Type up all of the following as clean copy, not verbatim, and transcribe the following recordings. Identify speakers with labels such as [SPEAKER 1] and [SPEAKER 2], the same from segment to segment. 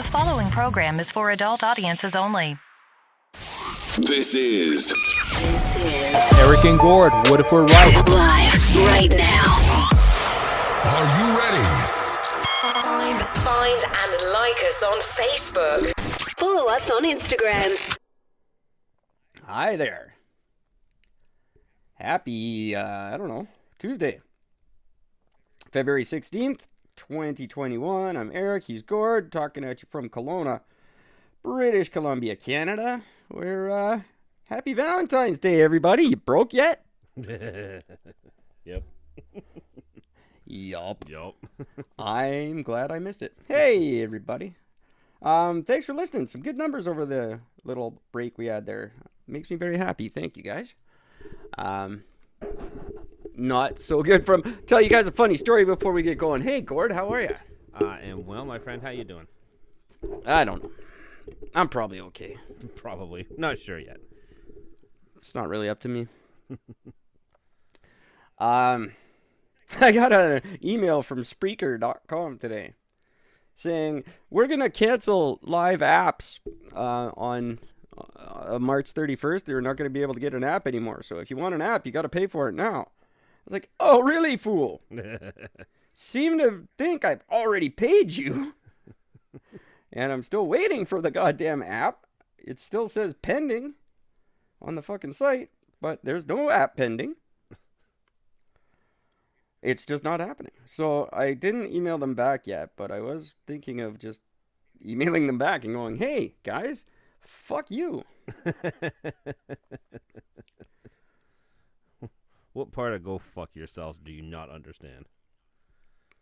[SPEAKER 1] The following program is for adult audiences only.
[SPEAKER 2] This is
[SPEAKER 3] Eric and Gord. What if we're right?
[SPEAKER 4] Live right now.
[SPEAKER 2] Are you ready?
[SPEAKER 4] Find and like us on Facebook. Follow us on Instagram.
[SPEAKER 3] Hi there. Happy, Tuesday. February 16th, 2021. I'm Eric. He's Gord, talking at you from Kelowna, British Columbia, Canada. We're, happy Valentine's Day, everybody. You broke yet?
[SPEAKER 5] Yep.
[SPEAKER 3] Yup.
[SPEAKER 5] Yup.
[SPEAKER 3] I'm glad I missed it. Hey, everybody. Thanks for listening. Some good numbers over the little break we had there. Makes me very happy. Thank you, guys. Not so good from... Tell you guys a funny story before we get going. Hey, Gord, how are you?
[SPEAKER 5] And well, my friend, how you doing?
[SPEAKER 3] I don't know. I'm probably okay.
[SPEAKER 5] Probably. Not sure yet.
[SPEAKER 3] It's not really up to me. I got an email from Spreaker.com today saying we're going to cancel live apps on March 31st. They're not going to be able to get an app anymore. So if you want an app, you got to pay for it now. I was like, oh, really, fool? Seem to think I've already paid you. And I'm still waiting for the goddamn app. It still says pending on the fucking site, but there's no app pending. It's just not happening. So I didn't email them back yet, but I was thinking of just emailing them back and going, hey, guys, fuck you.
[SPEAKER 5] What part of go fuck yourselves do you not understand?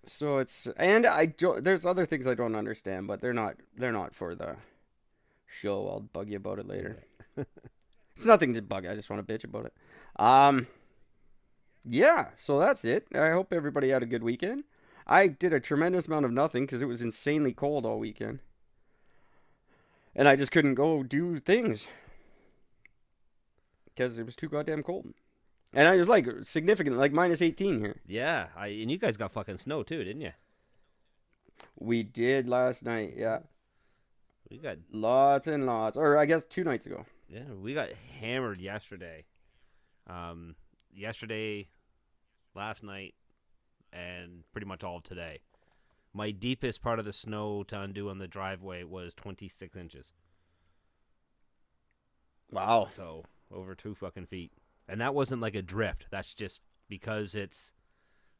[SPEAKER 3] So it's, and I don't, there's other things I don't understand, but they're not for the show. I'll bug you about it later. It's nothing to bug. I just want to bitch about it. Yeah, so that's it. I hope everybody had a good weekend. I did a tremendous amount of nothing because it was insanely cold all weekend. And I just couldn't go do things because it was too goddamn cold. And I was like significant, like minus 18 here.
[SPEAKER 5] Yeah, and you guys got fucking snow too, didn't you?
[SPEAKER 3] We did last night, yeah.
[SPEAKER 5] We got
[SPEAKER 3] lots and lots, or I guess 2 nights ago.
[SPEAKER 5] Yeah, we got hammered yesterday. Last night, and pretty much all of today. My deepest part of the snow to undo on the driveway was 26 inches.
[SPEAKER 3] Wow.
[SPEAKER 5] So, over 2 fucking feet. And that wasn't like a drift. That's just because it's...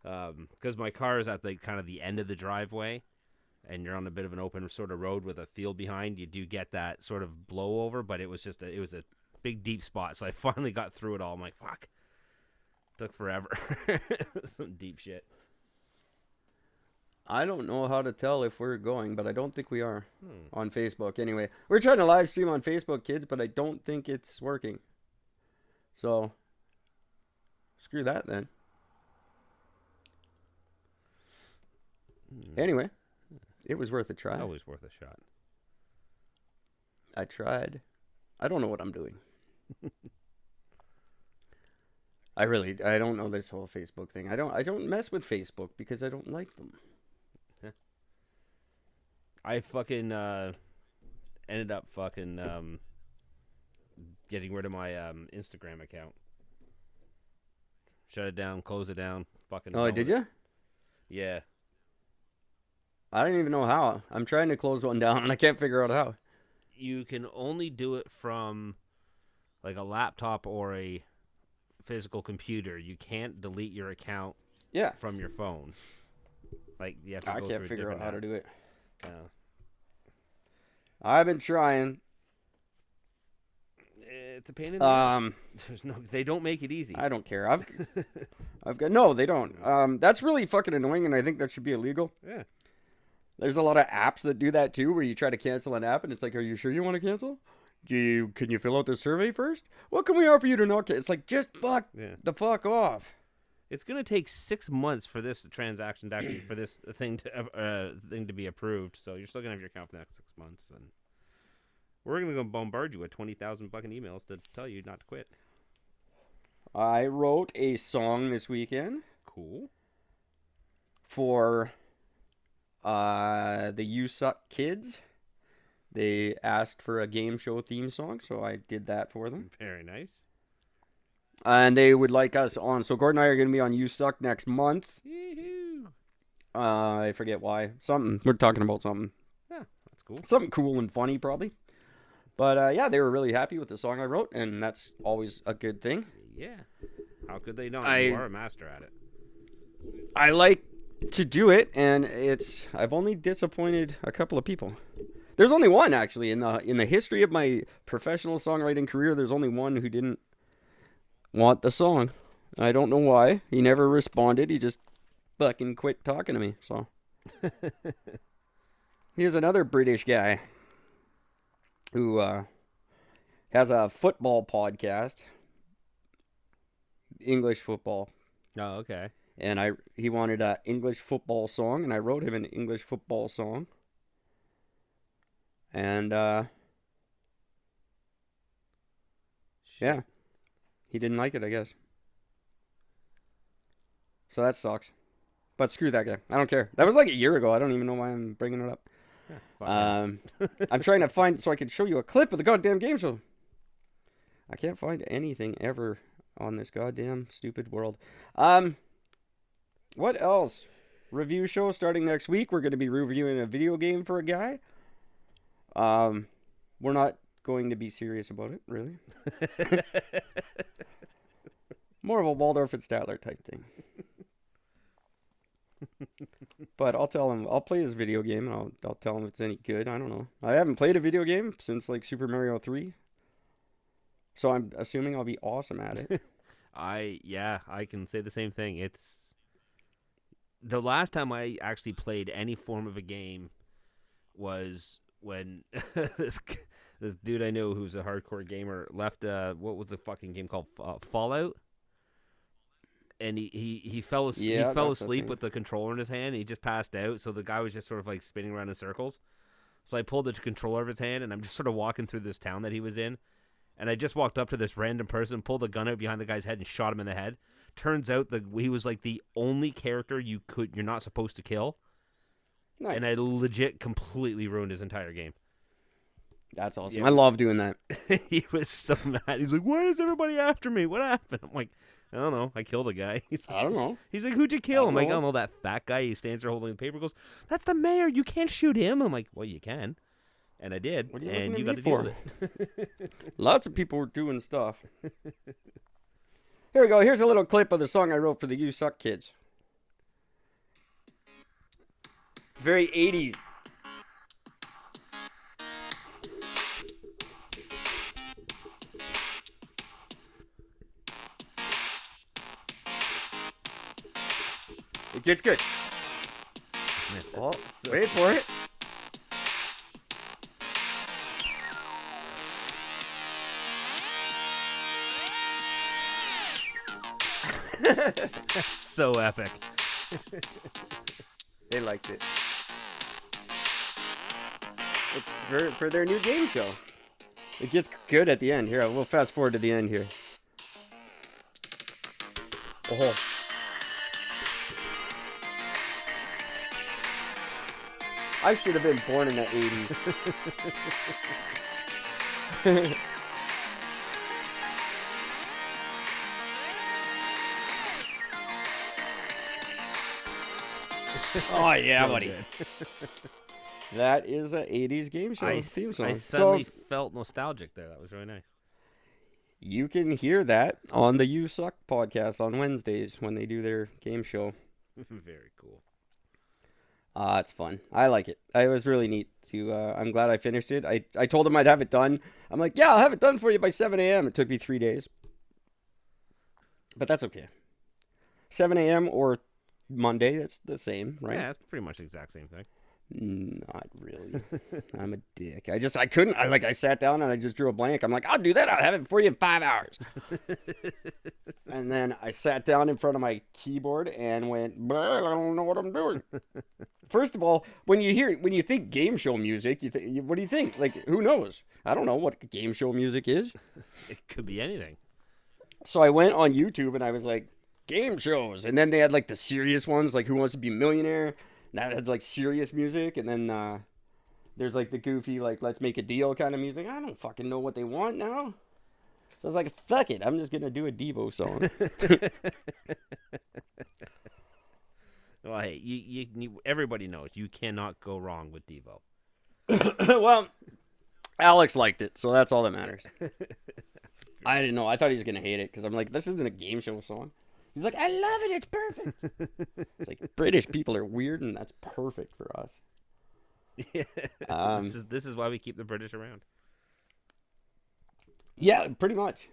[SPEAKER 5] because my car is at the kind of the end of the driveway, and you're on a bit of an open sort of road with a field behind, you do get that sort of blowover, but it was just it was a big, deep spot. So I finally got through it all. I'm like, fuck. Took forever. Some deep shit.
[SPEAKER 3] I don't know how to tell if we're going, but I don't think we are on Facebook. Anyway, we're trying to live stream on Facebook, kids, but I don't think it's working. So, screw that then. Anyway, it was worth a try.
[SPEAKER 5] Always worth a shot.
[SPEAKER 3] I tried. I don't know what I'm doing. I don't know this whole Facebook thing. I don't mess with Facebook because I don't like them.
[SPEAKER 5] I fucking ended up fucking getting rid of my Instagram account. Shut it down, close it down. Fucking.
[SPEAKER 3] Oh, did you?
[SPEAKER 5] Yeah.
[SPEAKER 3] I don't even know how. I'm trying to close one down and I can't figure out how.
[SPEAKER 5] You can only do it from like a laptop or a physical computer. You can't delete your account from your phone. Like you have to
[SPEAKER 3] I
[SPEAKER 5] go
[SPEAKER 3] can't
[SPEAKER 5] through
[SPEAKER 3] figure out how to do it.
[SPEAKER 5] Yeah.
[SPEAKER 3] I've been trying.
[SPEAKER 5] It's a pain in the ass. They don't make it easy.
[SPEAKER 3] I don't care. I've got no, they don't. That's really fucking annoying, and I think that should be illegal.
[SPEAKER 5] Yeah.
[SPEAKER 3] There's a lot of apps that do that too, where you try to cancel an app, and it's like, are you sure you want to cancel? Can you fill out the survey first? What can we offer you to not cancel? It's like, just fuck the fuck off.
[SPEAKER 5] It's gonna take 6 months for this transaction to actually for this thing to be approved. So you're still gonna have your account for the next 6 months, and we're gonna go bombard you with 20,000 fucking emails to tell you not to quit.
[SPEAKER 3] I wrote a song this weekend.
[SPEAKER 5] Cool.
[SPEAKER 3] For the You Suck Kids. They asked for a game show theme song, so I did that for them.
[SPEAKER 5] Very nice.
[SPEAKER 3] And they would like us on. So Gordon and I are going to be on You Suck next month.
[SPEAKER 5] Yee-hoo.
[SPEAKER 3] I forget why. Something. We're talking about something.
[SPEAKER 5] Yeah, that's cool.
[SPEAKER 3] Something cool and funny, probably. But yeah, they were really happy with the song I wrote, and that's always a good thing.
[SPEAKER 5] Yeah. How could they not? You are a master at it.
[SPEAKER 3] I like to do it, and I've only disappointed a couple of people. There's only one, actually, in the history of my professional songwriting career. There's only one who didn't want the song. I don't know why. He never responded. He just fucking quit talking to me. So here's another British guy who has a football podcast, English football.
[SPEAKER 5] Oh, okay.
[SPEAKER 3] And he wanted an English football song, and I wrote him an English football song. And yeah, he didn't like it, I guess. So that sucks. But screw that guy. I don't care. That was like a year ago. I don't even know why I'm bringing it up. I'm trying to find so I can show you a clip of the goddamn game show. I can't find anything ever on this goddamn stupid world. What else? Review show starting next week. We're going to be reviewing a video game for a guy. We're not going to be serious about it, really. More of a Waldorf and Statler type thing. But I'll tell him, I'll play his video game, and I'll tell him if it's any good. I don't know. I haven't played a video game since, like, Super Mario 3. So I'm assuming I'll be awesome at it.
[SPEAKER 5] I can say the same thing. It's the last time I actually played any form of a game was when this dude I know who's a hardcore gamer left what was the fucking game called, Fallout, and he fell asleep with the controller in his hand, and he just passed out, so the guy was just sort of like spinning around in circles. So I pulled the controller of his hand, and I'm just sort of walking through this town that he was in, and I just walked up to this random person, pulled a gun out behind the guy's head, and shot him in the head. Turns out that he was like the only character you're not supposed to kill. Nice. And I legit completely ruined his entire game.
[SPEAKER 3] That's awesome.
[SPEAKER 5] Yeah.
[SPEAKER 3] I love doing that.
[SPEAKER 5] He was so mad. He's like, "Why is everybody after me? What happened?" I'm like, "I don't know. I killed a guy."
[SPEAKER 3] I don't know.
[SPEAKER 5] He's like, "Who'd you kill?" I'm like, "I don't know, that fat guy." He stands there holding the paper. Goes, "That's the mayor. You can't shoot him." I'm like, "Well, you can." And I did.
[SPEAKER 3] What are you
[SPEAKER 5] and
[SPEAKER 3] looking
[SPEAKER 5] you
[SPEAKER 3] at
[SPEAKER 5] got
[SPEAKER 3] me
[SPEAKER 5] to deal
[SPEAKER 3] for?
[SPEAKER 5] with it.
[SPEAKER 3] Lots of people were doing stuff. Here we go. Here's a little clip of the song I wrote for the You Suck kids. It's very 80s. It gets good. Oh, wait for it.
[SPEAKER 5] So epic.
[SPEAKER 3] They liked it. It's for their new game show. It gets good at the end. Here, we'll fast forward to the end here. Oh. I should have been born in the 80s. Oh yeah, so buddy. That is an 80s game show theme song.
[SPEAKER 5] I suddenly felt nostalgic there. That was really nice.
[SPEAKER 3] You can hear that on the You Suck podcast on Wednesdays when they do their game show.
[SPEAKER 5] Very cool.
[SPEAKER 3] It's fun. I like it. It was really neat. I'm glad I finished it. I told them I'd have it done. I'm like, yeah, I'll have it done for you by 7 a.m. It took me 3 days. But that's okay. 7 a.m. or Monday, that's the same, right?
[SPEAKER 5] Yeah, it's pretty much the exact same thing.
[SPEAKER 3] Not really. I'm a dick. I couldn't. I sat down and I just drew a blank. I'm like, I'll do that. I'll have it for you in 5 hours. And then I sat down in front of my keyboard and went, I don't know what I'm doing. First of all, when you think game show music, what do you think? Like, who knows? I don't know what game show music is.
[SPEAKER 5] It could be anything.
[SPEAKER 3] So I went on YouTube and I was like, game shows. And then they had like the serious ones, like Who Wants to Be a Millionaire. That had like serious music. And then there's like the goofy, like, let's make a deal kind of music. I don't fucking know what they want now. So I was like, fuck it, I'm just going to do a Devo song.
[SPEAKER 5] Well, hey, everybody knows you cannot go wrong with Devo.
[SPEAKER 3] Well, Alex liked it, so that's all that matters. I didn't know. I thought he was going to hate it because I'm like, this isn't a game show song. He's like, I love it. It's perfect. It's like, British people are weird, and that's perfect for us.
[SPEAKER 5] Yeah. This is why we keep the British around.
[SPEAKER 3] Yeah, pretty much.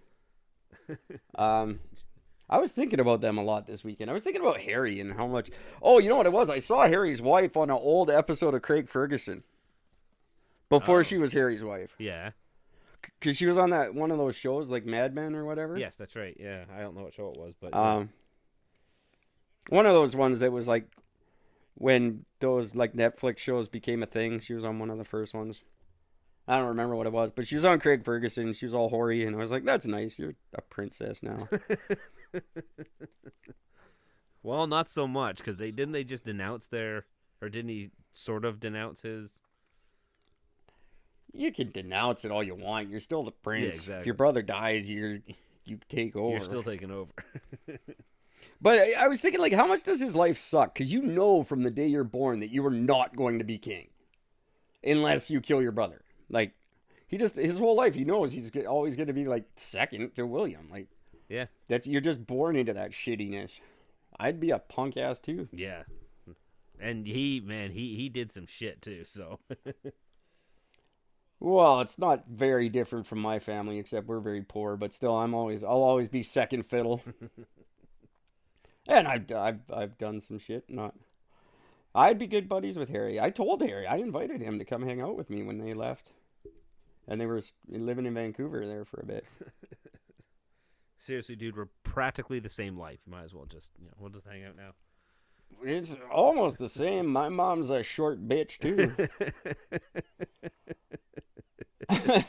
[SPEAKER 3] I was thinking about them a lot this weekend. I was thinking about Harry and how much... Oh, you know what it was? I saw Harry's wife on an old episode of Craig Ferguson. Before she was Harry's wife.
[SPEAKER 5] Yeah.
[SPEAKER 3] Because she was on that one of those shows, like Mad Men or whatever.
[SPEAKER 5] Yes, that's right. Yeah, I don't know what show it was, but...
[SPEAKER 3] One of those ones that was like... When those like Netflix shows became a thing. She was on one of the first ones. I don't remember what it was, but she was on Craig Ferguson. She was all hoary, and I was like, that's nice. You're a princess now.
[SPEAKER 5] Well, not so much, because they just denounce their... Or didn't he sort of denounce his...
[SPEAKER 3] You can denounce it all you want. You're still the prince.
[SPEAKER 5] Yeah, exactly.
[SPEAKER 3] If your brother dies, you take over.
[SPEAKER 5] You're still taking over.
[SPEAKER 3] But I was thinking, like, how much does his life suck? Because you know from the day you're born that you are not going to be king. Unless you kill your brother. Like, his whole life, he knows he's always going to be, like, second to William. Like,
[SPEAKER 5] Yeah.
[SPEAKER 3] You're just born into that shittiness. I'd be a punk ass, too.
[SPEAKER 5] Yeah. And he did some shit, too, so...
[SPEAKER 3] Well, it's not very different from my family, except we're very poor. But still, I'll always be second fiddle. And I've done some shit. I'd be good buddies with Harry. I told Harry, I invited him to come hang out with me when they left, and they were living in Vancouver there for a bit.
[SPEAKER 5] Seriously, dude, we're practically the same life. You might as well we'll just hang out now.
[SPEAKER 3] It's almost the same. My mom's a short bitch too. I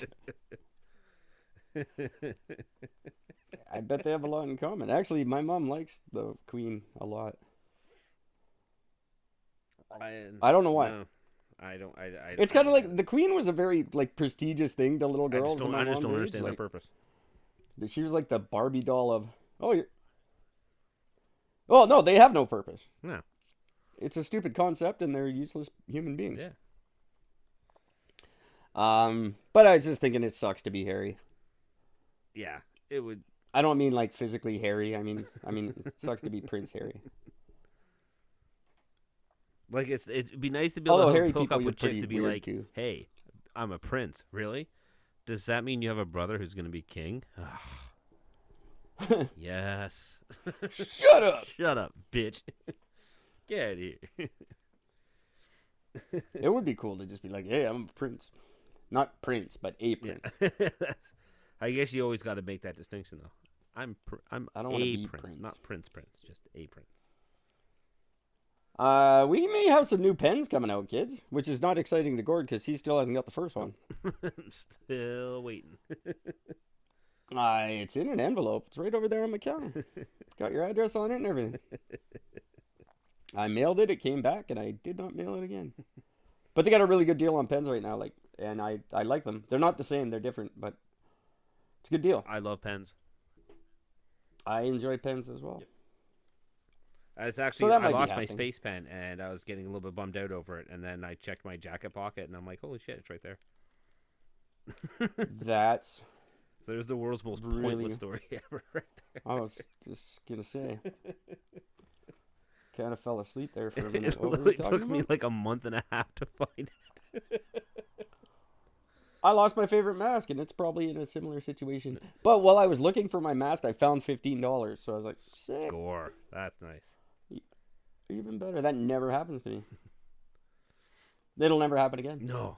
[SPEAKER 3] bet they have a lot in common. Actually, my mom likes the Queen a lot. I don't know why.
[SPEAKER 5] No, I don't.
[SPEAKER 3] It's kind of like the Queen was a very like prestigious thing to little girls.
[SPEAKER 5] I just don't understand
[SPEAKER 3] like,
[SPEAKER 5] the purpose.
[SPEAKER 3] She was like the Barbie doll of. Oh no, they have no purpose.
[SPEAKER 5] No,
[SPEAKER 3] it's a stupid concept, and they're useless human beings.
[SPEAKER 5] Yeah.
[SPEAKER 3] But I was just thinking it sucks to be Harry.
[SPEAKER 5] Yeah, it would.
[SPEAKER 3] I don't mean like physically Harry. I mean it sucks to be Prince Harry.
[SPEAKER 5] Like it'd be nice to be able to hook up with chicks to be like,
[SPEAKER 3] too.
[SPEAKER 5] hey, I'm a prince. Really? Does that mean you have a brother who's going to be king? Yes.
[SPEAKER 3] Shut up.
[SPEAKER 5] Shut up, bitch. Get out of here.
[SPEAKER 3] It would be cool to just be like, hey, I'm a prince. Not prince, but a prince.
[SPEAKER 5] Yeah. I guess you always got to make that distinction, though. I don't want to be prince, not prince, just a prince.
[SPEAKER 3] We may have some new pens coming out, kids, which is not exciting to Gord because he still hasn't got the first one.
[SPEAKER 5] I'm still waiting.
[SPEAKER 3] It's in an envelope. It's right over there on my counter. It's got your address on it and everything. I mailed it. It came back, and I did not mail it again. But they got a really good deal on pens right now, and I like them. They're not the same. They're different, but it's a good deal.
[SPEAKER 5] I love pens.
[SPEAKER 3] I enjoy pens as well.
[SPEAKER 5] It's actually, I lost my space pen, and I was getting a little bit bummed out over it, and then I checked my jacket pocket, and I'm like, holy shit, it's right there.
[SPEAKER 3] That's...
[SPEAKER 5] So there's the world's most pointless story ever right there.
[SPEAKER 3] I was just going to say. Kind of fell asleep there for a minute.
[SPEAKER 5] It literally took me like a month and a half to find it.
[SPEAKER 3] I lost my favorite mask, and it's probably in a similar situation. But while I was looking for my mask, I found $15, so I was like, sick.
[SPEAKER 5] Score. That's nice.
[SPEAKER 3] Even better. That never happens to me. It'll never happen again.
[SPEAKER 5] No.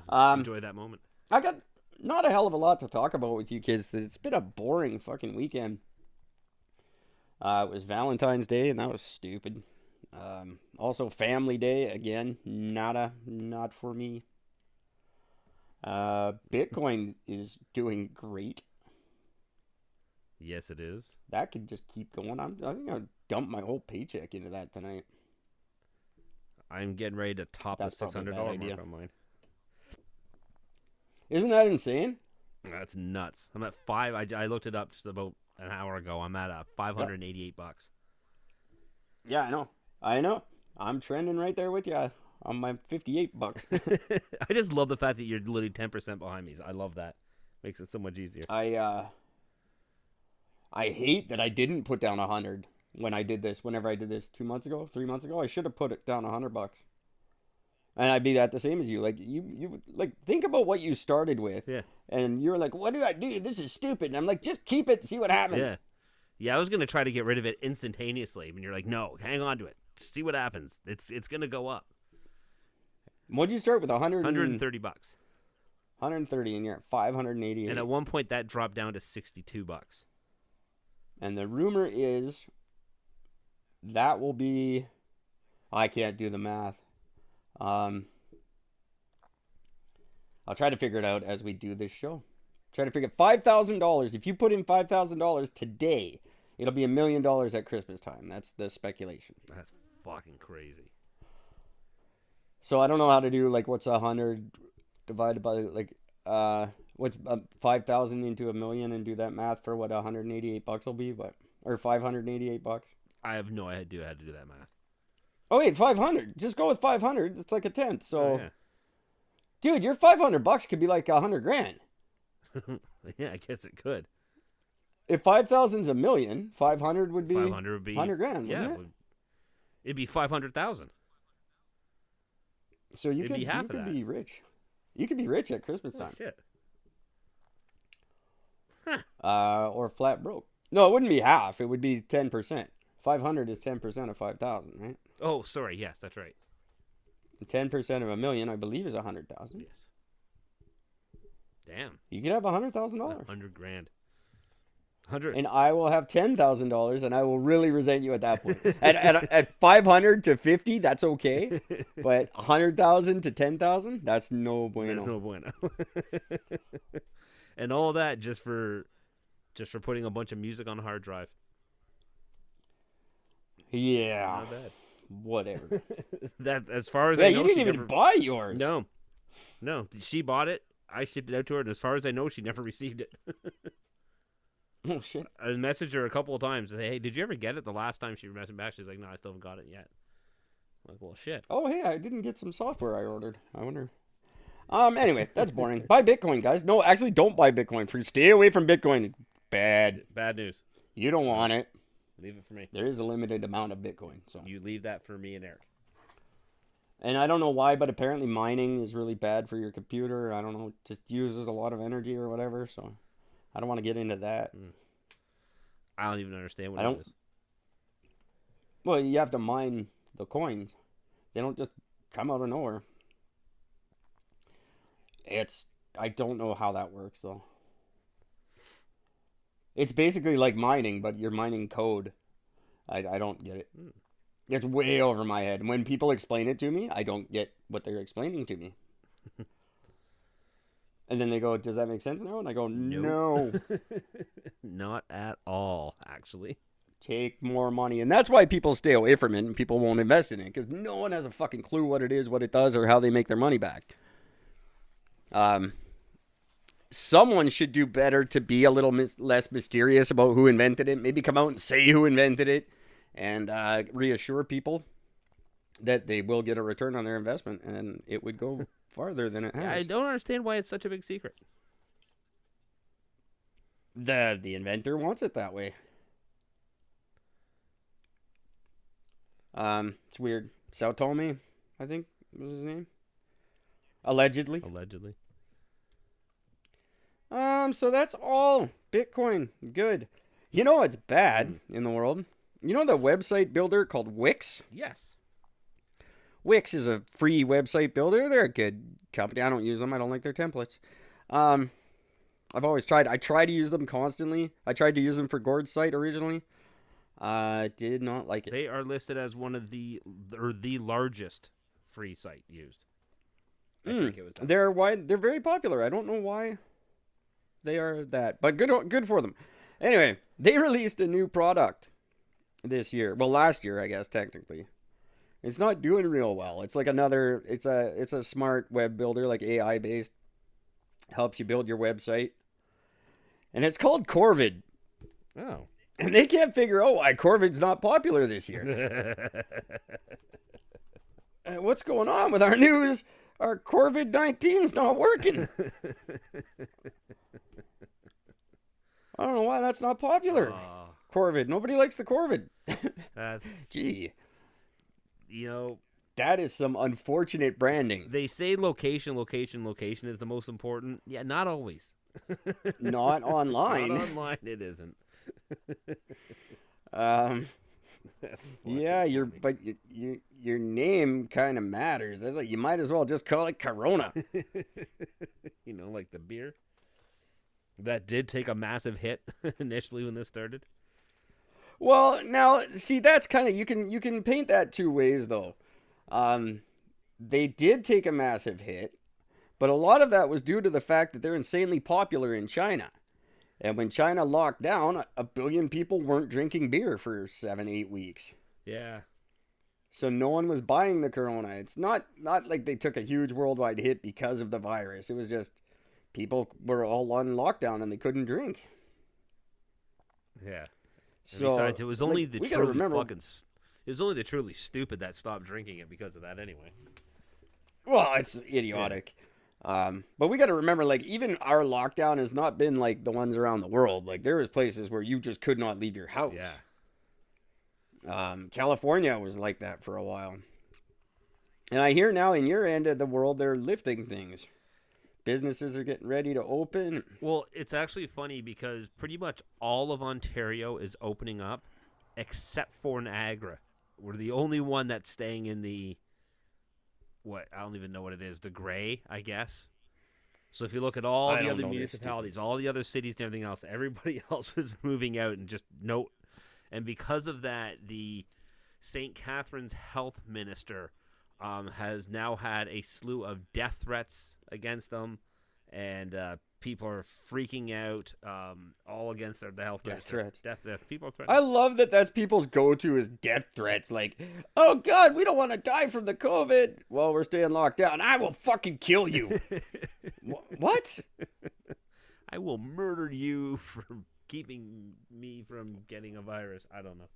[SPEAKER 5] I enjoy that moment.
[SPEAKER 3] I got not a hell of a lot to talk about with you kids. It's been a boring fucking weekend. It was Valentine's Day, and that was stupid. Also, Family Day, again, not for me. Bitcoin is doing great.
[SPEAKER 5] Yes, it is.
[SPEAKER 3] That could just keep going. I think I'll dump my whole paycheck into that tonight.
[SPEAKER 5] I'm getting ready to top the $600 mark on mine.
[SPEAKER 3] Isn't that insane?
[SPEAKER 5] That's nuts. I'm at I looked it up just about an hour ago. I'm at $588.
[SPEAKER 3] Yeah, I know. I'm trending right there with you on my $58.
[SPEAKER 5] I just love the fact that you're literally 10% behind me. I love that. Makes it so much easier.
[SPEAKER 3] I hate that I didn't put down 100 when I did this. Whenever I did this 3 months ago, I should have put it down $100. And I'd be at the same as you. Like you like think about what you started with.
[SPEAKER 5] Yeah.
[SPEAKER 3] And you're like, what do I do? This is stupid. And I'm like, just keep it, see what happens.
[SPEAKER 5] Yeah. Yeah, I was gonna try to get rid of it instantaneously. And you're like, no, hang on to it. See what happens. It's gonna go up.
[SPEAKER 3] What'd you start with? $130. 130, and you're at 588.
[SPEAKER 5] And at one point that dropped down to $62.
[SPEAKER 3] And the rumor is that will be, I can't do the math. I'll try to figure it out as we do this show. Try to figure $5,000. If you put in $5,000 today, it'll be $1 million at Christmas time. That's the speculation.
[SPEAKER 5] That's fucking crazy.
[SPEAKER 3] So I don't know how to do like what's 100 divided by like what's 5,000 into $1 million and do that math for what $188 will be, but or $588.
[SPEAKER 5] I have no idea how to do that math.
[SPEAKER 3] Oh wait, 500. Just go with 500. It's like a tenth. So,
[SPEAKER 5] Oh, yeah.
[SPEAKER 3] Dude, your $500 could be like $100,000.
[SPEAKER 5] Yeah, I guess it could.
[SPEAKER 3] If 5,000's $1 million, 500 would be
[SPEAKER 5] 500 would be
[SPEAKER 3] $100,000.
[SPEAKER 5] Yeah,
[SPEAKER 3] Wouldn't it?
[SPEAKER 5] It'd be 500,000.
[SPEAKER 3] So you
[SPEAKER 5] it'd
[SPEAKER 3] could
[SPEAKER 5] be half of
[SPEAKER 3] could
[SPEAKER 5] that.
[SPEAKER 3] be rich. You could be rich at Christmas
[SPEAKER 5] Oh,
[SPEAKER 3] time.
[SPEAKER 5] shit.
[SPEAKER 3] Or flat broke. No, it wouldn't be half. It would be 10%. 500 is 10% of 5,000, right?
[SPEAKER 5] Oh, sorry. Yes, that's right.
[SPEAKER 3] 10% of $1 million, I believe, is 100,000.
[SPEAKER 5] Yes. Damn.
[SPEAKER 3] You could have $100,000.
[SPEAKER 5] 100 grand. 100.
[SPEAKER 3] And I will have $10,000, and I will really resent you at that point. at 500 to 50, that's okay, but 100,000 to 10,000, that's no bueno.
[SPEAKER 5] That's no bueno. And all that just for putting a bunch of music on a hard drive.
[SPEAKER 3] Yeah.
[SPEAKER 5] Not bad.
[SPEAKER 3] Whatever.
[SPEAKER 5] That, as far as
[SPEAKER 3] Yeah,
[SPEAKER 5] I know,
[SPEAKER 3] you didn't
[SPEAKER 5] she
[SPEAKER 3] even
[SPEAKER 5] never...
[SPEAKER 3] buy yours.
[SPEAKER 5] No, she bought it. I shipped it out to her, and as far as I know, she never received it.
[SPEAKER 3] Oh shit.
[SPEAKER 5] I messaged her a couple of times. Say, hey, did you ever get it? The last time she messaged back, she's like, no, I still haven't got it yet. I'm like, well, shit.
[SPEAKER 3] Oh hey, I didn't get some software I ordered. I wonder. Anyway, that's boring. Buy Bitcoin, guys. No, actually, don't buy Bitcoin. Stay away from Bitcoin. It's bad.
[SPEAKER 5] Bad news.
[SPEAKER 3] You don't want it.
[SPEAKER 5] Leave it for me.
[SPEAKER 3] There is a limited amount of Bitcoin, so.
[SPEAKER 5] You leave that for me and Eric.
[SPEAKER 3] And I don't know why, but apparently mining is really bad for your computer. I don't know, it just uses a lot of energy or whatever. So I don't want to get into that.
[SPEAKER 5] I don't even understand what
[SPEAKER 3] I
[SPEAKER 5] it
[SPEAKER 3] don't-
[SPEAKER 5] is.
[SPEAKER 3] Well, you have to mine the coins. They don't just come out of nowhere. I don't know how that works though. It's basically like mining, but you're mining code. I don't get it. It's way over my head. When people explain it to me, I don't get what they're explaining to me. And then they go, does that make sense now? And I go, no.
[SPEAKER 5] Not at all, actually.
[SPEAKER 3] Take more money. And that's why people stay away from it and people won't invest in it. Because no one has a fucking clue what it is, what it does, or how they make their money back. Someone should do better to be a little less mysterious about who invented it. Maybe come out and say who invented it. And reassure people that they will get a return on their investment. And it would go farther than it has.
[SPEAKER 5] Yeah, I don't understand why it's such a big secret.
[SPEAKER 3] The inventor wants it that way. It's weird. Sao Tome, I think was his name. Allegedly. So that's all Bitcoin. Good. You know what's bad in the world? You know the website builder called Wix?
[SPEAKER 5] Yes.
[SPEAKER 3] Wix is a free website builder. They're a good company. I don't use them. I don't like their templates. I've always tried. I try to use them constantly. I tried to use them for Gord's site originally. I did not like it.
[SPEAKER 5] They are listed as one of the largest free site used. I think it was that.
[SPEAKER 3] They're very popular. I don't know why they are that, but good for them. Anyway, they released a new product this year. Well, last year, I guess technically. It's not doing real well. It's like it's a smart web builder, like AI based. helps you build your website. And it's called Corvid.
[SPEAKER 5] Oh.
[SPEAKER 3] And they can't figure out why Corvid's not popular this year. What's going on with our news? Our Corvid-19's not working. I don't know why that's not popular. Corvid. Nobody likes the Corvid.
[SPEAKER 5] That's...
[SPEAKER 3] Gee.
[SPEAKER 5] You know...
[SPEAKER 3] That is some unfortunate branding.
[SPEAKER 5] They say location is the most important. Yeah, not always.
[SPEAKER 3] Not online.
[SPEAKER 5] Not online, it isn't. That's funny.
[SPEAKER 3] Yeah, your name kind of matters. It's like you might as well just call it Corona.
[SPEAKER 5] You know, like the beer that did take a massive hit initially when this started.
[SPEAKER 3] Well, now see that's kind of you can paint that two ways though. They did take a massive hit, but a lot of that was due to the fact that they're insanely popular in China. And when China locked down, 1 billion people weren't drinking beer for 7-8 weeks.
[SPEAKER 5] Yeah.
[SPEAKER 3] So no one was buying the Corona. It's not like they took a huge worldwide hit because of the virus. It was just people were all on lockdown and they couldn't drink.
[SPEAKER 5] Yeah.
[SPEAKER 3] So
[SPEAKER 5] besides, it was only
[SPEAKER 3] like,
[SPEAKER 5] the
[SPEAKER 3] we gotta
[SPEAKER 5] truly
[SPEAKER 3] remember,
[SPEAKER 5] fucking... It was only the truly stupid that stopped drinking it because of that anyway.
[SPEAKER 3] Well, it's idiotic. Yeah. But we got to remember, like, even our lockdown has not been like the ones around the world. Like, there was places where you just could not leave your house.
[SPEAKER 5] Yeah.
[SPEAKER 3] California was like that for a while. And I hear now in your end of the world, they're lifting things. Businesses are getting ready to open.
[SPEAKER 5] Well, it's actually funny because pretty much all of Ontario is opening up except for Niagara. We're the only one that's staying in the... I don't even know what it is. The gray, I guess. So if you look at all the other municipalities, all the other cities and everything else, everybody else is moving out and just no. And because of that, the St. Catharines health minister has now had a slew of death threats against them, and people are freaking out, all against the health minister. Death threats. People are threatening.
[SPEAKER 3] I love that that's people's go-to is death threats. Like, oh, God, we don't want to die from the COVID. Well, we're staying locked down. I will fucking kill you. What?
[SPEAKER 5] I will murder you for keeping me from getting a virus. I don't know.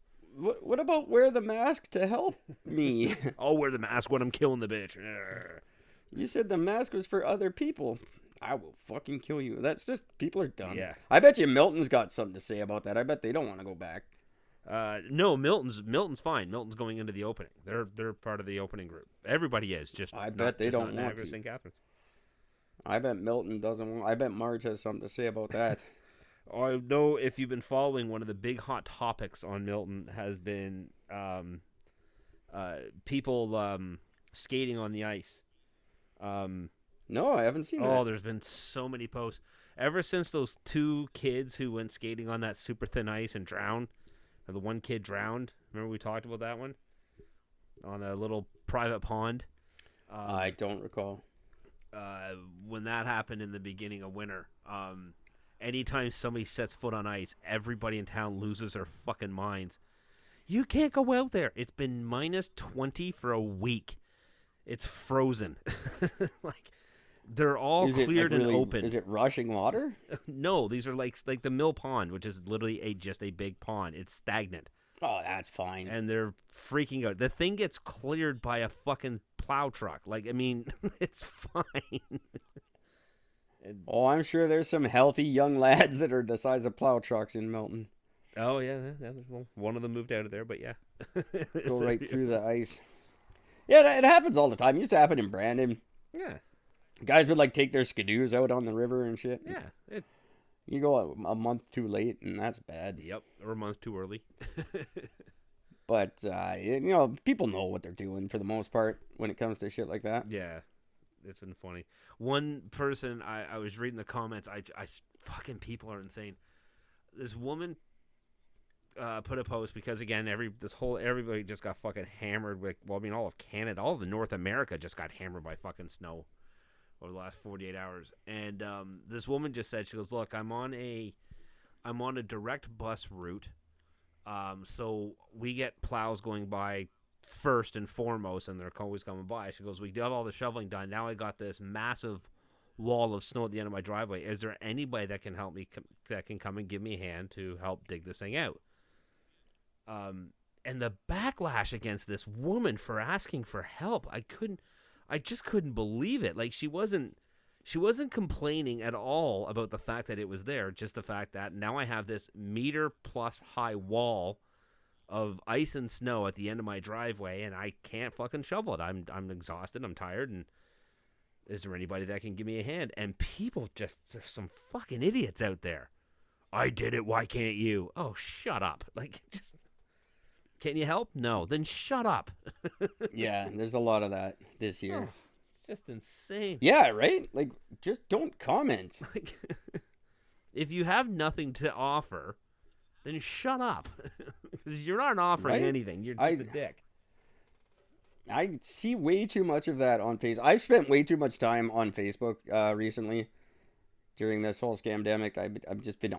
[SPEAKER 3] What about wear the mask to help me?
[SPEAKER 5] I'll wear the mask when I'm killing the bitch.
[SPEAKER 3] You said the mask was for other people. I will fucking kill you. That's just, people are dumb.
[SPEAKER 5] Yeah.
[SPEAKER 3] I bet you Milton's got something to say about that. I bet they don't want to go back.
[SPEAKER 5] No, Milton's fine. Milton's going into the opening. They're part of the opening group. Everybody is. Just
[SPEAKER 3] I bet they don't want to.
[SPEAKER 5] St. Catharines.
[SPEAKER 3] I bet Milton doesn't want. I bet Marge has something to say about that.
[SPEAKER 5] I know if you've been following, one of the big hot topics on Milton has been people skating on the ice.
[SPEAKER 3] No, I haven't seen that.
[SPEAKER 5] Oh, there's been so many posts. Ever since those 2 kids who went skating on that super thin ice and drowned, or the one kid drowned. Remember we talked about that one? On a little private pond.
[SPEAKER 3] I don't recall.
[SPEAKER 5] When that happened in the beginning of winter, anytime somebody sets foot on ice, everybody in town loses their fucking minds. You can't go out there. It's been minus 20 for a week. It's frozen. Like, they're all cleared and open.
[SPEAKER 3] Is it rushing water?
[SPEAKER 5] No, these are like the mill pond, which is literally just a big pond. It's stagnant.
[SPEAKER 3] Oh, that's fine.
[SPEAKER 5] And they're freaking out. The thing gets cleared by a fucking plow truck. Like, I mean, it's fine.
[SPEAKER 3] Oh, I'm sure there's some healthy young lads that are the size of plow trucks in Milton.
[SPEAKER 5] Oh, yeah. Well, one of them moved out of there, but yeah.
[SPEAKER 3] Go right through the ice. Yeah, it happens all the time. It used to happen in Brandon.
[SPEAKER 5] Yeah.
[SPEAKER 3] Guys would like take their skidoos out on the river and shit.
[SPEAKER 5] Yeah.
[SPEAKER 3] You go a month too late, and that's bad.
[SPEAKER 5] Yep, or a month too early.
[SPEAKER 3] But, people know what they're doing for the most part when it comes to shit like that.
[SPEAKER 5] Yeah, it's been funny. One person, I was reading the comments, I fucking people are insane. This woman put a post because, again, everybody just got fucking hammered with, all of Canada, all of North America just got hammered by fucking snow over the last 48 hours. And this woman just said, she goes, look, I'm on a direct bus route. So we get plows going by first and foremost, and they're always coming by. She goes, we got all the shoveling done. Now I got this massive wall of snow at the end of my driveway. Is there anybody that can help me, that can come and give me a hand to help dig this thing out? And the backlash against this woman for asking for help, I just couldn't believe it. Like, she wasn't complaining at all about the fact that it was there, just the fact that now I have this meter-plus high wall of ice and snow at the end of my driveway, and I can't fucking shovel it. I'm exhausted, I'm tired, and is there anybody that can give me a hand? And people there's some fucking idiots out there. I did it, why can't you? Oh, shut up. Like, just... Can you help? No. Then shut up.
[SPEAKER 3] Yeah, there's a lot of that this year.
[SPEAKER 5] Oh, it's just insane.
[SPEAKER 3] Yeah, right? Like, just don't comment.
[SPEAKER 5] Like, if you have nothing to offer, then shut up. Because you're not offering anything. You're just a dick.
[SPEAKER 3] I see way too much of that on Facebook. I've spent way too much time on Facebook recently. During this whole scamdemic, I've just been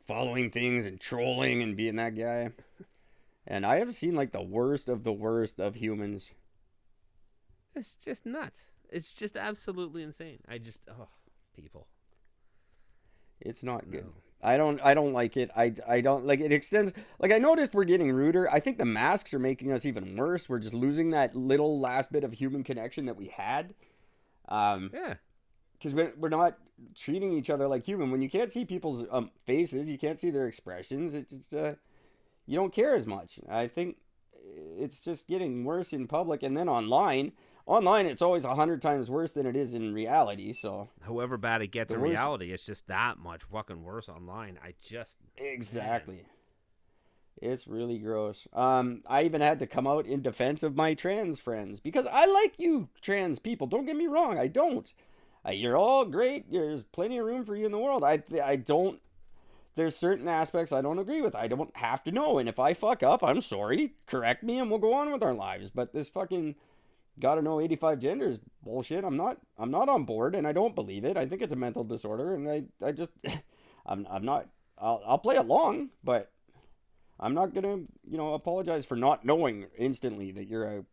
[SPEAKER 3] following things and trolling and being that guy. And I have seen, like, the worst of humans.
[SPEAKER 5] It's just nuts. It's just absolutely insane. People.
[SPEAKER 3] It's not good. No. I don't like it. I don't like it. Extends. Like, I noticed we're getting ruder. I think the masks are making us even worse. We're just losing that little last bit of human connection that we had.
[SPEAKER 5] Yeah.
[SPEAKER 3] Because we're not treating each other like human. When you can't see people's faces, you can't see their expressions. It just... you don't care as much. I think it's just getting worse in public, and then online, it's always 100 times worse than it is in reality. So,
[SPEAKER 5] however bad it gets in reality, it's just that much fucking worse online.
[SPEAKER 3] Exactly. Man. It's really gross. I even had to come out in defense of my trans friends because I like you trans people. Don't get me wrong. I don't. You're all great. There's plenty of room for you in the world. I don't. There's certain aspects I don't agree with. I don't have to know. And if I fuck up, I'm sorry. Correct me and we'll go on with our lives. But this fucking gotta know 85 genders bullshit, I'm not on board, and I don't believe it. I think it's a mental disorder, and I just I'm not I'll play along, but I'm not gonna, apologize for not knowing instantly that you're a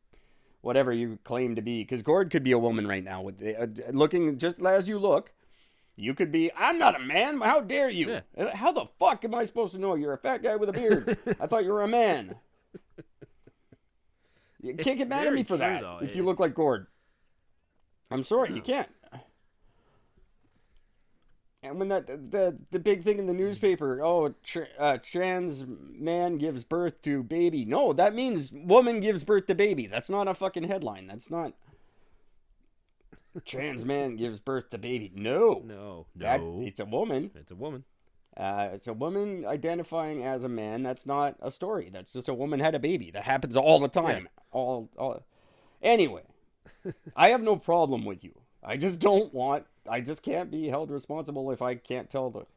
[SPEAKER 3] whatever you claim to be. Because Gord could be a woman right now with looking just as you look. You could be, I'm not a man. How dare you? Yeah. How the fuck am I supposed to know? You're a fat guy with a beard. I thought you were a man. You can't get mad at me for that if you look like Gord. I'm sorry, you can't. And when the big thing in the newspaper, trans man gives birth to baby. No, that means woman gives birth to baby. That's not a fucking headline. That's not... Trans man gives birth to baby. No. It's a woman.
[SPEAKER 5] It's a woman.
[SPEAKER 3] It's a woman identifying as a man. That's not a story. That's just a woman had a baby. That happens all the time. Yeah. Anyway, I have no problem with you. I just can't be held responsible if I can't tell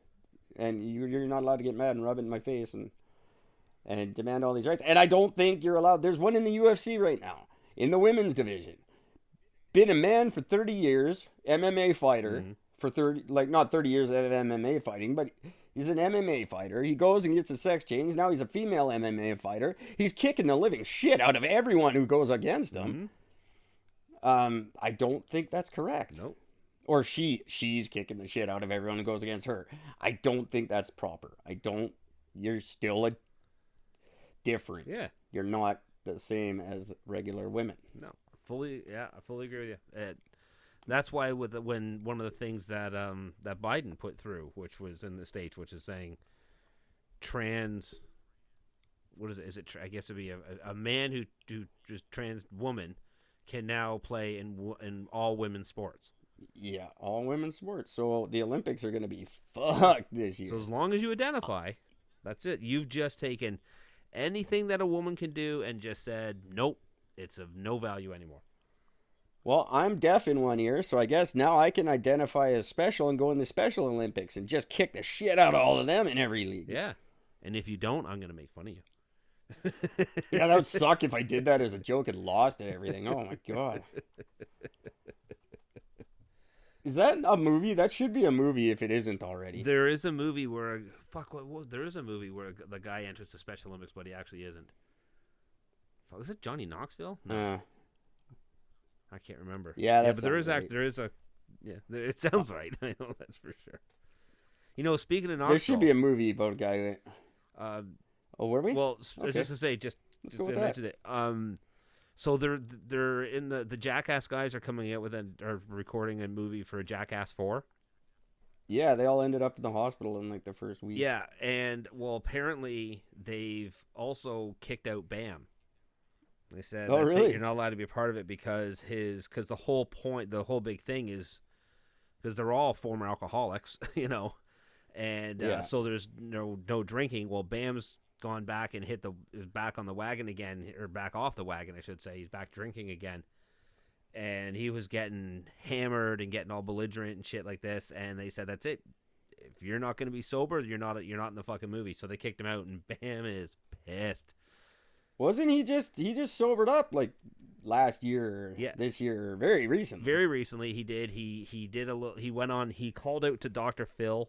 [SPEAKER 3] and you're not allowed to get mad and rub it in my face and demand all these rights. And I don't think you're allowed. There's one in the UFC right now in the women's division. Been a man for 30 years, MMA fighter for 30, not 30 years of MMA fighting, but he's an MMA fighter. He goes and gets a sex change. Now he's a female MMA fighter. He's kicking the living shit out of everyone who goes against him. I don't think that's correct.
[SPEAKER 5] Nope.
[SPEAKER 3] Or she's kicking the shit out of everyone who goes against her. I don't think that's proper. You're still different.
[SPEAKER 5] Yeah.
[SPEAKER 3] You're not the same as regular women.
[SPEAKER 5] No. I fully agree with you. That's why when one of the things that that Biden put through, which was in the States, which is saying trans, what is it? Is it? I guess it'd be a man who just trans woman can now play in all women's sports.
[SPEAKER 3] Yeah, all women's sports. So the Olympics are going to be fucked this year.
[SPEAKER 5] So as long as you identify, that's it. You've just taken anything that a woman can do and just said nope. It's of no value anymore.
[SPEAKER 3] Well, I'm deaf in one ear, so I guess now I can identify as special and go in the Special Olympics and just kick the shit out of all of them in every league.
[SPEAKER 5] Yeah. And if you don't, I'm going to make fun of you.
[SPEAKER 3] Yeah, that would suck if I did that as a joke and lost at everything. Oh, my God. Is that a movie? That should be a movie if it isn't already.
[SPEAKER 5] There is a movie where... there is a movie where the guy enters the Special Olympics, but he actually isn't. Was it Johnny Knoxville? No. I can't remember.
[SPEAKER 3] Yeah,
[SPEAKER 5] but there is Yeah, it sounds right. I know that's for sure. You know, speaking of
[SPEAKER 3] There should be
[SPEAKER 5] Knoxville,
[SPEAKER 3] a movie about a guy. Oh, were we?
[SPEAKER 5] well,
[SPEAKER 3] Okay.
[SPEAKER 5] just to say, just
[SPEAKER 3] Let's
[SPEAKER 5] to
[SPEAKER 3] go with
[SPEAKER 5] mention it. So they're in the Jackass guys are coming out with are recording a movie for Jackass 4.
[SPEAKER 3] Yeah, they all ended up in the hospital in like the first week.
[SPEAKER 5] Yeah, and well, apparently they've also kicked out Bam. They said,
[SPEAKER 3] Oh,
[SPEAKER 5] that's
[SPEAKER 3] really?
[SPEAKER 5] it, you're not allowed to be a part of it because the whole point, the whole big thing is because they're all former alcoholics, you know, and so there's no drinking. Well, Bam's gone back and is back on the wagon again, or back off the wagon, I should say. He's back drinking again. And he was getting hammered and getting all belligerent and shit like this. And they said, that's it. If you're not going to be sober, you're not in the fucking movie. So they kicked him out, and Bam is pissed.
[SPEAKER 3] Wasn't he just sobered up like last year? Or
[SPEAKER 5] Yes.
[SPEAKER 3] This year, or very recently.
[SPEAKER 5] Very recently, he did. He did a little. He went on. He called out to Dr. Phil.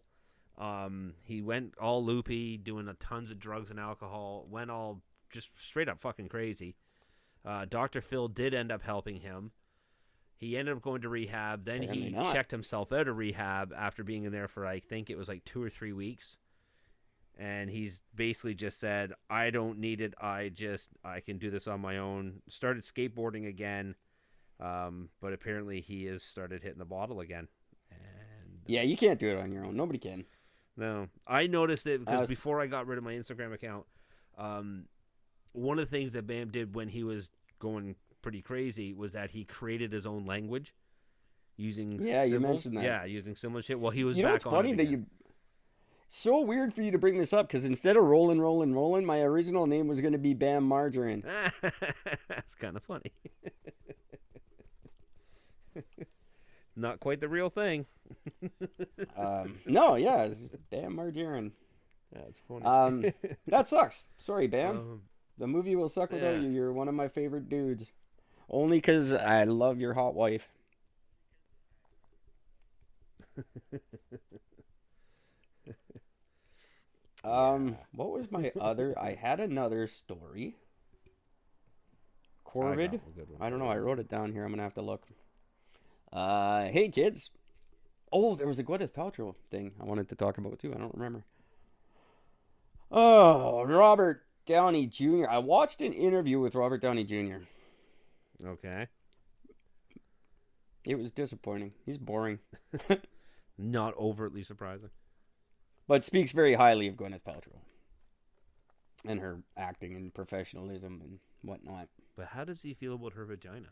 [SPEAKER 5] He went all loopy, doing tons of drugs and alcohol. Went all just straight up fucking crazy. Dr. Phil did end up helping him. He ended up going to rehab. Then
[SPEAKER 3] Apparently
[SPEAKER 5] he
[SPEAKER 3] not.
[SPEAKER 5] checked himself out of rehab after being in there for, I think it was like 2 or 3 weeks. And he's basically just said, I don't need it. I can do this on my own. Started skateboarding again. But apparently he has started hitting the bottle again. And
[SPEAKER 3] Yeah, you can't do it on your own. Nobody can.
[SPEAKER 5] no, I noticed it because before I got rid of my Instagram account, one of the things that Bam did when he was going pretty crazy was that he created his own language using symbols.
[SPEAKER 3] You mentioned that.
[SPEAKER 5] Yeah, using symbol shit. Well, he was
[SPEAKER 3] You know,
[SPEAKER 5] back
[SPEAKER 3] it's
[SPEAKER 5] on
[SPEAKER 3] funny
[SPEAKER 5] it
[SPEAKER 3] that
[SPEAKER 5] again.
[SPEAKER 3] so weird for you to bring this up because instead of rolling, my original name was going to be Bam Margarine.
[SPEAKER 5] That's kind of funny. Not quite the real thing.
[SPEAKER 3] No, yeah, it's Bam Margarine.
[SPEAKER 5] That's funny.
[SPEAKER 3] That sucks. Sorry, Bam. The movie will suck without you. You're one of my favorite dudes. Only because I love your hot wife. What was my other? I had another story. Corvid? I don't know. I wrote it down here. I'm going to have to look. Hey, kids. Oh, there was a Gwyneth Paltrow thing I wanted to talk about, too. I don't remember. Oh, Robert Downey Jr. I watched an interview with Robert Downey Jr.
[SPEAKER 5] Okay.
[SPEAKER 3] It was disappointing. He's boring.
[SPEAKER 5] Not overtly surprising.
[SPEAKER 3] But speaks very highly of Gwyneth Paltrow. And her acting and professionalism and whatnot.
[SPEAKER 5] But how does he feel about her vagina?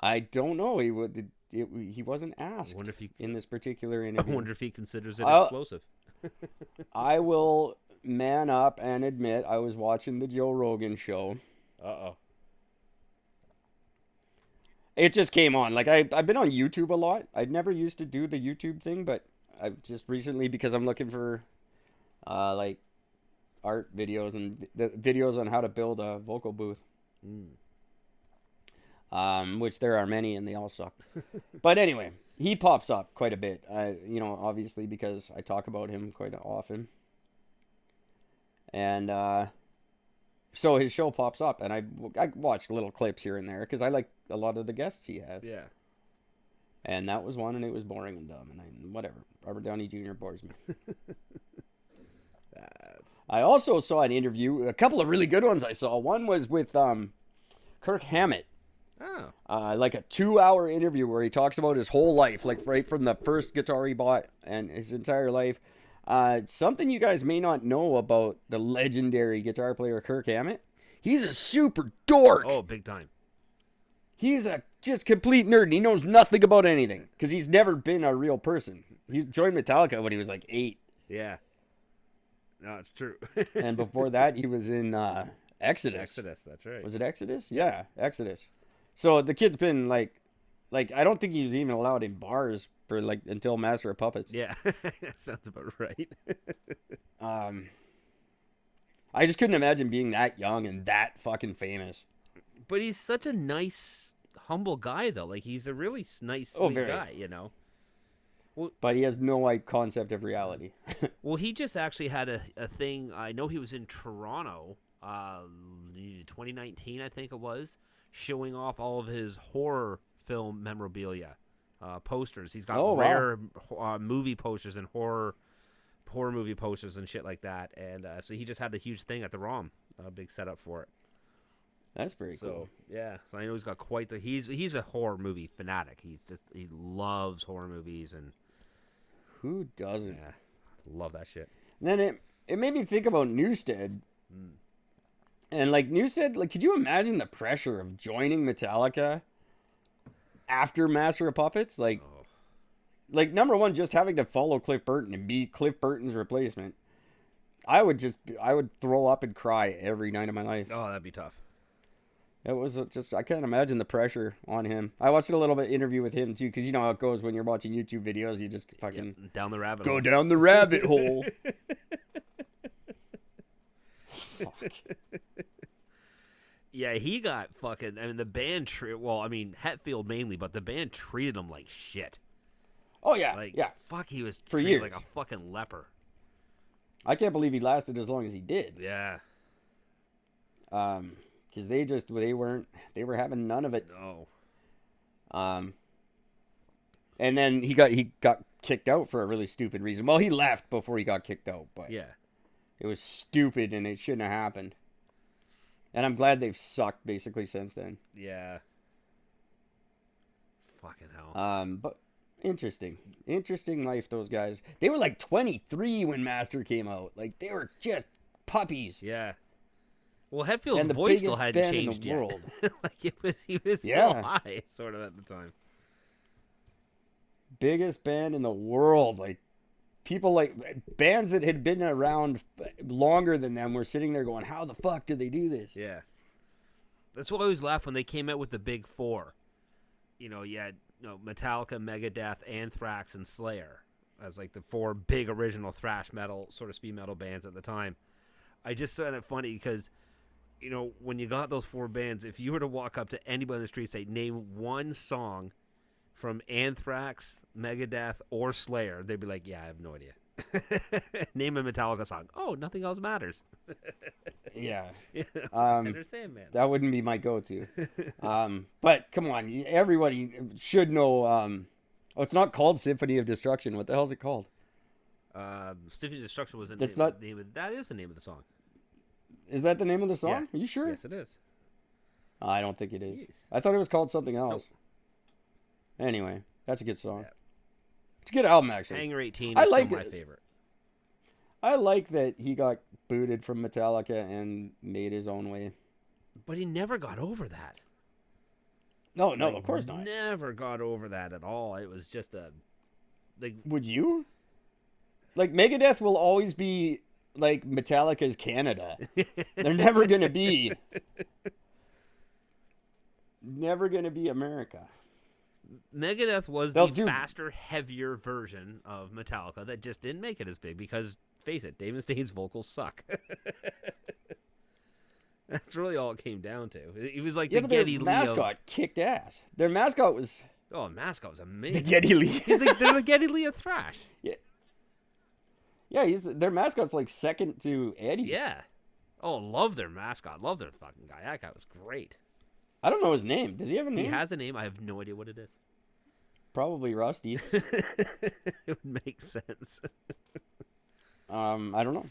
[SPEAKER 3] I don't know. He wasn't asked in this particular interview.
[SPEAKER 5] I wonder if he considers it explosive.
[SPEAKER 3] I will man up and admit I was watching the Joe Rogan show.
[SPEAKER 5] Uh-oh.
[SPEAKER 3] It just came on. Like, I've been on YouTube a lot. I'd never used to do the YouTube thing, but I've just recently, because I'm looking for, like, art videos and the videos on how to build a vocal booth. Which there are many and they all suck. But anyway, he pops up quite a bit. Obviously because I talk about him quite often. And so his show pops up, and I watched little clips here and there because I like a lot of the guests he had.
[SPEAKER 5] Yeah.
[SPEAKER 3] And that was one, and it was boring and dumb, and whatever. Robert Downey Jr. bores me. I also saw an interview, a couple of really good ones I saw. One was with Kirk Hammett.
[SPEAKER 5] Oh.
[SPEAKER 3] Like a 2-hour interview where he talks about his whole life, like right from the first guitar he bought and his entire life. Something you guys may not know about the legendary guitar player Kirk Hammett. He's a super dork.
[SPEAKER 5] Oh, big time.
[SPEAKER 3] He's a just complete nerd, and he knows nothing about anything because he's never been a real person. He joined Metallica when he was like 8.
[SPEAKER 5] Yeah. No, it's true.
[SPEAKER 3] And before that, he was in Exodus.
[SPEAKER 5] Exodus, that's right.
[SPEAKER 3] Was it Exodus? Yeah, Exodus. So the kid's been like I don't think he was even allowed in bars for until Master of Puppets.
[SPEAKER 5] Yeah, that sounds about right.
[SPEAKER 3] I just couldn't imagine being that young and that fucking famous.
[SPEAKER 5] But he's such a nice, humble guy, though. Like, he's a really nice, sweet guy, you know? Well,
[SPEAKER 3] but he has no concept of reality.
[SPEAKER 5] Well, he just actually had a thing. I know he was in Toronto, 2019, I think it was, showing off all of his horror film memorabilia. posters. He's got
[SPEAKER 3] Oh, wow.
[SPEAKER 5] rare movie posters and horror movie posters and shit like that. And so he just had a huge thing at the ROM, a big setup for it.
[SPEAKER 3] That's pretty
[SPEAKER 5] So
[SPEAKER 3] cool.
[SPEAKER 5] yeah, so I know he's got quite the. He's a horror movie fanatic. He loves horror movies and
[SPEAKER 3] Who doesn't?
[SPEAKER 5] yeah, love that shit.
[SPEAKER 3] And then it made me think about Newstead. And like Newstead, like could you imagine the pressure of joining Metallica after Master of Puppets? Like number one, just having to follow Cliff Burton and be Cliff Burton's replacement. I would throw up and cry every night of my life.
[SPEAKER 5] Oh, that'd be tough.
[SPEAKER 3] It was just, I can't imagine the pressure on him. I watched a little bit interview with him too, because you know how it goes when you're watching YouTube videos. You just fucking
[SPEAKER 5] Down the rabbit
[SPEAKER 3] go
[SPEAKER 5] hole.
[SPEAKER 3] down the rabbit hole. Fuck.
[SPEAKER 5] Yeah, he got fucking. I mean, the band. Hetfield mainly, but the band treated him like shit.
[SPEAKER 3] Oh yeah,
[SPEAKER 5] Like,
[SPEAKER 3] yeah.
[SPEAKER 5] fuck, he was
[SPEAKER 3] For
[SPEAKER 5] treated
[SPEAKER 3] years.
[SPEAKER 5] like a fucking leper.
[SPEAKER 3] I can't believe he lasted as long as he did.
[SPEAKER 5] Yeah.
[SPEAKER 3] Because they were having none of it.
[SPEAKER 5] No.
[SPEAKER 3] And then he got kicked out for a really stupid reason. Well, he left before he got kicked out, but
[SPEAKER 5] Yeah.
[SPEAKER 3] it was stupid and it shouldn't have happened. And I'm glad they've sucked basically since then.
[SPEAKER 5] Yeah. Fucking hell.
[SPEAKER 3] But interesting life, those guys. They were like 23 when Master came out. Like they were just puppies.
[SPEAKER 5] Yeah. Well, Hetfield's
[SPEAKER 3] And the
[SPEAKER 5] voice still
[SPEAKER 3] biggest
[SPEAKER 5] hadn't
[SPEAKER 3] band in the
[SPEAKER 5] changed yet.
[SPEAKER 3] world.
[SPEAKER 5] Like he was
[SPEAKER 3] Yeah.
[SPEAKER 5] still high, sort of at the time.
[SPEAKER 3] Biggest band in the world. Like people like bands that had been around longer than them were sitting there going, "How the fuck did they do this?"
[SPEAKER 5] Yeah. That's what I always laugh when they came out with the big four. You had Metallica, Megadeth, Anthrax, and Slayer as like the four big original thrash metal, sort of speed metal bands at the time. I just found it funny because, when you got those four bands, if you were to walk up to anybody on the street and say, name one song from Anthrax, Megadeth, or Slayer, they'd be like, yeah, I have no idea. Name a Metallica song. Oh, nothing else matters.
[SPEAKER 3] Yeah.
[SPEAKER 5] Understand, man.
[SPEAKER 3] That wouldn't be my go-to. But come on, everybody should know. It's not called Symphony of Destruction. What the hell is it called?
[SPEAKER 5] Symphony of Destruction was the
[SPEAKER 3] That's
[SPEAKER 5] name,
[SPEAKER 3] not-
[SPEAKER 5] name of, that is the name of the song.
[SPEAKER 3] Is that the name of the song?
[SPEAKER 5] Yeah.
[SPEAKER 3] Are you sure?
[SPEAKER 5] Yes, it is.
[SPEAKER 3] I don't think it is.
[SPEAKER 5] Yes.
[SPEAKER 3] I thought it was called something else. Anyway, that's a good song.
[SPEAKER 5] Yeah.
[SPEAKER 3] It's a good album, actually.
[SPEAKER 5] Hangar 18
[SPEAKER 3] I
[SPEAKER 5] is
[SPEAKER 3] like
[SPEAKER 5] still my
[SPEAKER 3] it.
[SPEAKER 5] favorite.
[SPEAKER 3] I like that he got booted from Metallica and made his own way.
[SPEAKER 5] But he never got over that.
[SPEAKER 3] No,
[SPEAKER 5] Like,
[SPEAKER 3] of course not.
[SPEAKER 5] Never got over that at all. It was just
[SPEAKER 3] Would you? Like, Megadeth will always be like Metallica's Canada. They're never going to be. Never going to be America.
[SPEAKER 5] Megadeth was
[SPEAKER 3] They'll
[SPEAKER 5] the
[SPEAKER 3] do-
[SPEAKER 5] faster, heavier version of Metallica that just didn't make it as big because, face it, Dave Mustaine's vocals suck. That's really all it came down to. He was like
[SPEAKER 3] Yeah,
[SPEAKER 5] the
[SPEAKER 3] but their
[SPEAKER 5] Geddy Lee
[SPEAKER 3] mascot kicked ass. Their mascot was
[SPEAKER 5] Oh, mascot was
[SPEAKER 3] the
[SPEAKER 5] amazing.
[SPEAKER 3] Geddy Lee.
[SPEAKER 5] They're the Geddy Lee of thrash.
[SPEAKER 3] Yeah, their mascot's like second to Eddie.
[SPEAKER 5] Yeah. Oh, love their mascot. Love their fucking guy. That guy was great.
[SPEAKER 3] I don't know his name. Does he have a name?
[SPEAKER 5] He has a name. I have no idea what it is.
[SPEAKER 3] Probably Rusty.
[SPEAKER 5] It would make sense.
[SPEAKER 3] I don't know.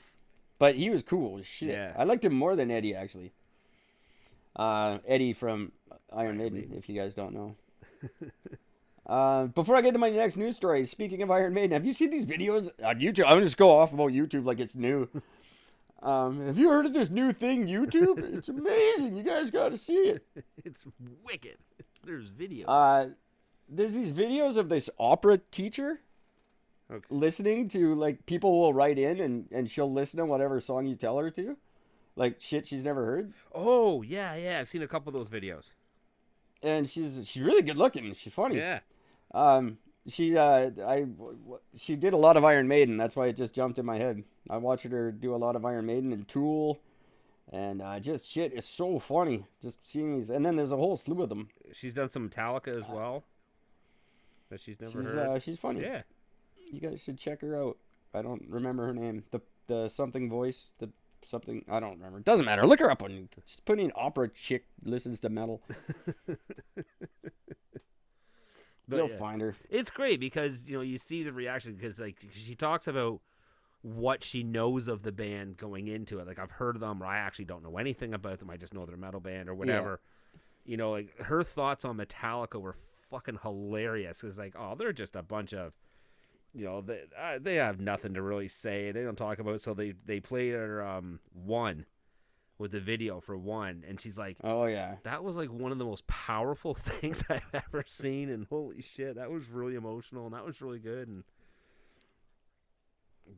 [SPEAKER 3] But he was cool as shit.
[SPEAKER 5] Yeah.
[SPEAKER 3] I liked him more than Eddie, actually. Eddie from Iron Maiden, if you guys don't know. Before I get to my next news story, speaking of Iron Maiden, have you seen these videos on YouTube? I'm just go off about YouTube like it's new. Have you heard of this new thing, YouTube? It's amazing. You guys got to see it.
[SPEAKER 5] It's wicked. There's videos.
[SPEAKER 3] There's these videos of this opera teacher
[SPEAKER 5] Okay.
[SPEAKER 3] listening to, like, people will write in and she'll listen to whatever song you tell her to. Like, shit she's never heard.
[SPEAKER 5] Oh, yeah. I've seen a couple of those videos.
[SPEAKER 3] And she's really good looking. She's funny.
[SPEAKER 5] Yeah.
[SPEAKER 3] She did a lot of Iron Maiden. That's why it just jumped in my head. I watched her do a lot of Iron Maiden and Tool, and just shit. It's so funny just seeing these. And then there's a whole slew of them.
[SPEAKER 5] She's done some Metallica as well. That she's never heard.
[SPEAKER 3] She's funny.
[SPEAKER 5] Yeah.
[SPEAKER 3] You guys should check her out. I don't remember her name. The something voice. The something. I don't remember. Doesn't matter. Look her up on. Just put in opera chick listens to metal.
[SPEAKER 5] But,
[SPEAKER 3] You'll
[SPEAKER 5] yeah.
[SPEAKER 3] find her.
[SPEAKER 5] It's great because, you see the reaction because, like, she talks about what she knows of the band going into it. Like, I've heard of them, or I actually don't know anything about them. I just know they're a metal band or whatever. Like, her thoughts on Metallica were fucking hilarious. It's like, oh, they're just a bunch of, they have nothing to really say. They don't talk about. So they played her One with the video for One, and she's like,
[SPEAKER 3] Oh yeah.
[SPEAKER 5] that was like one of the most powerful things I've ever seen, and holy shit, that was really emotional, and that was really good, and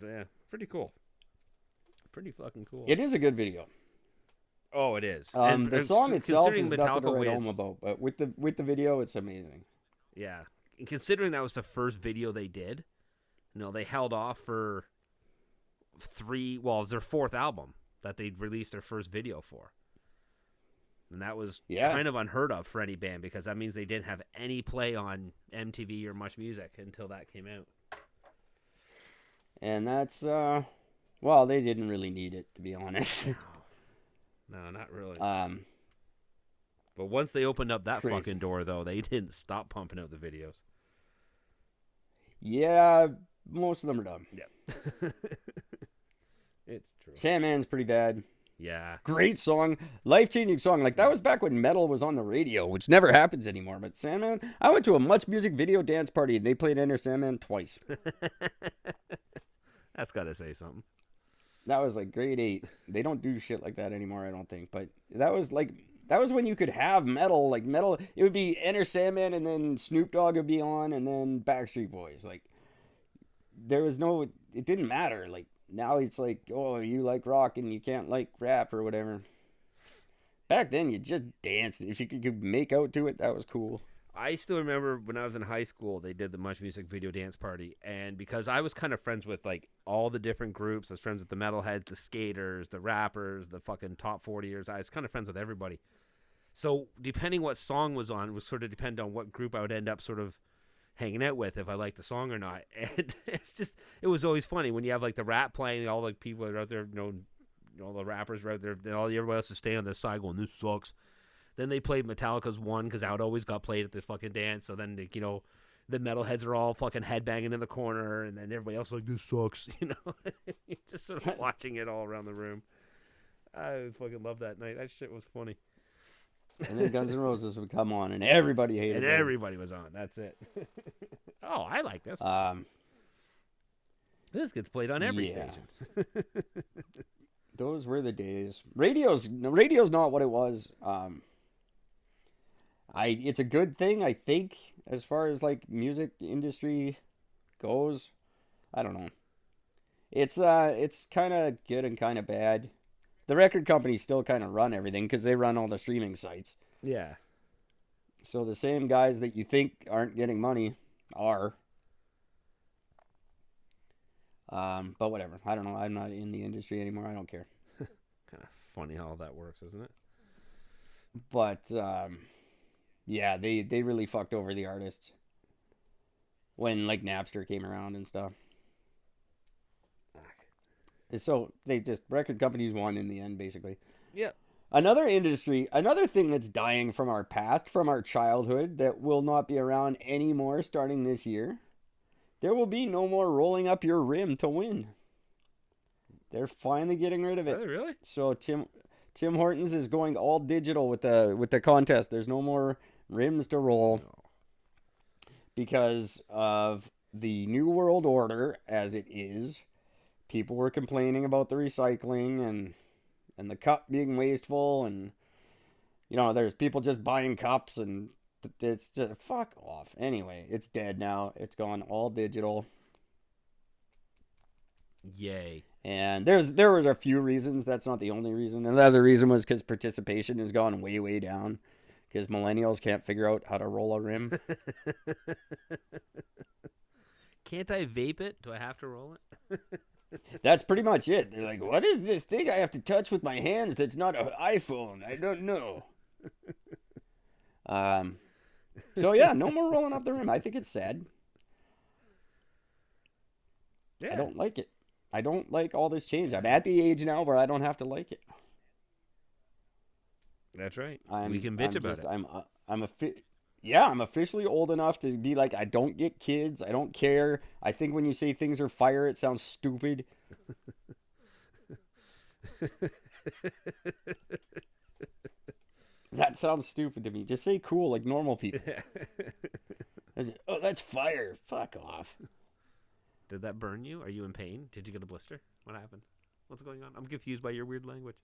[SPEAKER 5] yeah, pretty cool. Pretty fucking cool.
[SPEAKER 3] It is a good video.
[SPEAKER 5] Oh, it is.
[SPEAKER 3] The song itself is
[SPEAKER 5] considering
[SPEAKER 3] nothing to
[SPEAKER 5] Metallica
[SPEAKER 3] write
[SPEAKER 5] way
[SPEAKER 3] home about, but with the video, it's amazing.
[SPEAKER 5] Yeah, and considering that was the first video they did, they held off for it was their fourth album that they released their first video for. And that was kind of unheard of for any band because that means they didn't have any play on MTV or Much Music until that came out.
[SPEAKER 3] And that's, they didn't really need it, to be honest.
[SPEAKER 5] No, not really.
[SPEAKER 3] But
[SPEAKER 5] once they opened up that
[SPEAKER 3] crazy.
[SPEAKER 5] fucking door, though, they didn't stop pumping out the videos.
[SPEAKER 3] Yeah, most of them are dumb.
[SPEAKER 5] Yeah. It's true.
[SPEAKER 3] Sandman's pretty bad.
[SPEAKER 5] Yeah.
[SPEAKER 3] Great song. Life-changing song. Like, that was back when metal was on the radio, which never happens anymore. But Sandman, I went to a Much Music video dance party, and they played Enter Sandman twice.
[SPEAKER 5] That's got to say something.
[SPEAKER 3] That was like grade 8. They don't do shit like that anymore, I don't think. But that was when you could have metal. Like, metal, it would be Enter Sandman, and then Snoop Dogg would be on, and then Backstreet Boys. Like, it didn't matter. Like, now it's like, oh, you like rock and you can't like rap or whatever. Back then, you just danced. If you could make out to it, that was cool.
[SPEAKER 5] I still remember when I was in high school, they did the Much Music video dance party. And because I was kind of friends with, like, all the different groups, I was friends with the metalheads, the skaters, the rappers, the fucking top 40ers. I was kind of friends with everybody. So depending what song was on, would sort of depend on what group I would end up sort of hanging out with, if I liked the song or not. And it was always funny when you have, like, the rap playing, all the people are out there, all the rappers are out there, and everybody else is staying on the side going, this sucks. Then they played Metallica's One, because that always got played at the fucking dance. So then, the metalheads are all fucking headbanging in the corner, and then everybody else is like, this sucks, just sort of watching it all around the room. I fucking loved that night. That shit was funny.
[SPEAKER 3] And then Guns N' Roses would come on, and everybody hated
[SPEAKER 5] And
[SPEAKER 3] them.
[SPEAKER 5] everybody was on. That's it. Oh, I like this. This gets played on every station.
[SPEAKER 3] Those were the days. Radio's not what it was. It's a good thing, I think, as far as like music industry goes. I don't know. It's kind of good and kind of bad. The record companies still kind of run everything because they run all the streaming sites.
[SPEAKER 5] Yeah.
[SPEAKER 3] So the same guys that you think aren't getting money are. But whatever. I don't know. I'm not in the industry anymore. I don't care.
[SPEAKER 5] Kind of funny how that works, isn't it?
[SPEAKER 3] But yeah, they really fucked over the artists when like Napster came around and stuff. And so record companies won in the end, basically.
[SPEAKER 5] Yep.
[SPEAKER 3] Another thing that's dying from our past, from our childhood, that will not be around anymore starting this year. There will be no more rolling up your rim to win. They're finally getting rid of it.
[SPEAKER 5] Are they really?
[SPEAKER 3] So Tim Hortons is going all digital with the contest. There's no more rims to roll because of the New World Order as it is. People were complaining about the recycling and the cup being wasteful, and there's people just buying cups, and it's just fuck off. Anyway, it's dead now. It's gone all digital.
[SPEAKER 5] Yay.
[SPEAKER 3] And there was a few reasons. That's not the only reason. Another reason was because participation has gone way, way down. Because millennials can't figure out how to roll a rim.
[SPEAKER 5] Can't I vape it? Do I have to roll it?
[SPEAKER 3] That's pretty much it. They're like, what is this thing I have to touch with my hands that's not an iPhone? I don't know. So yeah, no more rolling up the rim. I think it's sad.
[SPEAKER 5] Yeah.
[SPEAKER 3] I don't like it. I don't like all this change. I'm at the age now where I don't have to like it.
[SPEAKER 5] That's right. We can bitch about it.
[SPEAKER 3] Yeah, I'm officially old enough to be like, I don't get kids. I don't care. I think when you say things are fire, it sounds stupid. That sounds stupid to me. Just say cool like normal people. Oh, that's fire. Fuck off.
[SPEAKER 5] Did that burn you? Are you in pain? Did you get a blister? What happened? What's going on? I'm confused by your weird language.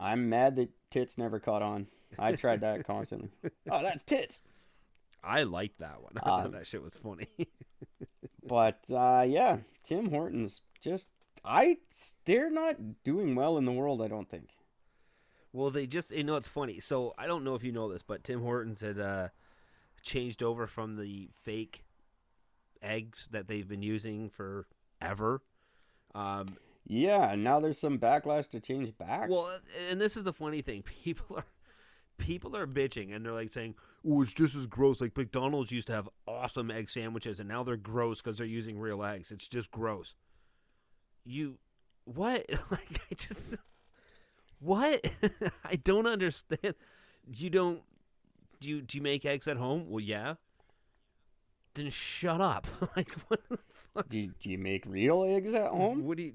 [SPEAKER 3] I'm mad that tits never caught on. I tried that constantly. Oh, that's tits.
[SPEAKER 5] I liked that one. I thought that shit was funny.
[SPEAKER 3] But yeah, Tim Hortons they're not doing well in the world, I don't think.
[SPEAKER 5] Well, they just, it's funny. So I don't know if you know this, but Tim Hortons had changed over from the fake eggs that they've been using forever.
[SPEAKER 3] Yeah, now there's some backlash to change back.
[SPEAKER 5] Well, and this is the funny thing. People are bitching, and they're like saying, "Oh, it's just as gross." Like McDonald's used to have awesome egg sandwiches, and now they're gross because they're using real eggs. It's just gross. What? Like, what? I don't understand. Do you make eggs at home? Well, yeah. Then shut up. Like, what the fuck?
[SPEAKER 3] Do you make real eggs at home?
[SPEAKER 5] What do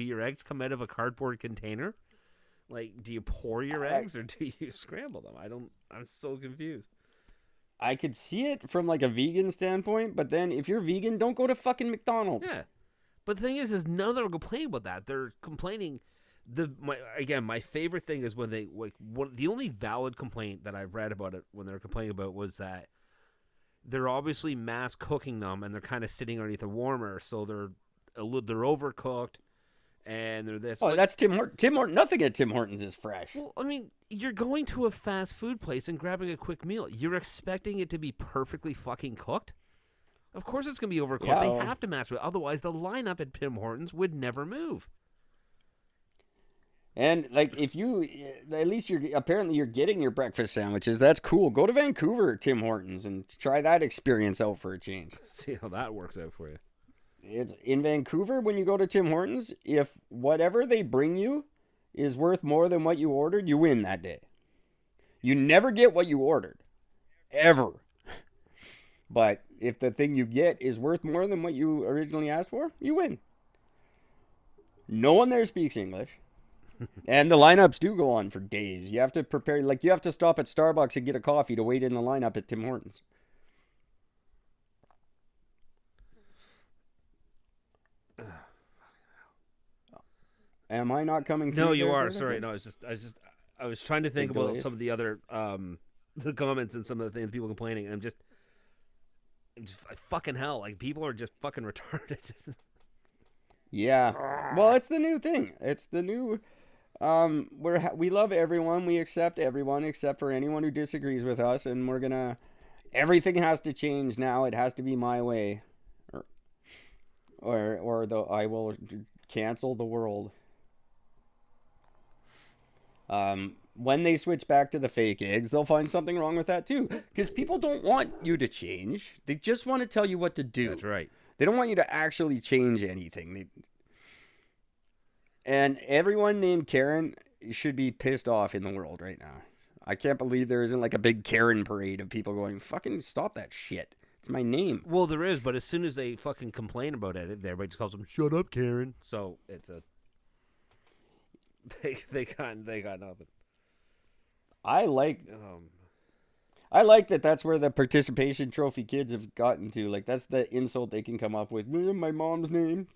[SPEAKER 5] your eggs come out of a cardboard container? Like, do you pour your eggs or do you scramble them? I'm so confused.
[SPEAKER 3] I could see it from like a vegan standpoint, but then if you're vegan, don't go to fucking McDonald's.
[SPEAKER 5] Yeah. But the thing is none of them are complaining about that. They're complaining. My favorite thing is when they the only valid complaint that I read about it when they were complaining about was that they're obviously mass cooking them and they're kind of sitting underneath a warmer, so they're overcooked and they're this.
[SPEAKER 3] Oh, that's Tim Hortons. Nothing at Tim Hortons is fresh.
[SPEAKER 5] Well, I mean, you're going to a fast food place and grabbing a quick meal. You're expecting it to be perfectly fucking cooked? Of course it's going to be overcooked.
[SPEAKER 3] Yeah.
[SPEAKER 5] They have to master it. Otherwise, the lineup at Tim Hortons would never move.
[SPEAKER 3] And like, if you, at least you're getting your breakfast sandwiches. That's cool. Go to Vancouver, Tim Hortons, and try that experience out for a change.
[SPEAKER 5] See how that works out for you.
[SPEAKER 3] It's in Vancouver when you go to Tim Hortons. If whatever they bring you is worth more than what you ordered, you win that day. You never get what you ordered, ever. But if the thing you get is worth more than what you originally asked for, you win. No one there speaks English. And the lineups do go on for days. You have to prepare, like you have to stop at Starbucks and get a coffee to wait in the lineup at Tim Hortons. Am I not coming through?
[SPEAKER 5] No, you
[SPEAKER 3] there,
[SPEAKER 5] are.
[SPEAKER 3] David?
[SPEAKER 5] Sorry. No, I was trying to think
[SPEAKER 3] Big
[SPEAKER 5] about
[SPEAKER 3] delays.
[SPEAKER 5] some of the other the comments and some of the things people complaining, and I'm just fucking hell. Like, people are just fucking retarded.
[SPEAKER 3] Yeah. Well, it's the new thing. It's the new. We love everyone. We accept everyone except for anyone who disagrees with us, and we're gonna. Everything has to change now. It has to be my way, or I will cancel the world. When they switch back to the fake eggs, they'll find something wrong with that too. Because people don't want you to change. They just want to tell you what to do.
[SPEAKER 5] That's right.
[SPEAKER 3] They don't want you to actually change anything. And everyone named Karen should be pissed off in the world right now. I can't believe there isn't like a big Karen parade of people going, fucking stop that shit. It's my name.
[SPEAKER 5] Well, there is, but as soon as they fucking complain about it, everybody just calls them "Shut up, Karen." So it's a they got nothing.
[SPEAKER 3] I like that. That's where the participation trophy kids have gotten to. Like, that's the insult they can come up with. My mom's name.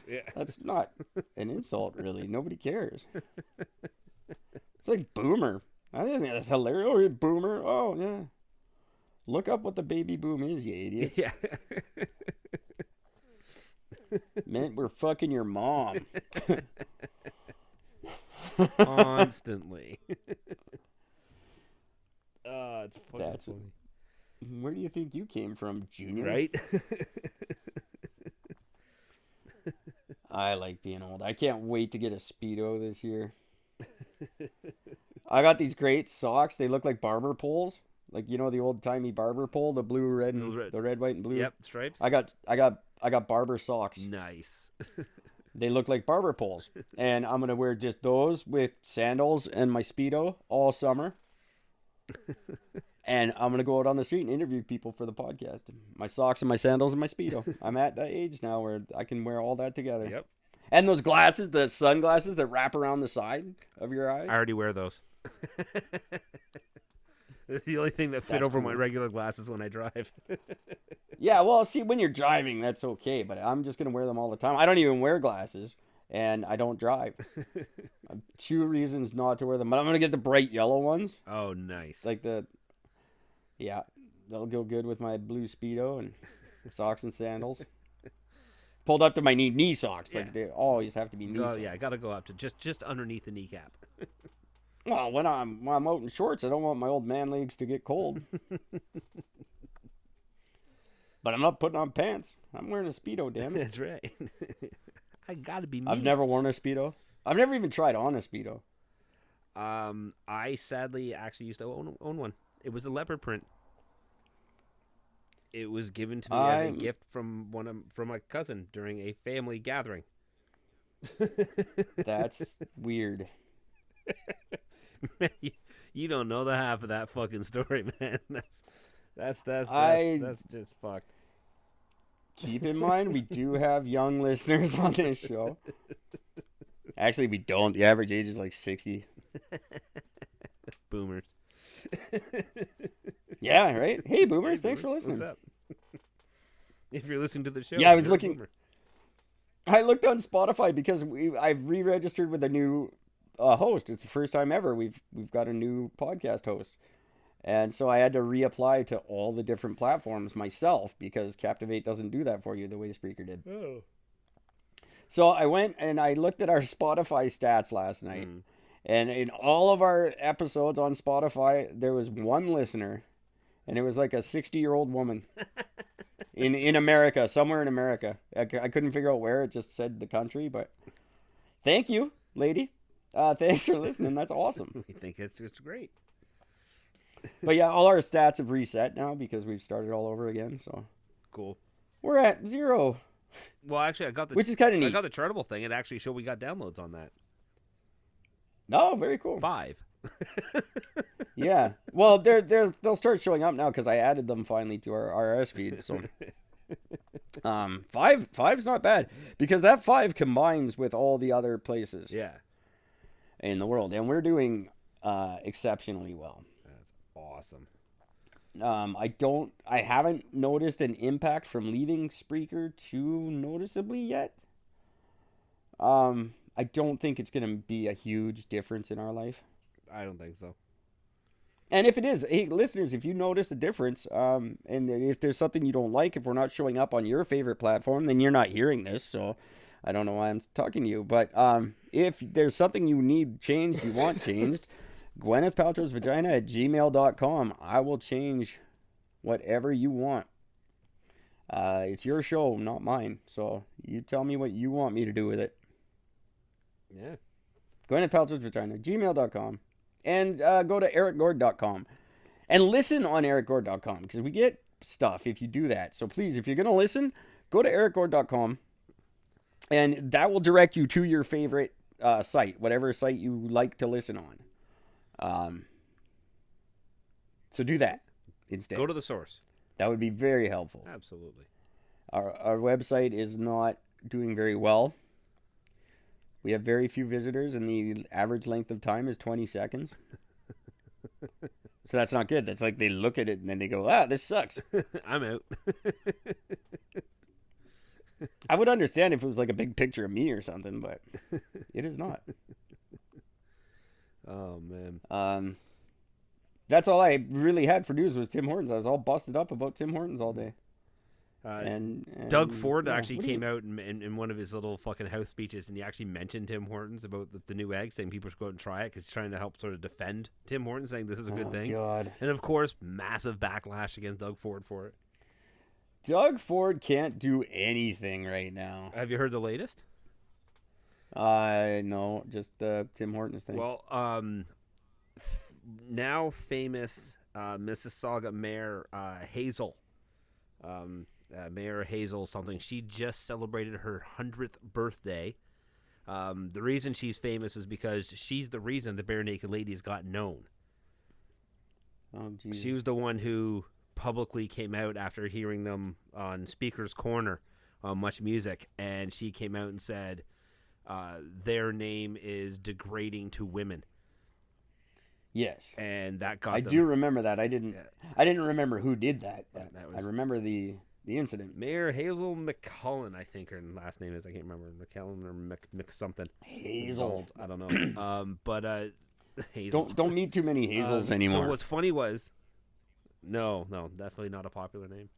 [SPEAKER 5] Yeah,
[SPEAKER 3] that's not an insult, really. Nobody cares. It's like boomer. I think that's hilarious. Oh, boomer. Oh, yeah. Look up what the baby boom is, you idiot.
[SPEAKER 5] Yeah.
[SPEAKER 3] Man, we're fucking your mom.
[SPEAKER 5] Constantly. It's fucking funny.
[SPEAKER 3] Where do you think you came from, Junior?
[SPEAKER 5] Right?
[SPEAKER 3] I like being old. I can't wait to get a Speedo this year. I got these great socks. They look like barber poles. Like, you know, the old timey barber pole, the blue, red, and the red, white, and blue.
[SPEAKER 5] Yep, stripes.
[SPEAKER 3] I got barber socks.
[SPEAKER 5] Nice.
[SPEAKER 3] They look like barber poles. And I'm going to wear just those with sandals and my Speedo all summer. And I'm going to go out on the street and interview people for the podcast. My socks and my sandals and my Speedo. I'm at that age now where I can wear all that together.
[SPEAKER 5] Yep.
[SPEAKER 3] And those glasses, the sunglasses that wrap around the side of your eyes.
[SPEAKER 5] I already wear those. It's the only thing that fit over my regular glasses when I drive.
[SPEAKER 3] Yeah, well, see, when you're driving, that's okay. But I'm just going to wear them all the time. I don't even wear glasses, and I don't drive. I have 2 reasons not to wear them. But I'm going to get the bright yellow ones.
[SPEAKER 5] Oh, nice.
[SPEAKER 3] Like yeah, that'll go good with my blue Speedo and socks and sandals. Pulled up to my knee socks.
[SPEAKER 5] Yeah.
[SPEAKER 3] Like they always have to be knee
[SPEAKER 5] Oh,
[SPEAKER 3] socks.
[SPEAKER 5] yeah, I got to go up to just underneath the kneecap.
[SPEAKER 3] Well, when I'm out in shorts, I don't want my old man legs to get cold. But I'm not putting on pants. I'm wearing a Speedo, damn it.
[SPEAKER 5] That's right. I got to be me.
[SPEAKER 3] I've never worn a Speedo. I've never even tried on a Speedo.
[SPEAKER 5] I sadly actually used to own one. It was a leopard print. It was given to me as a gift from my cousin during a family gathering.
[SPEAKER 3] That's weird.
[SPEAKER 5] You don't know the half of that fucking story, man. That's just fucked.
[SPEAKER 3] Keep in mind, we do have young listeners on this show. Actually, we don't. The average age is like 60.
[SPEAKER 5] Boomers.
[SPEAKER 3] Yeah, right? Hey, boomers, thanks for
[SPEAKER 5] What's
[SPEAKER 3] listening.
[SPEAKER 5] up? If you're listening to the show.
[SPEAKER 3] Yeah, I was
[SPEAKER 5] you're a
[SPEAKER 3] looking.
[SPEAKER 5] boomer.
[SPEAKER 3] I looked on Spotify because I've re-registered with a new host. It's the first time ever we've got a new podcast host. And so I had to reapply to all the different platforms myself because Captivate doesn't do that for you the way Spreaker did.
[SPEAKER 5] Oh.
[SPEAKER 3] So I went and I looked at our Spotify stats last night. And in all of our episodes on Spotify, there was one listener. And it was like a 60-year-old woman in America, somewhere in America. I couldn't figure out where. It just said the country. But thank you, lady. Thanks for listening. That's awesome.
[SPEAKER 5] I think it's great.
[SPEAKER 3] But yeah, all our stats have reset now because we've started all over again. So
[SPEAKER 5] Cool.
[SPEAKER 3] we're at 0.
[SPEAKER 5] Well, actually, I got the
[SPEAKER 3] Which is kinda neat.
[SPEAKER 5] I got the Chartable thing. It actually showed we got downloads on that.
[SPEAKER 3] Oh, very cool.
[SPEAKER 5] 5.
[SPEAKER 3] Yeah. Well, they'll start showing up now because I added them finally to our RS feed. So, 5's not bad because that 5 combines with all the other places
[SPEAKER 5] Yeah.
[SPEAKER 3] in the world, and we're doing exceptionally well.
[SPEAKER 5] That's awesome.
[SPEAKER 3] I haven't noticed an impact from leaving Spreaker too noticeably yet. I don't think it's going to be a huge difference in our life.
[SPEAKER 5] I don't think so.
[SPEAKER 3] And if it is, hey, listeners, if you notice a difference, and if there's something you don't like, if we're not showing up on your favorite platform, then you're not hearing this, so I don't know why I'm talking to you. But if there's something you need changed, you want changed, Gwyneth Paltrow's Vagina at gmail.com. I will change whatever you want. It's your show, not mine. So you tell me what you want me to do with it.
[SPEAKER 5] Yeah.
[SPEAKER 3] Gwyneth Paltrow's Vagina, gmail.com. And go to ericgord.com. And listen on ericgord.com because we get stuff if you do that. So please, if you're going to listen, go to ericgord.com. And that will direct you to your favorite site, whatever site you like to listen on. So do that instead.
[SPEAKER 5] Go to the source.
[SPEAKER 3] That would be very helpful.
[SPEAKER 5] Absolutely.
[SPEAKER 3] Our website is not doing very well. We have very few visitors, and the average length of time is 20 seconds. So that's not good. That's like they look at it and then they go, this sucks.
[SPEAKER 5] I'm out.
[SPEAKER 3] I would understand if it was like a big picture of me or something, but it is not.
[SPEAKER 5] Oh, man.
[SPEAKER 3] That's all I really had for news was Tim Hortons. I was all busted up about Tim Hortons all day. And
[SPEAKER 5] Doug Ford
[SPEAKER 3] yeah,
[SPEAKER 5] actually came out in one of his little fucking house speeches, and he actually mentioned Tim Hortons about the new egg, saying people should go out and try it because he's trying to help sort of defend Tim Hortons, saying this is a good thing.
[SPEAKER 3] God.
[SPEAKER 5] And of course, massive backlash against Doug Ford for it.
[SPEAKER 3] Doug Ford can't do anything right now.
[SPEAKER 5] Have you heard the latest?
[SPEAKER 3] No, just the Tim Hortons thing.
[SPEAKER 5] Well, now famous Mississauga Mayor Hazel. Mayor Hazel something. She just celebrated her 100th birthday. The reason she's famous is because she's the reason the Bare Naked Ladies got known.
[SPEAKER 3] Oh, geez.
[SPEAKER 5] She was the one who publicly came out after hearing them on Speaker's Corner on Much Music, and she came out and said their name is degrading to women.
[SPEAKER 3] Yes.
[SPEAKER 5] And that got
[SPEAKER 3] I
[SPEAKER 5] them.
[SPEAKER 3] do remember that. I didn't remember who did that. But
[SPEAKER 5] that was-
[SPEAKER 3] I remember the incident.
[SPEAKER 5] Mayor Hazel McCullen, I think her last name is. I can't remember. McCullen or Mc something.
[SPEAKER 3] Hazel.
[SPEAKER 5] I don't know. But Hazel.
[SPEAKER 3] Don't meet too many Hazels anymore.
[SPEAKER 5] So what's funny was, no, definitely not a popular name.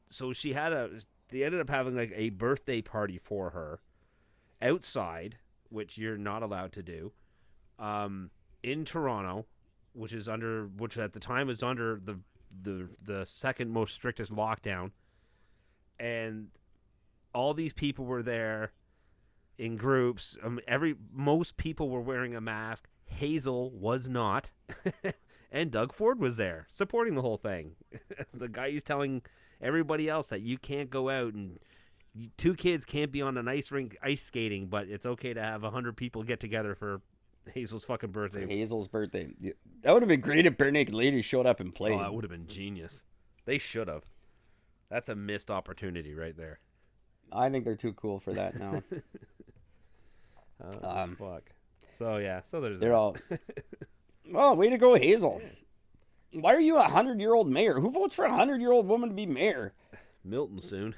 [SPEAKER 5] So they ended up having like a birthday party for her outside, which you're not allowed to do, in Toronto, which at the time was under the second most strictest lockdown, and all these people were there in groups. Most people were wearing a mask. Hazel was not, and Doug Ford was there supporting the whole thing. The guy who's telling everybody else that you can't go out and two kids can't be on an ice rink ice skating, but it's okay to have 100 people get together for Hazel's fucking birthday.
[SPEAKER 3] Hazel's birthday. That would have been great if Bare Naked Ladies showed up and played.
[SPEAKER 5] Oh, that would have been genius. They should have. That's a missed opportunity right there.
[SPEAKER 3] I think they're too cool for that now.
[SPEAKER 5] Fuck. So yeah, there's
[SPEAKER 3] They're
[SPEAKER 5] that.
[SPEAKER 3] all. Oh, way to go, Hazel. Why are you a 100-year-old mayor? Who votes for a 100-year-old woman to be mayor?
[SPEAKER 5] Milton soon.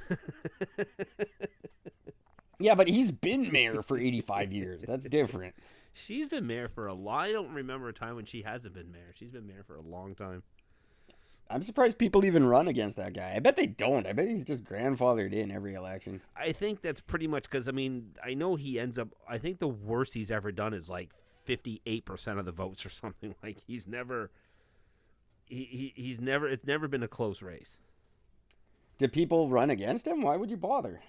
[SPEAKER 3] Yeah, but he's been mayor for 85 years. That's different.
[SPEAKER 5] She's been mayor for a long. I don't remember a time when she hasn't been mayor. She's been mayor for a long time.
[SPEAKER 3] I'm surprised people even run against that guy. I bet they don't. I bet he's just grandfathered in every election.
[SPEAKER 5] I think that's pretty much because, I mean, I know he ends up, I think the worst he's ever done is like 58% of the votes or something. Like he's never, it's never been a close race.
[SPEAKER 3] Did people run against him? Why would you bother?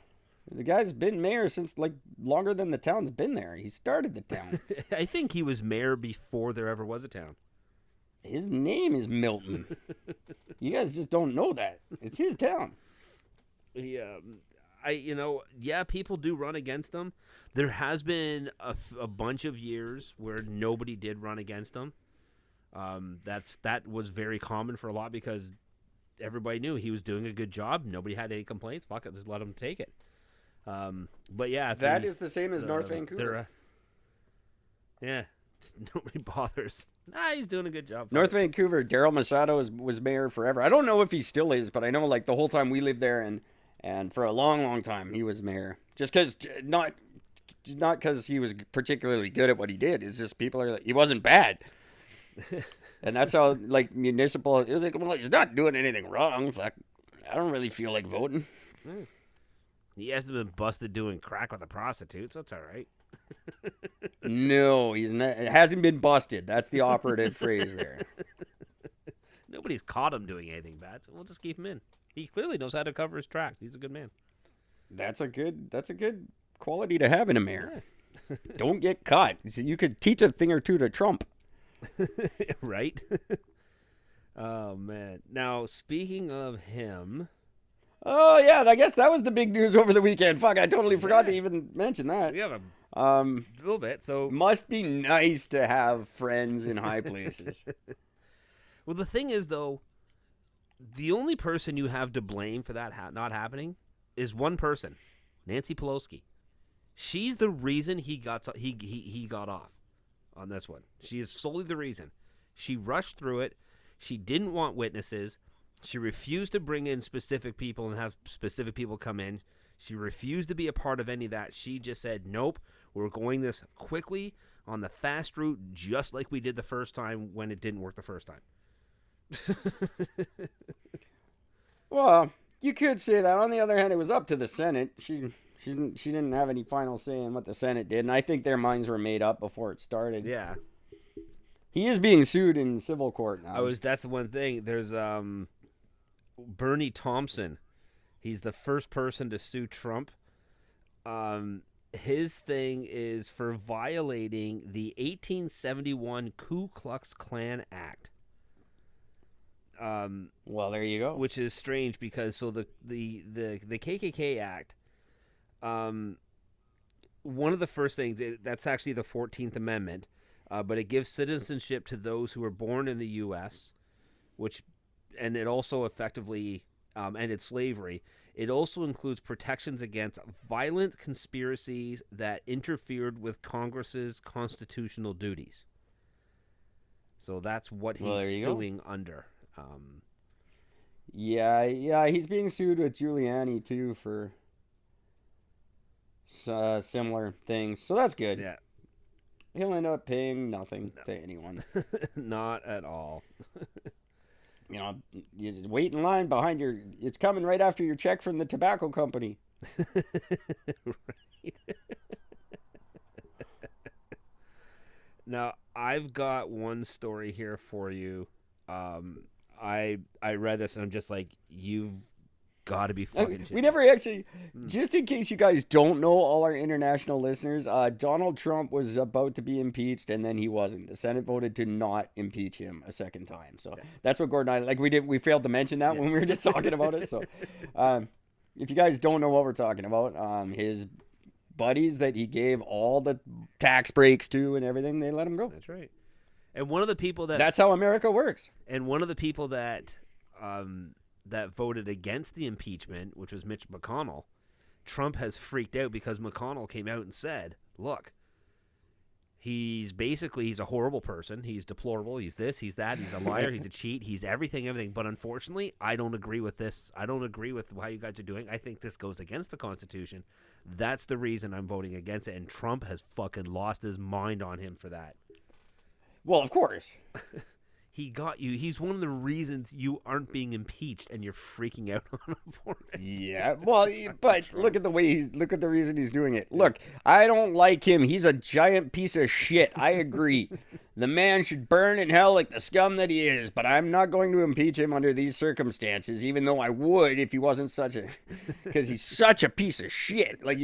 [SPEAKER 3] The guy's been mayor since like longer than the town's been there. He started the town.
[SPEAKER 5] I think he was mayor before there ever was a town.
[SPEAKER 3] His name is Milton. You guys just don't know that. It's his town.
[SPEAKER 5] Yeah, people do run against him. There has been a bunch of years where nobody did run against him. That was very common for a lot because everybody knew he was doing a good job. Nobody had any complaints. Fuck it, just let him take it. But yeah,
[SPEAKER 3] that is the same as North Vancouver.
[SPEAKER 5] Yeah, nobody bothers. Nah, he's doing a good job.
[SPEAKER 3] North Vancouver, Daryl Masato was mayor forever. I don't know if he still is, but I know like the whole time we lived there and for a long, long time he was mayor. Just because not because he was particularly good at what he did. It's just people are like, he wasn't bad. And that's how like municipal. It was like, well, he's not doing anything wrong. In fact, I don't really feel like voting.
[SPEAKER 5] He hasn't been busted doing crack with a prostitute, so it's all right.
[SPEAKER 3] No, he's not. It hasn't been busted. That's the operative phrase there.
[SPEAKER 5] Nobody's caught him doing anything bad, so we'll just keep him in. He clearly knows how to cover his tracks. He's a good man. That's
[SPEAKER 3] a good quality to have in a mayor. Yeah. Don't get caught. So you could teach a thing or two to Trump.
[SPEAKER 5] Right? Oh, man. Now, speaking of him...
[SPEAKER 3] Oh, yeah, I guess that was the big news over the weekend. Fuck, I totally forgot to even mention that.
[SPEAKER 5] We have a little bit, so...
[SPEAKER 3] Must be nice to have friends in high places.
[SPEAKER 5] Well, the thing is, though, the only person you have to blame for that not happening is one person, Nancy Pelosi. She's the reason he got off on this one. She is solely the reason. She rushed through it. She didn't want witnesses. She refused to bring in specific people and have specific people come in. She refused to be a part of any of that. She just said, nope, we're going this quickly on the fast route, just like we did the first time when it didn't work the first time.
[SPEAKER 3] Well, you could say that. On the other hand, it was up to the Senate. She didn't have any final say in what the Senate did, and I think their minds were made up before it started.
[SPEAKER 5] Yeah.
[SPEAKER 3] He is being sued in civil court now.
[SPEAKER 5] That's the one thing. There's Bernie Thompson. He's the first person to sue Trump. His thing is for violating the 1871 Ku Klux Klan Act.
[SPEAKER 3] Well, there you go.
[SPEAKER 5] Which is strange because the KKK Act. One of the first things that's actually the 14th Amendment. but it gives citizenship to those who were born in the U.S., and it also effectively ended slavery. It also includes protections against violent conspiracies that interfered with Congress's constitutional duties. So that's what he's suing under.
[SPEAKER 3] Yeah, he's being sued with Giuliani too for similar things. So that's good.
[SPEAKER 5] Yeah.
[SPEAKER 3] He'll end up paying nothing to anyone.
[SPEAKER 5] Not at all.
[SPEAKER 3] You just wait in line behind it's coming right after your check from the tobacco company.
[SPEAKER 5] Right. Now, I've got one story here for you. I read this and I'm just like, you've got to be fucking shitting.
[SPEAKER 3] We never actually, just in case you guys don't know, all our international listeners, Donald Trump was about to be impeached and then he wasn't. The Senate voted to not impeach him a second time. So that's what Gordon and I, we failed to mention that when we were just talking about it. So if you guys don't know what we're talking about, his buddies that he gave all the tax breaks to and everything, they let him go.
[SPEAKER 5] That's right. And one of the people
[SPEAKER 3] that's how America works.
[SPEAKER 5] And one of the people that voted against the impeachment, which was Mitch McConnell, Trump has freaked out because McConnell came out and said, look, he's a horrible person. He's deplorable. He's this, he's that. He's a liar. He's a cheat. He's everything. But unfortunately, I don't agree with this. I don't agree with how you guys are doing. I think this goes against the Constitution. That's the reason I'm voting against it. And Trump has fucking lost his mind on him for that.
[SPEAKER 3] Well, of course.
[SPEAKER 5] He got you. He's one of the reasons you aren't being impeached, and you're freaking out on him for it.
[SPEAKER 3] Yeah, well, but look at the reason he's doing it. Look, I don't like him. He's a giant piece of shit. I agree. The man should burn in hell like the scum that he is, but I'm not going to impeach him under these circumstances, even though I would if he wasn't because he's such a piece of shit. Like,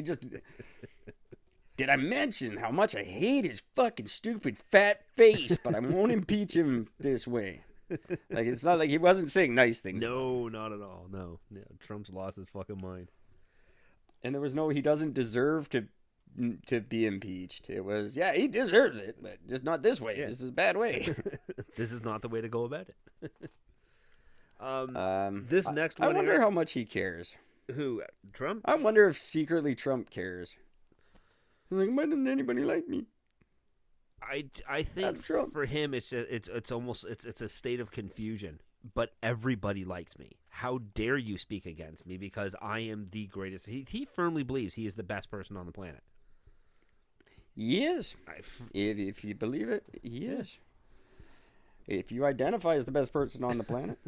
[SPEAKER 3] did I mention how much I hate his fucking stupid fat face, but I won't impeach him this way? Like, it's not like he wasn't saying nice things.
[SPEAKER 5] No, not at all. No. Trump's lost his fucking mind.
[SPEAKER 3] And there was he doesn't deserve to be impeached. It was, he deserves it, but just not this way. Yeah. This is a bad way.
[SPEAKER 5] This is not the way to go about it. This next one.
[SPEAKER 3] I wonder how much he cares.
[SPEAKER 5] Who? Trump?
[SPEAKER 3] I wonder if secretly Trump cares. He's like, why didn't anybody like me?
[SPEAKER 5] I think for him it's almost a state of confusion. But everybody likes me. How dare you speak against me because I am the greatest? He firmly believes he is the best person on the planet.
[SPEAKER 3] He is. If you believe it, he is. If you identify as the best person on the planet,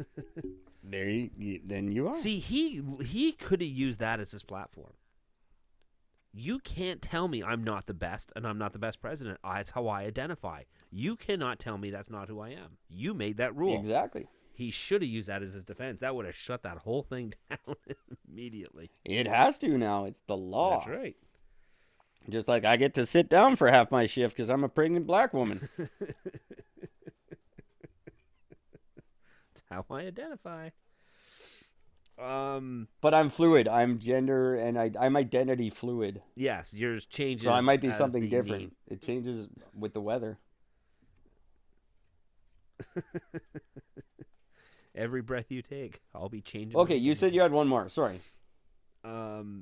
[SPEAKER 3] then you are.
[SPEAKER 5] See, he could have used that as his platform. You can't tell me I'm not the best and I'm not the best president. That's how I identify. You cannot tell me that's not who I am. You made that rule.
[SPEAKER 3] Exactly.
[SPEAKER 5] He should have used that as his defense. That would have shut that whole thing down immediately.
[SPEAKER 3] It has to now. It's the law.
[SPEAKER 5] That's right.
[SPEAKER 3] Just like I get to sit down for half my shift because I'm a pregnant black woman.
[SPEAKER 5] That's how I identify.
[SPEAKER 3] But I'm fluid. I'm gender and I'm identity fluid.
[SPEAKER 5] Yes, yours changes.
[SPEAKER 3] So I might be something different. It changes with the weather.
[SPEAKER 5] Every breath you take, I'll be changing.
[SPEAKER 3] Okay, you said you had one more. Sorry.
[SPEAKER 5] I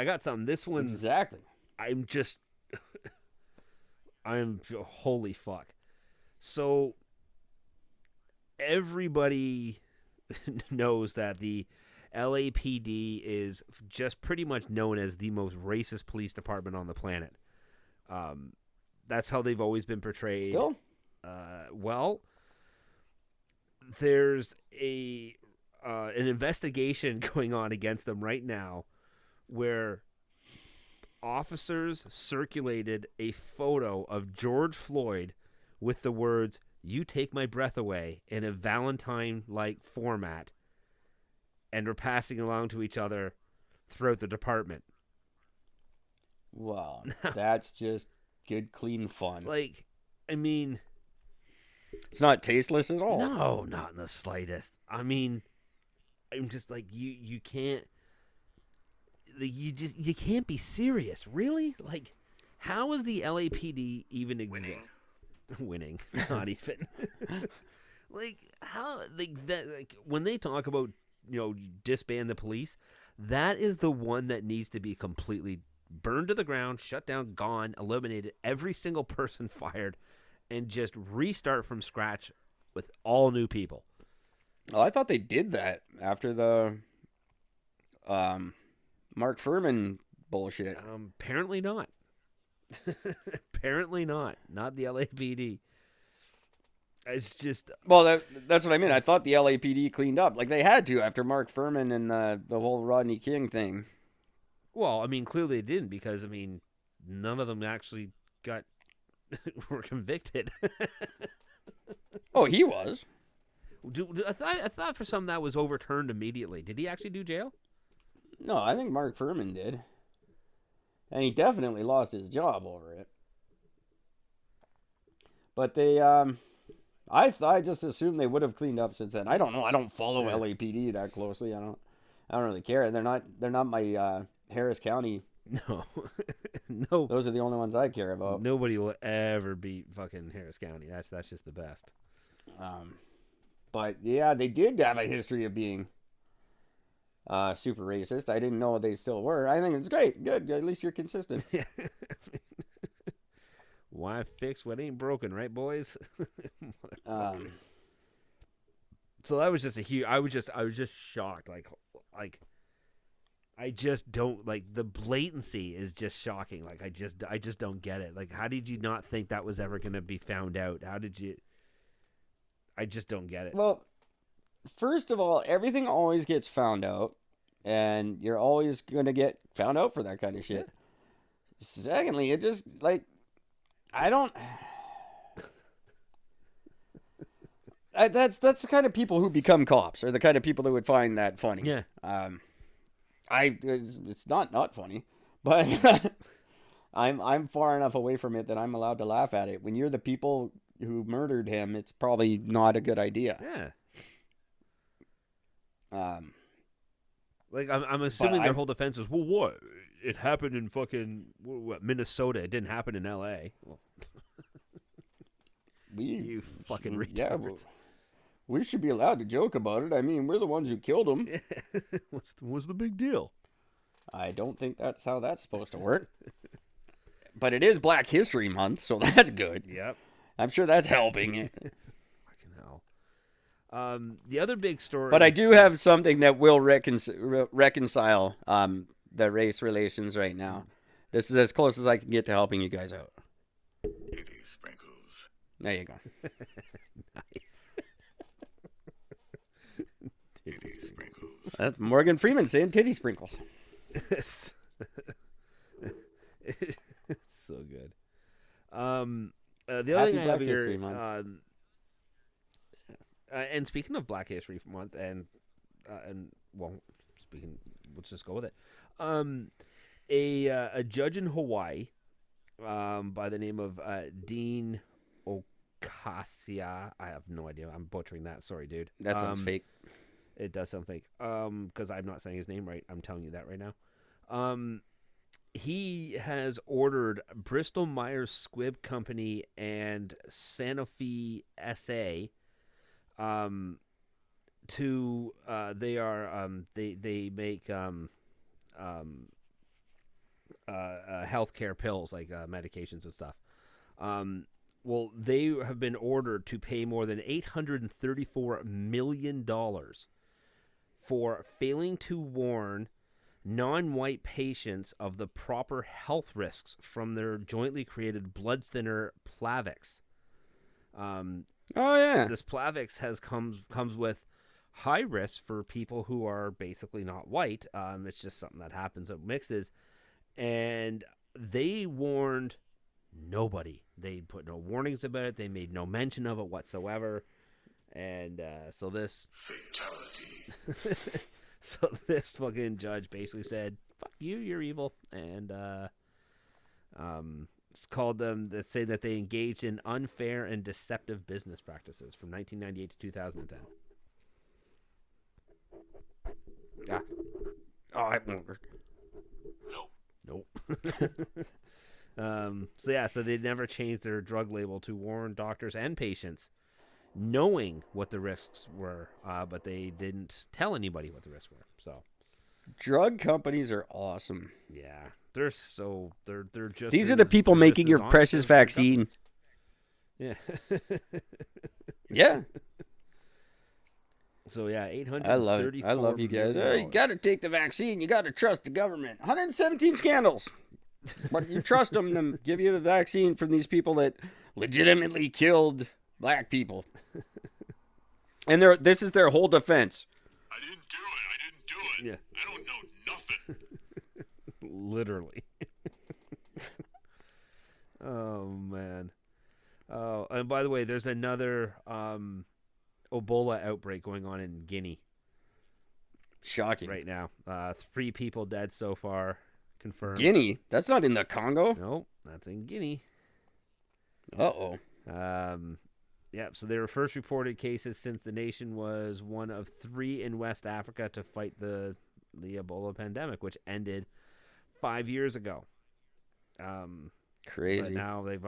[SPEAKER 5] got something. This one's
[SPEAKER 3] exactly.
[SPEAKER 5] I'm holy fuck. So everybody knows that the LAPD is just pretty much known as the most racist police department on the planet. That's how they've always been portrayed.
[SPEAKER 3] Still?
[SPEAKER 5] Well, there's an investigation going on against them right now where officers circulated a photo of George Floyd with the words, "You take my breath away," in a Valentine-like format, and are passing along to each other throughout the department.
[SPEAKER 3] Wow, that's just good, clean fun.
[SPEAKER 5] Like, I mean,
[SPEAKER 3] it's not tasteless at all.
[SPEAKER 5] No, not in the slightest. I mean, I'm just like, you can't, you can't be serious, really? Like, How is the LAPD even exist? Winning, not even. Like how that when they talk about disband the police, that is the one that needs to be completely burned to the ground, shut down, gone, eliminated, every single person fired, and just restart from scratch with all new people.
[SPEAKER 3] Oh, I thought they did that after the Mark Furman bullshit.
[SPEAKER 5] Apparently not. Apparently not. Not the LAPD. It's just...
[SPEAKER 3] Well, that's what I mean. I thought the LAPD cleaned up. Like, they had to after Mark Furman and the whole Rodney King thing.
[SPEAKER 5] Well, I mean, clearly they didn't because, I mean, none of them actually were convicted.
[SPEAKER 3] Oh, he was.
[SPEAKER 5] I thought for some that was overturned immediately. Did he actually do jail?
[SPEAKER 3] No, I think Mark Furman did. And he definitely lost his job over it. But they... I just assumed they would have cleaned up since then. I don't know. I don't follow LAPD that closely. I don't really care. They're not my Harris County.
[SPEAKER 5] No, no.
[SPEAKER 3] Those are the only ones I care about.
[SPEAKER 5] Nobody will ever beat fucking Harris County. That's just the best.
[SPEAKER 3] But yeah, they did have a history of being super racist. I didn't know they still were. I think it's great. Good. At least you're consistent.
[SPEAKER 5] Why fix what ain't broken, right, boys? So that was just a huge. I was just shocked. Like, I just don't like the blatancy is just shocking. Like, I just don't get it. Like, how did you not think that was ever going to be found out? How did you? I just don't get it.
[SPEAKER 3] Well, first of all, everything always gets found out, and you're always going to get found out for that kind of shit. Secondly, it just like. I don't. That's the kind of people who become cops, or the kind of people who would find that funny.
[SPEAKER 5] Yeah.
[SPEAKER 3] It's not funny, but I'm far enough away from it that I'm allowed to laugh at it. When you're the people who murdered him, it's probably not a good idea.
[SPEAKER 5] Yeah. Like I'm assuming their whole defense is, well, what? It happened in fucking Minnesota. It didn't happen in L.A. Well, you fucking retards.
[SPEAKER 3] Yeah, we should be allowed to joke about it. I mean, we're the ones who killed him.
[SPEAKER 5] What's the big deal?
[SPEAKER 3] I don't think that's how that's supposed to work. But it is Black History Month, so that's good.
[SPEAKER 5] Yep.
[SPEAKER 3] I'm sure that's helping it.
[SPEAKER 5] Fucking hell. The other big story...
[SPEAKER 3] But I do have something that will reconcile the race relations right now. This is as close as I can get to helping you guys out.
[SPEAKER 2] Titty sprinkles.
[SPEAKER 3] There you go.
[SPEAKER 5] Nice.
[SPEAKER 2] Titty sprinkles.
[SPEAKER 3] That's Morgan Freeman saying titty sprinkles.
[SPEAKER 5] It's so good. The other thing I have here, and speaking of Black History Month, let's just go with it. A judge in Hawaii, by the name of Dean Ocasia. I have no idea. I'm butchering that. Sorry, dude.
[SPEAKER 3] That sounds fake.
[SPEAKER 5] It does sound fake. Because I'm not saying his name right. I'm telling you that right now. He has ordered Bristol Myers Squibb Company and Sanofi SA to they make healthcare pills like medications and stuff. Well, they have been ordered to pay more than $834 million for failing to warn non-white patients of the proper health risks from their jointly created blood thinner Plavix.
[SPEAKER 3] Oh yeah,
[SPEAKER 5] this Plavix comes with high risk for people who are basically not white. It's just something that happens with mixes, and they warned nobody. They put no warnings about it. They made no mention of it whatsoever, and so this
[SPEAKER 2] Fatality.
[SPEAKER 5] So this fucking judge basically said, "Fuck you, you're evil," and it's called them that say that they engaged in unfair and deceptive business practices from 1998 to 2010.
[SPEAKER 3] Yeah. Oh, it won't work.
[SPEAKER 5] Nope. So they never changed their drug label to warn doctors and patients, knowing what the risks were, but they didn't tell anybody what the risks were. So,
[SPEAKER 3] Drug companies are awesome.
[SPEAKER 5] yeah, they're just
[SPEAKER 3] These are the people
[SPEAKER 5] they're
[SPEAKER 3] making
[SPEAKER 5] just
[SPEAKER 3] your
[SPEAKER 5] as
[SPEAKER 3] precious
[SPEAKER 5] honest as the
[SPEAKER 3] vaccine.
[SPEAKER 5] government. Yeah.
[SPEAKER 3] Yeah.
[SPEAKER 5] So yeah, 800.
[SPEAKER 3] I love it. I love you guys. You got to take the vaccine. You got to trust the government. 117 scandals. But you trust them to give you the vaccine from these people that legitimately killed black people. And this is their whole defense.
[SPEAKER 2] I didn't do it.
[SPEAKER 5] Yeah.
[SPEAKER 2] I don't know nothing.
[SPEAKER 5] Literally. Oh man. Oh, and by the way, there's another Ebola outbreak going on in Guinea
[SPEAKER 3] Shocking.
[SPEAKER 5] right now. 3 people dead so far, confirmed.
[SPEAKER 3] Guinea? That's not in the Congo?
[SPEAKER 5] Nope, that's in Guinea.
[SPEAKER 3] Uh-oh.
[SPEAKER 5] Yeah, so there were first reported cases since the nation was one of 3 in West Africa to fight the Ebola pandemic, which ended 5 years ago.
[SPEAKER 3] Crazy.
[SPEAKER 5] But now they've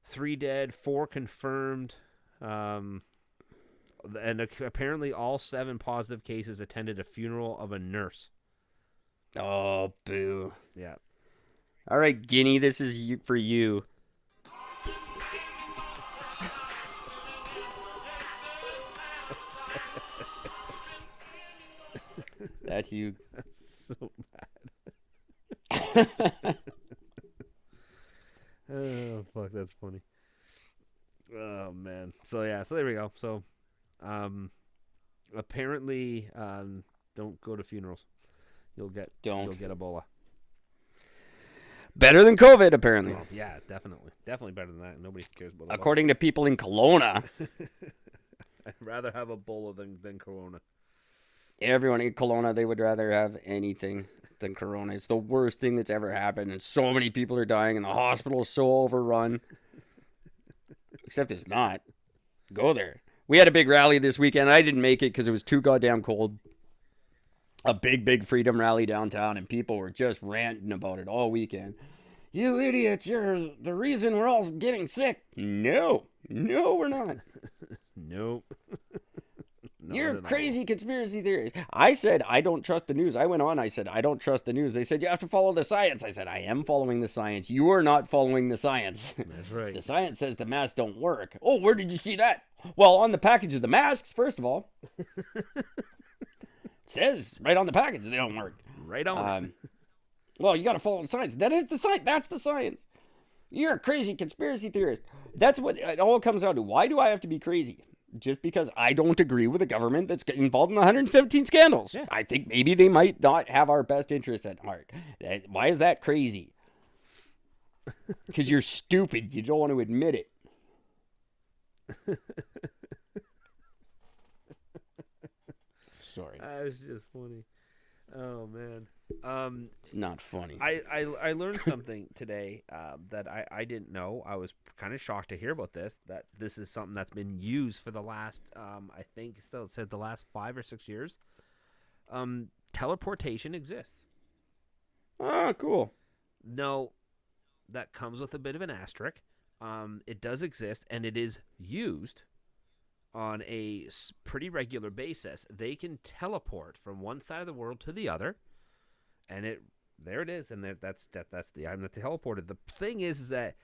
[SPEAKER 5] 3 dead, 4 confirmed, and apparently all 7 positive cases attended a funeral of a nurse.
[SPEAKER 3] Oh, boo.
[SPEAKER 5] Yeah.
[SPEAKER 3] All right, Guinea, this is for you. That's you.
[SPEAKER 5] So bad. Oh, fuck, that's funny. Oh, man. So, yeah, so there we go. So, apparently, don't go to funerals. You'll get Ebola.
[SPEAKER 3] Better than COVID, apparently.
[SPEAKER 5] Well, yeah, definitely. Definitely better than that. Nobody cares about Ebola.
[SPEAKER 3] According to people in Kelowna.
[SPEAKER 5] I'd rather have Ebola than Corona.
[SPEAKER 3] Everyone in Kelowna, they would rather have anything than Corona. It's the worst thing that's ever happened, and so many people are dying, and the hospital is so overrun. Except it's not. Go there. We had a big rally this weekend. I didn't make it because it was too goddamn cold. A big freedom rally downtown, and people were just ranting about it all weekend. You idiots, you're the reason we're all getting sick. No, we're not.
[SPEAKER 5] Nope.
[SPEAKER 3] You're crazy conspiracy theories. I said, I don't trust the news. I went on, I said, I don't trust the news. They said, you have to follow the science. I said, I am following the science. You are not following the science.
[SPEAKER 5] That's right.
[SPEAKER 3] The science says the masks don't work. Oh, where did you see that? Well, on the package of the masks, first of all. It says right on the package they don't work.
[SPEAKER 5] Right on.
[SPEAKER 3] Well, you got to follow the science. That is the science. That's the science. You're a crazy conspiracy theorist. That's what it all comes down to. Why do I have to be crazy? Just because I don't agree with the government that's involved in the 117 scandals.
[SPEAKER 5] Yeah.
[SPEAKER 3] I think maybe they might not have our best interests at heart. Why is that crazy? Because you're stupid. You don't want to admit it. Sorry.
[SPEAKER 5] That's just funny. Oh, man.
[SPEAKER 3] It's not funny.
[SPEAKER 5] I learned something today that I didn't know. I was kind of shocked to hear about this, that this is something that's been used for the last, I think still it said the last 5 or 6 years. Teleportation exists.
[SPEAKER 3] Oh, cool.
[SPEAKER 5] No, that comes with a bit of an asterisk. It does exist, and it is used on a pretty regular basis. They can teleport from one side of the world to the other. And there it is, and that's the item that they teleported. The thing is that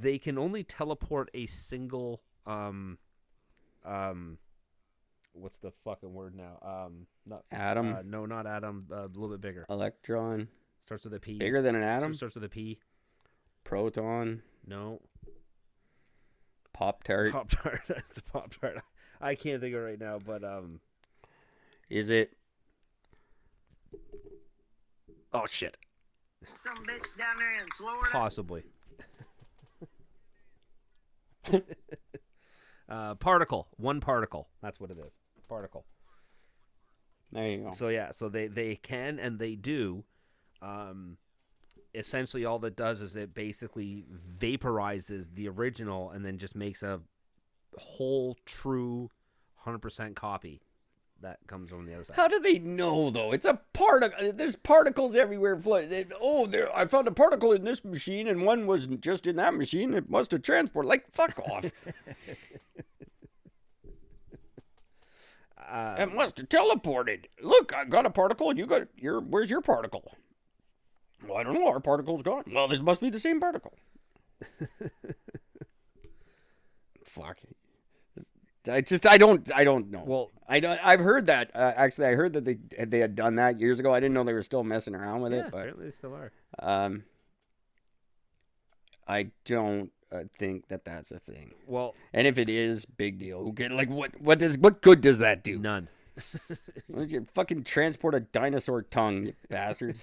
[SPEAKER 5] they can only teleport a single what's the fucking word now? Not
[SPEAKER 3] Atom.
[SPEAKER 5] No, not atom. A little bit bigger.
[SPEAKER 3] Electron.
[SPEAKER 5] Starts with a P.
[SPEAKER 3] Bigger than an atom.
[SPEAKER 5] Starts with a P.
[SPEAKER 3] Proton.
[SPEAKER 5] No.
[SPEAKER 3] Pop-Tart.
[SPEAKER 5] Pop-Tart. That's a Pop-Tart. I can't think of it right now, but
[SPEAKER 3] Is it? Oh, shit.
[SPEAKER 6] Some bitch down there in Florida.
[SPEAKER 5] possibly. Particle. One particle. That's what it is. Particle.
[SPEAKER 3] There you go.
[SPEAKER 5] So yeah, so they can and they do. Essentially, all that does is it basically vaporizes the original and then just makes a whole, true, 100% copy. that comes on the other side.
[SPEAKER 3] How do they know, though? It's a particle. There's particles everywhere. I found a particle in this machine, and one was just in that machine. It must have transported. Like, fuck off. It must have teleported. Look, I got a particle, and you got your. Where's your particle? Well, I don't know. Our particle's gone. Well, this must be the same particle. Fuck. I don't know.
[SPEAKER 5] Well,
[SPEAKER 3] I've heard that. Actually, I heard that they had done that years ago. I didn't know they were still messing around with it. But
[SPEAKER 5] apparently they still are.
[SPEAKER 3] I don't think that that's a thing.
[SPEAKER 5] Well,
[SPEAKER 3] and if it is, big deal. Okay, like what good does that do?
[SPEAKER 5] None.
[SPEAKER 3] Why don't you fucking transport a dinosaur tongue, you bastards?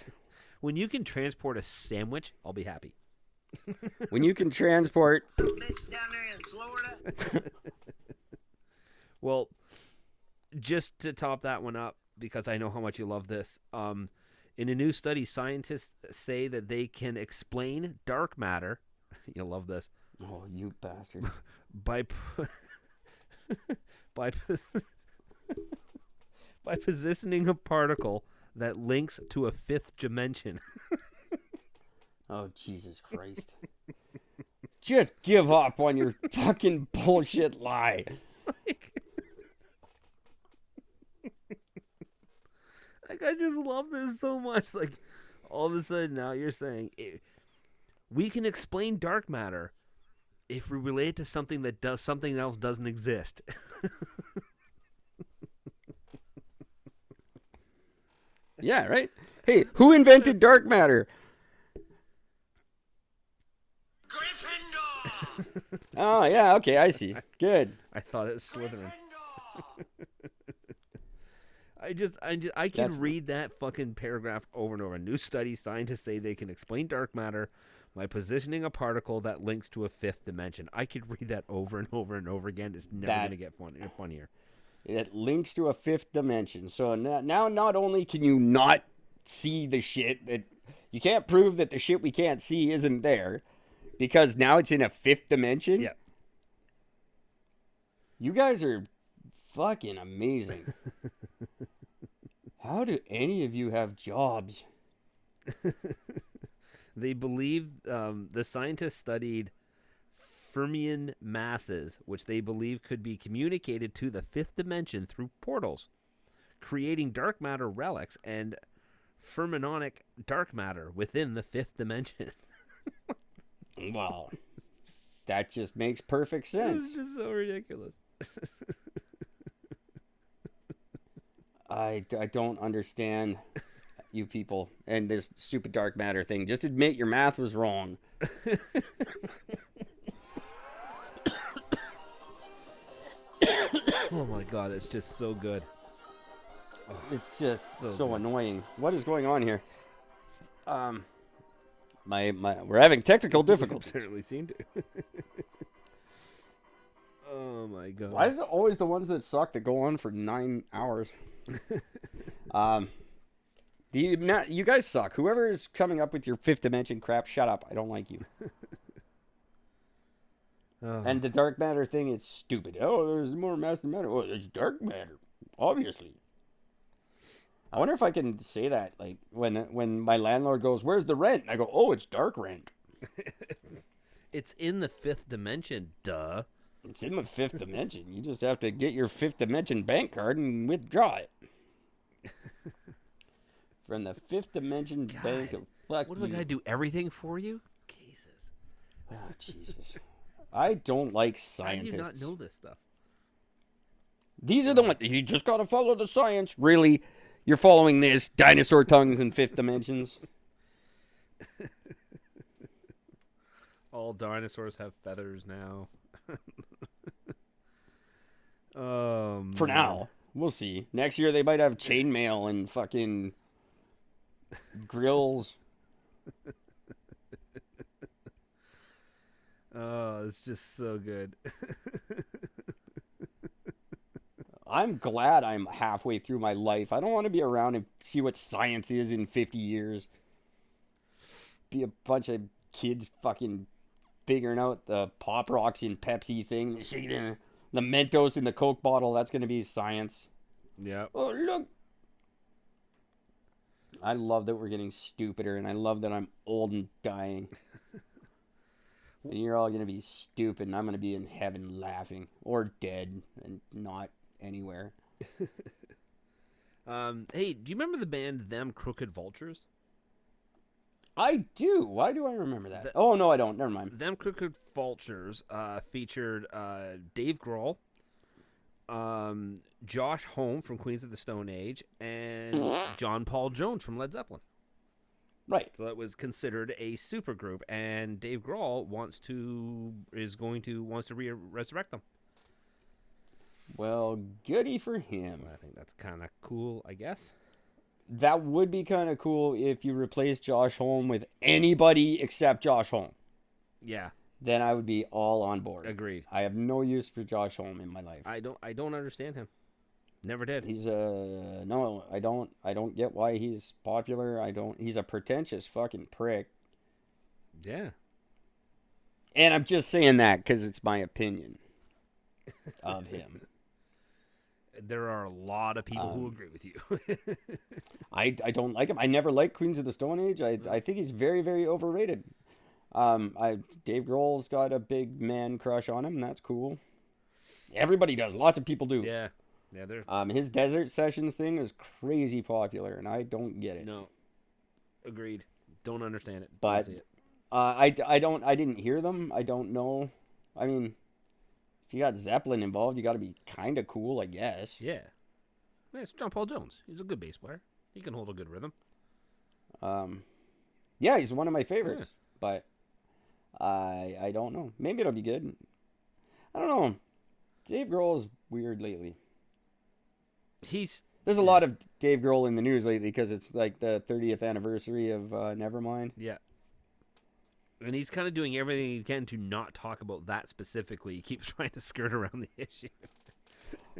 [SPEAKER 5] When you can transport a sandwich, I'll be happy.
[SPEAKER 3] When you can transport
[SPEAKER 6] Some bitch down there in Florida.
[SPEAKER 5] Well, just to top that one up, because I know how much you love this, in a new study, scientists say that they can explain dark matter. You'll love this.
[SPEAKER 3] Oh, you bastard.
[SPEAKER 5] By positioning a particle that links to a fifth dimension.
[SPEAKER 3] Oh, Jesus Christ. Just give up on your fucking bullshit lie.
[SPEAKER 5] Like, I just love this so much. Like, all of a sudden now you're saying we can explain dark matter if we relate it to something that does something else doesn't exist.
[SPEAKER 3] Yeah, right? Hey, who invented dark matter?
[SPEAKER 6] Gryffindor!
[SPEAKER 3] Oh, yeah, okay, I see. Good.
[SPEAKER 5] I thought it was Slytherin. I can
[SPEAKER 3] That's-
[SPEAKER 5] read that fucking paragraph over and over. A new study, scientists say they can explain dark matter by positioning a particle that links to a fifth dimension. I could read that over and over and over again. It's never going to get funnier.
[SPEAKER 3] It links to a fifth dimension. So now not only can you not see the shit, that you can't prove that the shit we can't see isn't there, because now it's in a fifth dimension.
[SPEAKER 5] Yeah.
[SPEAKER 3] You guys are fucking amazing. How do any of you have jobs?
[SPEAKER 5] They believe the scientists studied Fermion masses, which they believe could be communicated to the fifth dimension through portals, creating dark matter relics and fermionic dark matter within the fifth dimension.
[SPEAKER 3] Wow. That just makes perfect sense.
[SPEAKER 5] It's just so ridiculous.
[SPEAKER 3] I don't understand you people and this stupid dark matter thing. Just admit your math was wrong.
[SPEAKER 5] Oh my god, it's just so good.
[SPEAKER 3] It's just so
[SPEAKER 5] good.
[SPEAKER 3] annoying. What is going on here? We're having technical difficulties.
[SPEAKER 5] Apparently seem to. Oh my god.
[SPEAKER 3] Why is it always the ones that suck that go on for 9 hours? You guys suck. Whoever is coming up with your fifth dimension crap, shut up. I don't like you.
[SPEAKER 5] Oh.
[SPEAKER 3] And the dark matter thing is stupid. Oh, there's more mass than matter. Oh, it's dark matter, obviously. I wonder if I can say that, like, when my landlord goes, "Where's the rent?" And I go, "Oh, it's dark rent."
[SPEAKER 5] It's in the fifth dimension, duh.
[SPEAKER 3] It's in the fifth dimension. You just have to get your fifth dimension bank card and withdraw it. From the fifth dimension bank of fuck
[SPEAKER 5] What do I
[SPEAKER 3] you.
[SPEAKER 5] gotta do? Everything for you? Jesus.
[SPEAKER 3] Oh, Jesus. I don't like
[SPEAKER 5] How do
[SPEAKER 3] scientists.
[SPEAKER 5] you not know this stuff?
[SPEAKER 3] These are the ones. You just gotta follow the science. Really? You're following this? Dinosaur tongues in fifth dimensions?
[SPEAKER 5] All dinosaurs have feathers now.
[SPEAKER 3] For now. We'll see. Next year they might have chainmail and fucking grills.
[SPEAKER 5] Oh, it's just so good.
[SPEAKER 3] I'm glad I'm halfway through my life. I don't want to be around and see what science is in 50 years. Be a bunch of kids fucking figuring out the Pop Rocks and Pepsi thing. The Mentos in the Coke bottle, that's going to be science.
[SPEAKER 5] Yeah.
[SPEAKER 3] Oh, look. I love that we're getting stupider, and I love that I'm old and dying. And you're all going to be stupid, and I'm going to be in heaven laughing. Or dead, and not anywhere.
[SPEAKER 5] Hey, do you remember the band Them Crooked Vultures?
[SPEAKER 3] I do. Why do I remember that? Oh, no, I don't. Never mind.
[SPEAKER 5] Them Crooked Vultures featured Dave Grohl, Josh Homme from Queens of the Stone Age, and John Paul Jones from Led Zeppelin.
[SPEAKER 3] Right.
[SPEAKER 5] So that was considered a supergroup, and Dave Grohl wants to resurrect them.
[SPEAKER 3] Well, goody for him.
[SPEAKER 5] So I think that's kind of cool, I guess.
[SPEAKER 3] That would be kind of cool if you replaced Josh Homme with anybody except Josh Homme.
[SPEAKER 5] Yeah,
[SPEAKER 3] Then I would be all on board.
[SPEAKER 5] agreed.
[SPEAKER 3] I have no use for Josh Homme in my life.
[SPEAKER 5] I don't understand him. Never did.
[SPEAKER 3] He's no, I don't get why he's popular. He's a pretentious fucking prick.
[SPEAKER 5] Yeah.
[SPEAKER 3] And I'm just saying that because it's my opinion of him.
[SPEAKER 5] There are a lot of people who agree with you.
[SPEAKER 3] I don't like him. I never liked Queens of the Stone Age. I think he's very, very overrated. Dave Grohl's got a big man crush on him, and that's cool. Everybody does. Lots of people do.
[SPEAKER 5] Yeah. Yeah, there's
[SPEAKER 3] His Desert Sessions thing is crazy popular, and I don't get it.
[SPEAKER 5] no. Agreed. Don't understand it.
[SPEAKER 3] But
[SPEAKER 5] Don't see it.
[SPEAKER 3] I didn't hear them. I don't know. I mean, if you got Zeppelin involved, you got to be kind of cool, I guess.
[SPEAKER 5] Yeah. Yeah, it's John Paul Jones. He's a good bass player. He can hold a good rhythm.
[SPEAKER 3] Yeah, he's one of my favorites. But I don't know. Maybe it'll be good. I don't know. Dave Grohl's weird lately. There's a lot of Dave Grohl in the news lately because it's like the 30th anniversary of Nevermind.
[SPEAKER 5] Yeah. And he's kind of doing everything he can to not talk about that specifically. He keeps trying to skirt around the issue.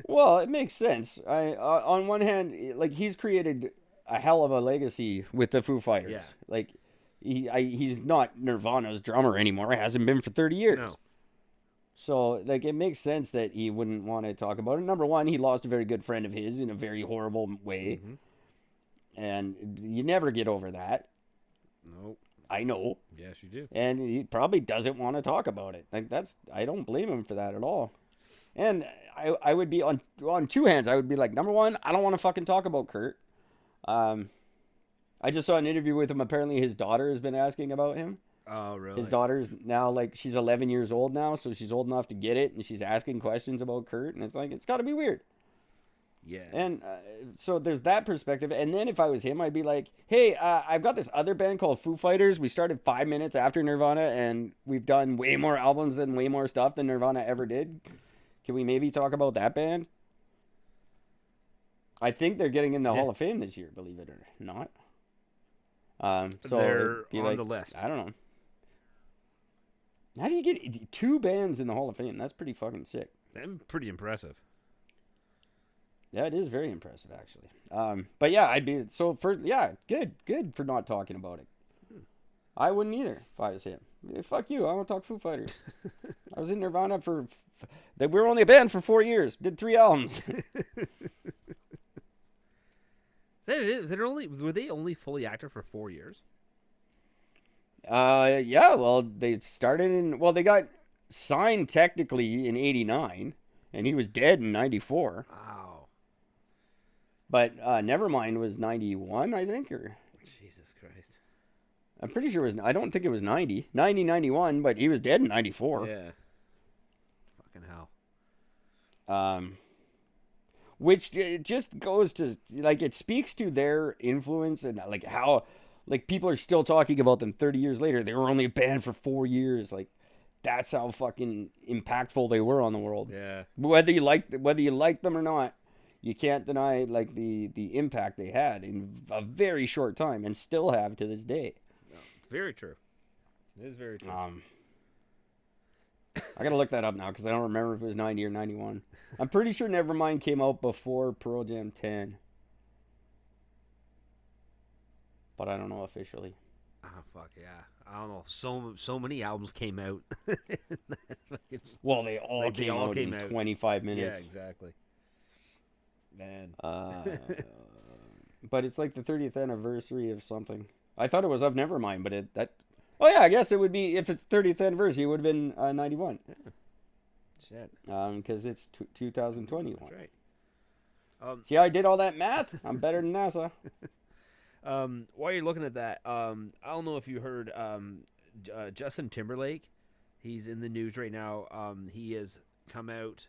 [SPEAKER 3] Well, it makes sense. On one hand, like he's created a hell of a legacy with the Foo Fighters.
[SPEAKER 5] Yeah.
[SPEAKER 3] Like he's not Nirvana's drummer anymore. It hasn't been for 30 years.
[SPEAKER 5] No.
[SPEAKER 3] So, like, it makes sense that he wouldn't want to talk about it. Number one, he lost a very good friend of his in a very horrible way.
[SPEAKER 5] Mm-hmm.
[SPEAKER 3] And you never get over that.
[SPEAKER 5] Nope.
[SPEAKER 3] I know.
[SPEAKER 5] Yes, you do.
[SPEAKER 3] And he probably doesn't want to talk about it. Like, I don't blame him for that at all. And I would be on two hands. I would be like, number one, I don't want to fucking talk about Kurt. I just saw an interview with him. Apparently his daughter has been asking about him.
[SPEAKER 5] Oh, really?
[SPEAKER 3] His daughter's now, like, she's 11 years old now, so she's old enough to get it, and she's asking questions about Kurt, and it's like, it's got to be weird.
[SPEAKER 5] Yeah.
[SPEAKER 3] And so there's that perspective. And then if I was him, I'd be like, hey, I've got this other band called Foo Fighters. We started 5 minutes after Nirvana, and we've done way more albums and way more stuff than Nirvana ever did. Can we maybe talk about that band? I think they're getting in the Hall of Fame this year, believe it or not. So
[SPEAKER 5] they're
[SPEAKER 3] it'd be
[SPEAKER 5] on the list.
[SPEAKER 3] I don't know. How do you get 2 bands in the Hall of Fame? That's pretty fucking sick.
[SPEAKER 5] That's pretty impressive.
[SPEAKER 3] Yeah, it is very impressive, actually. But yeah, I'd be good for not talking about it. I wouldn't either if I was him. Fuck you, I want to talk Foo Fighters. I was in Nirvana we were only a band for 4 years, did 3 albums.
[SPEAKER 5] Were they only fully active for 4 years?
[SPEAKER 3] Yeah, well, they got signed technically in 89, and he was dead in 94.
[SPEAKER 5] Wow.
[SPEAKER 3] But Nevermind was 91, I think, or...
[SPEAKER 5] Jesus Christ.
[SPEAKER 3] I'm pretty sure I don't think it was 90, 91, but he was dead in 94.
[SPEAKER 5] Yeah. Fucking hell.
[SPEAKER 3] Which just goes to, like, it speaks to their influence and, like, how... Like, people are still talking about them 30 years later. They were only a band for 4 years. Like, that's how fucking impactful they were on the world.
[SPEAKER 5] Yeah.
[SPEAKER 3] Whether you like them or not, you can't deny, like, the impact they had in a very short time and still have to this day.
[SPEAKER 5] No, it's very true. It is very true.
[SPEAKER 3] I gotta look that up now because I don't remember if it was 90 or 91. I'm pretty sure Nevermind came out before Pearl Jam 10. But I don't know officially.
[SPEAKER 5] Ah, fuck yeah. I don't know. So many albums came out.
[SPEAKER 3] Well, they all came out in 25 minutes.
[SPEAKER 5] Yeah, exactly. Man.
[SPEAKER 3] But it's like the 30th anniversary of something. I thought it was of Nevermind, but oh yeah, I guess it would be, if it's 30th anniversary, it would have been 91.
[SPEAKER 5] Yeah. Shit.
[SPEAKER 3] Because it's 2021.
[SPEAKER 5] That's right.
[SPEAKER 3] See how I did all that math? I'm better than NASA.
[SPEAKER 5] While you're looking at that, I don't know if you heard Justin Timberlake. He's in the news right now. He has come out,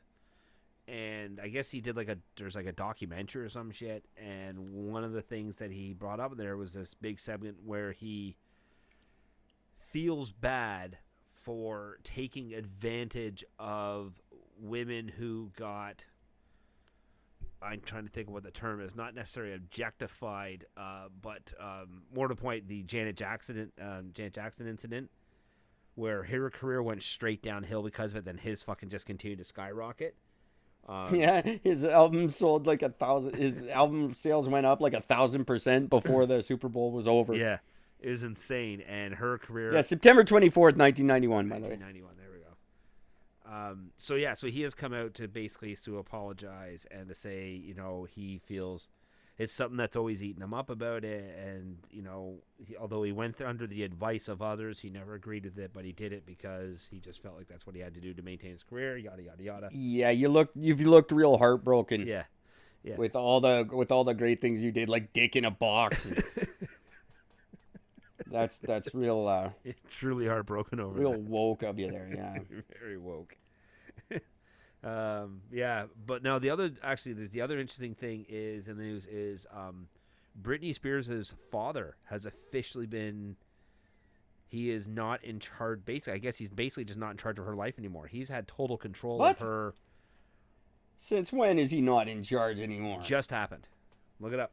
[SPEAKER 5] and I guess he did there's a documentary or some shit. And one of the things that he brought up there was this big segment where he feels bad for taking advantage of women who got. I'm trying to think of what the term is. Not necessarily objectified, but more to the point, the Janet Jackson incident, where her career went straight downhill because of it. Then his fucking just continued to skyrocket.
[SPEAKER 3] Yeah, his album sold like 1,000. His album sales went up like 1,000% before the Super Bowl was over.
[SPEAKER 5] Yeah, it was insane. And her career.
[SPEAKER 3] Yeah, September 24th, 1991. By the way.
[SPEAKER 5] 1991. There we go. So he has come out to basically apologize and to say, he feels it's something that's always eaten him up about it. And, although he went under the advice of others, he never agreed with it, but he did it because he just felt like that's what he had to do to maintain his career, yada, yada, yada.
[SPEAKER 3] Yeah, you've looked real heartbroken.
[SPEAKER 5] Yeah.
[SPEAKER 3] With all the great things you did, like dick in a box. That's real.
[SPEAKER 5] Truly heartbroken over
[SPEAKER 3] real
[SPEAKER 5] that.
[SPEAKER 3] Woke of you there, yeah.
[SPEAKER 5] Very woke. Yeah, but now the other interesting thing is in the news is Britney Spears' father has officially been. He is not in charge. Basically, I guess he's basically just not in charge of her life anymore. He's had total control of her.
[SPEAKER 3] Since when is he not in charge anymore?
[SPEAKER 5] Just happened. Look it up.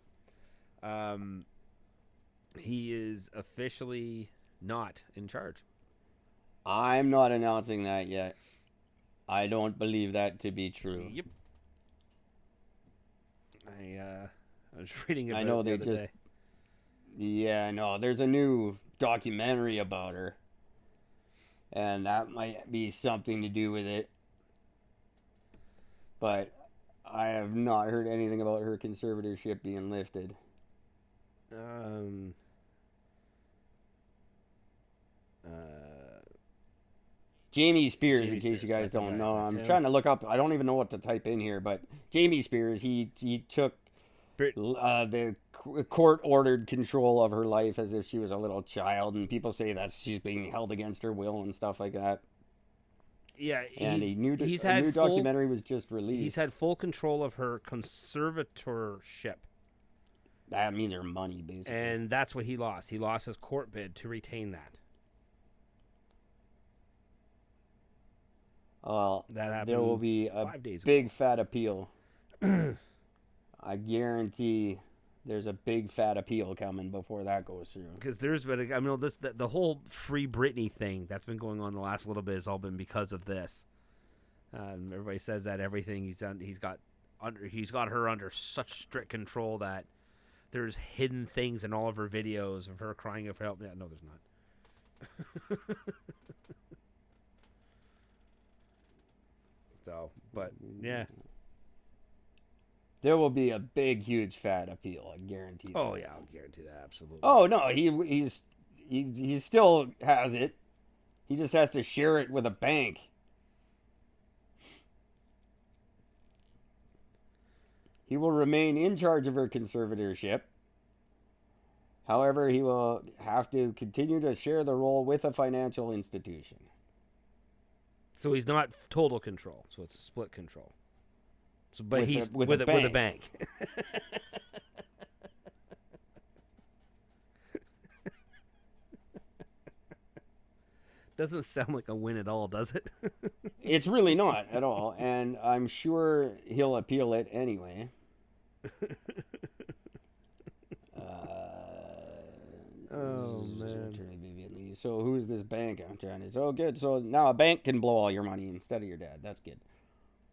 [SPEAKER 5] He is officially not in charge.
[SPEAKER 3] I'm not announcing that yet. I don't believe that to be true.
[SPEAKER 5] Yep. I was reading about
[SPEAKER 3] I know
[SPEAKER 5] it the
[SPEAKER 3] they
[SPEAKER 5] other
[SPEAKER 3] just.
[SPEAKER 5] day.
[SPEAKER 3] Yeah, no. There's a new documentary about her, and that might be something to do with it. But I have not heard anything about her conservatorship being lifted. Jamie Spears, in case you guys don't know. I'm trying to look up. I don't even know what to type in here, but Jamie Spears, he took the court-ordered control of her life as if she was a little child, and people say that she's being held against her will and stuff like that.
[SPEAKER 5] Yeah,
[SPEAKER 3] and a new documentary was just released.
[SPEAKER 5] He's had full control of her conservatorship.
[SPEAKER 3] That means her money, basically.
[SPEAKER 5] And that's what he lost. He lost his court bid to retain that.
[SPEAKER 3] Well,
[SPEAKER 5] that happened.
[SPEAKER 3] There will be a big fat appeal. I guarantee there's a big fat appeal coming before that goes through.
[SPEAKER 5] Because there's been, the whole free Britney thing that's been going on the last little bit has all been because of this. Everybody says that everything he's done, he's got her under such strict control that there's hidden things in all of her videos of her crying for help. Yeah, no, there's not. So, but yeah.
[SPEAKER 3] There will be a big, huge fat appeal. I guarantee that.
[SPEAKER 5] Oh yeah, I'll guarantee that absolutely.
[SPEAKER 3] Oh no, he still has it. He just has to share it with a bank. He will remain in charge of her conservatorship. However, he will have to continue to share the role with a financial institution.
[SPEAKER 5] So he's not total control. So it's a split control. So, but he's with a bank. Doesn't sound like a win at all, does it?
[SPEAKER 3] It's really not at all, and I'm sure he'll appeal it anyway.
[SPEAKER 5] Oh man!
[SPEAKER 3] So who's this bank? I'm trying to. Oh, good. So now a bank can blow all your money instead of your dad. That's good.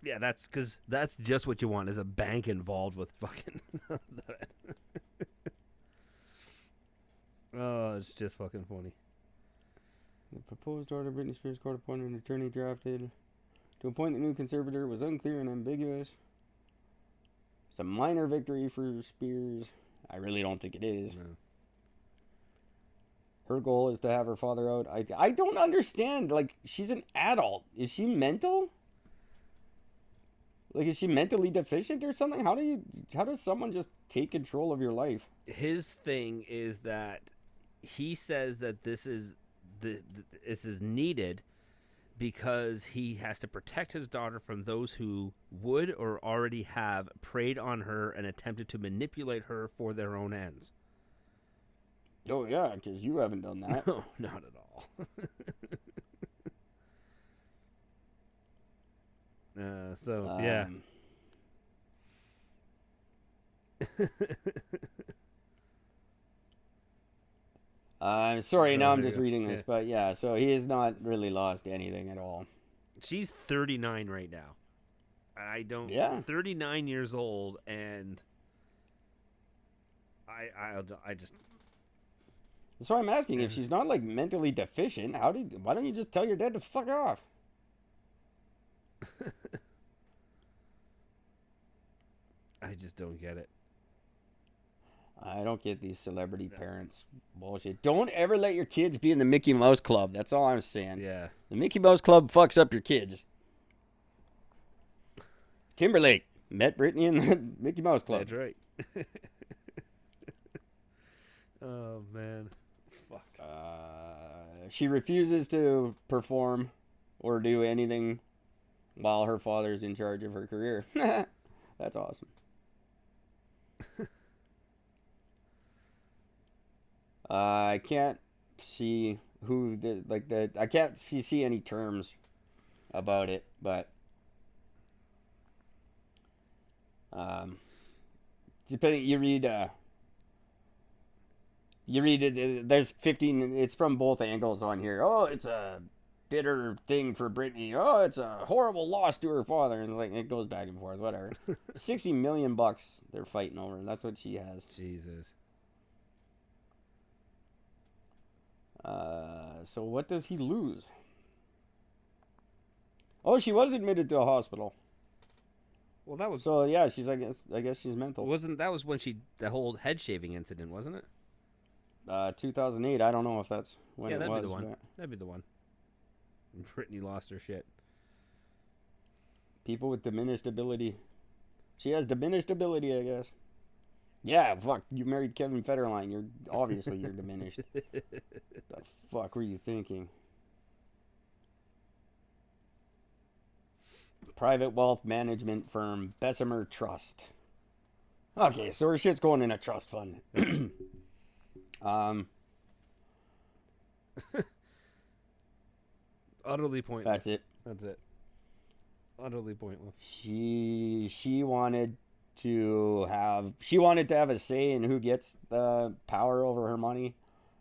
[SPEAKER 5] Yeah, that's because that's just what you want is a bank involved with fucking. Oh, it's just fucking funny.
[SPEAKER 3] The proposed order Britney Spears court appointed an attorney drafted to appoint the new conservator was unclear and ambiguous. It's a minor victory for Spears. I really don't think it is.
[SPEAKER 5] No.
[SPEAKER 3] Her goal is to have her father out. I don't understand. Like, she's an adult. Is she mental? Like, is she mentally deficient or something? How does someone just take control of your life?
[SPEAKER 5] His thing is that he says that this is needed because he has to protect his daughter from those who would or already have preyed on her and attempted to manipulate her for their own ends.
[SPEAKER 3] Oh, yeah, because you haven't done that.
[SPEAKER 5] No, not at all. Yeah.
[SPEAKER 3] I'm sorry, now I'm
[SPEAKER 5] There
[SPEAKER 3] just
[SPEAKER 5] you go.
[SPEAKER 3] reading this,
[SPEAKER 5] Yeah.
[SPEAKER 3] but yeah, so he has not really lost anything at all.
[SPEAKER 5] She's 39 right now. I don't.
[SPEAKER 3] Yeah.
[SPEAKER 5] 39 years old, and I just.
[SPEAKER 3] That's why I'm asking. If she's not, like, mentally deficient, why don't you just tell your dad to fuck off?
[SPEAKER 5] I just don't get it.
[SPEAKER 3] I don't get these celebrity parents bullshit. Don't ever let your kids be in the Mickey Mouse Club. That's all I'm saying.
[SPEAKER 5] Yeah.
[SPEAKER 3] The Mickey Mouse Club fucks up your kids. Timberlake met Britney in the Mickey Mouse Club.
[SPEAKER 5] That's right. Oh, man. Fuck.
[SPEAKER 3] She refuses to perform or do anything while her father's in charge of her career. That's awesome. I can't see I can't see any terms about it, but depending, you read it, there's 15, it's from both angles on here. Oh, it's a bitter thing for Britney. Oh, it's a horrible loss to her father. And like, it goes back and forth, whatever. $60 million they're fighting over. That's what she has.
[SPEAKER 5] Jesus.
[SPEAKER 3] So what does he lose? Oh, she was admitted to a hospital.
[SPEAKER 5] Well, that was.
[SPEAKER 3] So yeah, I guess she's mental.
[SPEAKER 5] That was when the whole head shaving incident, wasn't it?
[SPEAKER 3] 2008. I don't know if that's when
[SPEAKER 5] Yeah,
[SPEAKER 3] it
[SPEAKER 5] that'd
[SPEAKER 3] was.
[SPEAKER 5] be the one.
[SPEAKER 3] but
[SPEAKER 5] That'd be the one. Britney lost her shit.
[SPEAKER 3] People with diminished ability. She has diminished ability, I guess. Yeah, fuck. You married Kevin Federline. You're diminished. The fuck were you thinking? Private wealth management firm Bessemer Trust. Okay, so her shit's going in a trust fund.
[SPEAKER 5] Utterly pointless.
[SPEAKER 3] That's it.
[SPEAKER 5] That's it. Utterly pointless.
[SPEAKER 3] She wanted to have a say in who gets the power over her money,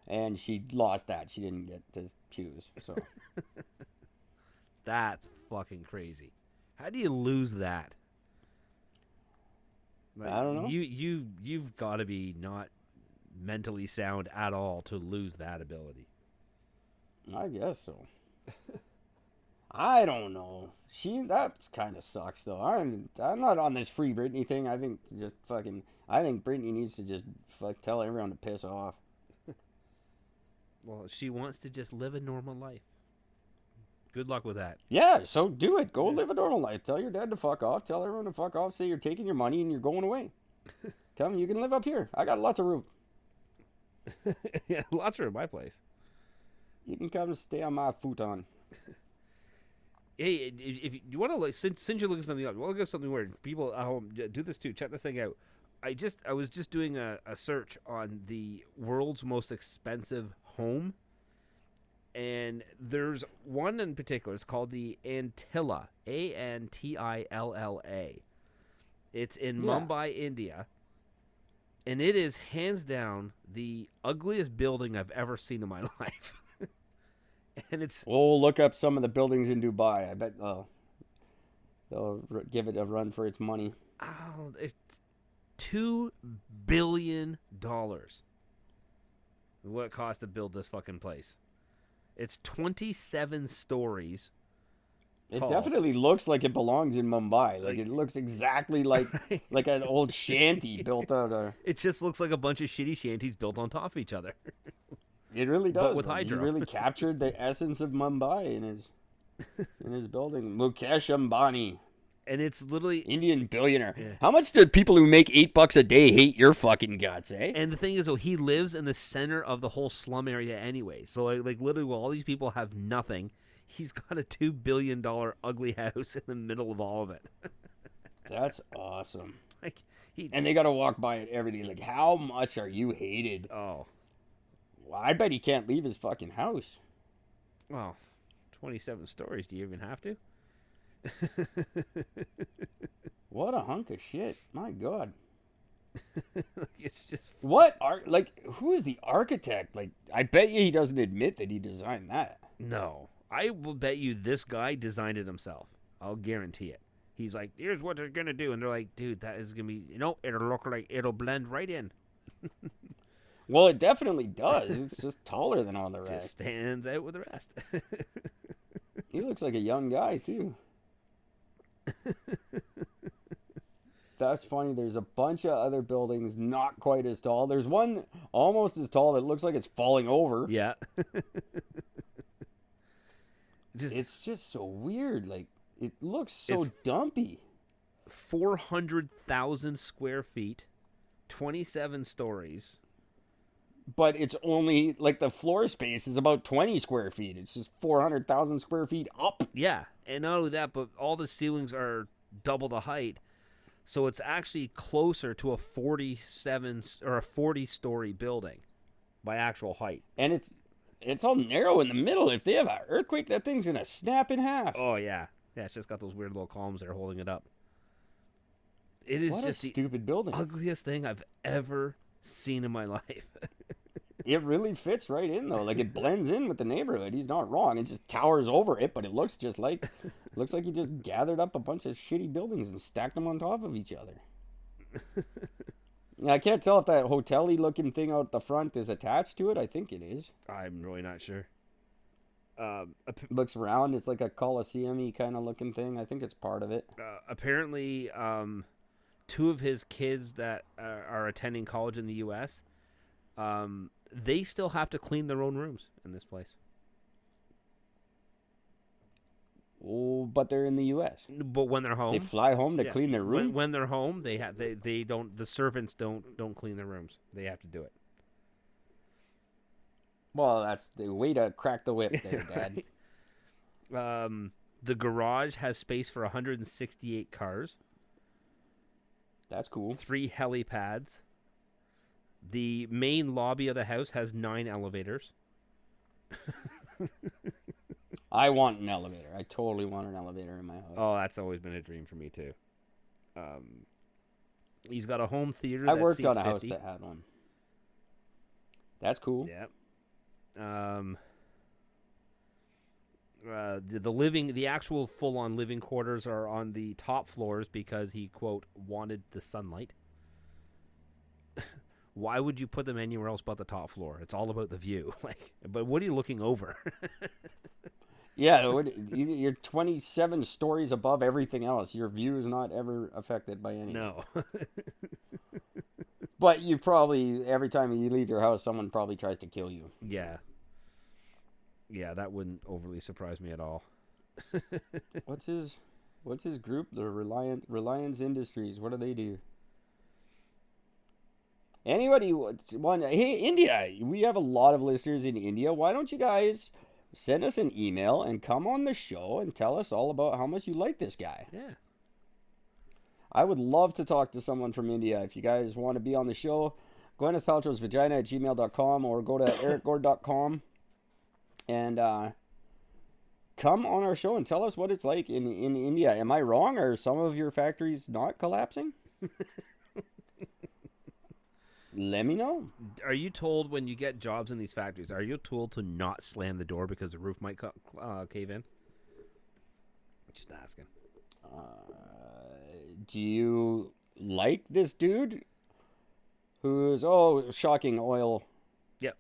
[SPEAKER 3] and she lost that. She didn't get to choose. So
[SPEAKER 5] That's fucking crazy. How do you lose that? Like,
[SPEAKER 3] I don't know.
[SPEAKER 5] You've got to be not mentally sound at all to lose that ability.
[SPEAKER 3] I guess so. I don't know. That kind of sucks though. I'm not on this free Britney thing. I think Britney needs to just tell everyone to piss off.
[SPEAKER 5] Well, she wants to just live a normal life. Good luck with that.
[SPEAKER 3] Yeah, so do it. Go live a normal life. Tell your dad to fuck off. Tell everyone to fuck off. Say you're taking your money and you're going away. Come, you can live up here. I got lots of room.
[SPEAKER 5] Yeah, lots of room at my place.
[SPEAKER 3] You can come stay on my futon.
[SPEAKER 5] Hey, if you want to look, since you're looking something up, look at something weird. People at home do this too. Check this thing out. I was just doing a search on the world's most expensive home, and there's one in particular. It's called the Antilla, Antilla. It's in Mumbai, India, and it is hands down the ugliest building I've ever seen in my life. And it's
[SPEAKER 3] We'll look up some of the buildings in Dubai. I bet they'll give it a run for its money.
[SPEAKER 5] it's $2 billion. What it cost to build this fucking place? It's 27 stories.
[SPEAKER 3] It
[SPEAKER 5] tall.
[SPEAKER 3] definitely looks like it belongs in Mumbai. Like it looks exactly like like an old shanty built out of.
[SPEAKER 5] It just looks like a bunch of shitty shanties built on top of each other.
[SPEAKER 3] It really does.
[SPEAKER 5] But with
[SPEAKER 3] Like, he
[SPEAKER 5] hydro.
[SPEAKER 3] really captured the essence of Mumbai in his building. Mukesh Ambani,
[SPEAKER 5] And it's literally...
[SPEAKER 3] Indian billionaire.
[SPEAKER 5] Yeah.
[SPEAKER 3] How much do people who make $8 a day hate your fucking guts, eh?
[SPEAKER 5] And the thing is, though, he lives in the center of the whole slum area anyway. So, like literally, while all these people have nothing, he's got a $2 billion ugly house in the middle of all of it.
[SPEAKER 3] That's awesome.
[SPEAKER 5] Like
[SPEAKER 3] And they got to walk by it every day. Like, how much are you hated?
[SPEAKER 5] Oh.
[SPEAKER 3] Well, I bet he can't leave his fucking house.
[SPEAKER 5] Well, 27 stories. Do you even have to?
[SPEAKER 3] What a hunk of shit. My God.
[SPEAKER 5] It's just...
[SPEAKER 3] What art? Like, who is the architect? Like, I bet you he doesn't admit that he designed that.
[SPEAKER 5] No. I will bet you this guy designed it himself. I'll guarantee it. He's like, here's what it's going to do. And they're like, dude, that is going to be, it'll look like it'll blend right in.
[SPEAKER 3] Well, it definitely does. It's just taller than all the
[SPEAKER 5] Just
[SPEAKER 3] rest.
[SPEAKER 5] stands out with the rest.
[SPEAKER 3] He looks like a young guy, too. That's funny. There's a bunch of other buildings not quite as tall. There's one almost as tall that looks like it's falling over.
[SPEAKER 5] Yeah.
[SPEAKER 3] It's just so weird. Like, it looks so dumpy.
[SPEAKER 5] 400,000 square feet, 27 stories.
[SPEAKER 3] But it's only, like, the floor space is about 20 square feet. It's just 400,000 square feet up.
[SPEAKER 5] Yeah, and not only that, but all the ceilings are double the height. So it's actually closer to a 47 or a 40-story building by actual height.
[SPEAKER 3] And it's all narrow in the middle. If they have an earthquake, that thing's going to snap in half.
[SPEAKER 5] Oh, yeah. Yeah, it's just got those weird little columns there holding it up. It is
[SPEAKER 3] What
[SPEAKER 5] just
[SPEAKER 3] a
[SPEAKER 5] the
[SPEAKER 3] stupid building.
[SPEAKER 5] ugliest thing I've ever seen in my life.
[SPEAKER 3] It really fits right in, though. Like, it blends in with the neighborhood. He's not wrong. It just towers over it, but it looks just like... looks like he just gathered up a bunch of shitty buildings and stacked them on top of each other. Now, I can't tell if that hotel-y looking thing out the front is attached to it. I think it is.
[SPEAKER 5] I'm really not sure.
[SPEAKER 3] Looks round. It's like a Coliseum-y kind of looking thing. I think it's part of it.
[SPEAKER 5] Apparently, two of his kids that are attending college in the U.S., they still have to clean their own rooms in this place.
[SPEAKER 3] Oh, but they're in the U.S.
[SPEAKER 5] But when they're home,
[SPEAKER 3] They fly home to clean their room?
[SPEAKER 5] When they're home, they don't. The servants don't clean their rooms. They have to do it.
[SPEAKER 3] Well, that's the way to crack the whip there, Dad.
[SPEAKER 5] The garage has space for 168 cars.
[SPEAKER 3] That's cool. 3
[SPEAKER 5] helipads. The main lobby of the house has 9 elevators.
[SPEAKER 3] I want an elevator. I totally want an elevator in my house.
[SPEAKER 5] Oh, that's always been a dream for me too. He's got a home theater.
[SPEAKER 3] I
[SPEAKER 5] that
[SPEAKER 3] worked
[SPEAKER 5] seats
[SPEAKER 3] on a house
[SPEAKER 5] 50.
[SPEAKER 3] that had one. That's cool.
[SPEAKER 5] Yeah. The actual full-on living quarters are on the top floors because he, quote, wanted the sunlight. Why would you put them anywhere else but the top floor? It's all about the view. But what are you looking over?
[SPEAKER 3] Yeah, you're 27 stories above everything else. Your view is not ever affected by anything.
[SPEAKER 5] No.
[SPEAKER 3] But you probably, every time you leave your house, someone probably tries to kill you.
[SPEAKER 5] Yeah. Yeah, that wouldn't overly surprise me at all.
[SPEAKER 3] What's his group? The Reliance Industries. What do they do? Anybody want? Hey, India, we have a lot of listeners in India. Why don't you guys send us an email and come on the show and tell us all about how much you like this guy?
[SPEAKER 5] Yeah.
[SPEAKER 3] I would love to talk to someone from India. If you guys want to be on the show, Gwyneth Paltrow's vagina at gmail.com or go to ericgord.com and come on our show and tell us what it's like in India. Am I wrong? Are some of your factories not collapsing? Let me know.
[SPEAKER 5] Are you told when you get jobs in these factories, are you told to not slam the door because the roof might cave in? Just asking.
[SPEAKER 3] Do you like this dude? Who's, shocking, oil.
[SPEAKER 5] Yep.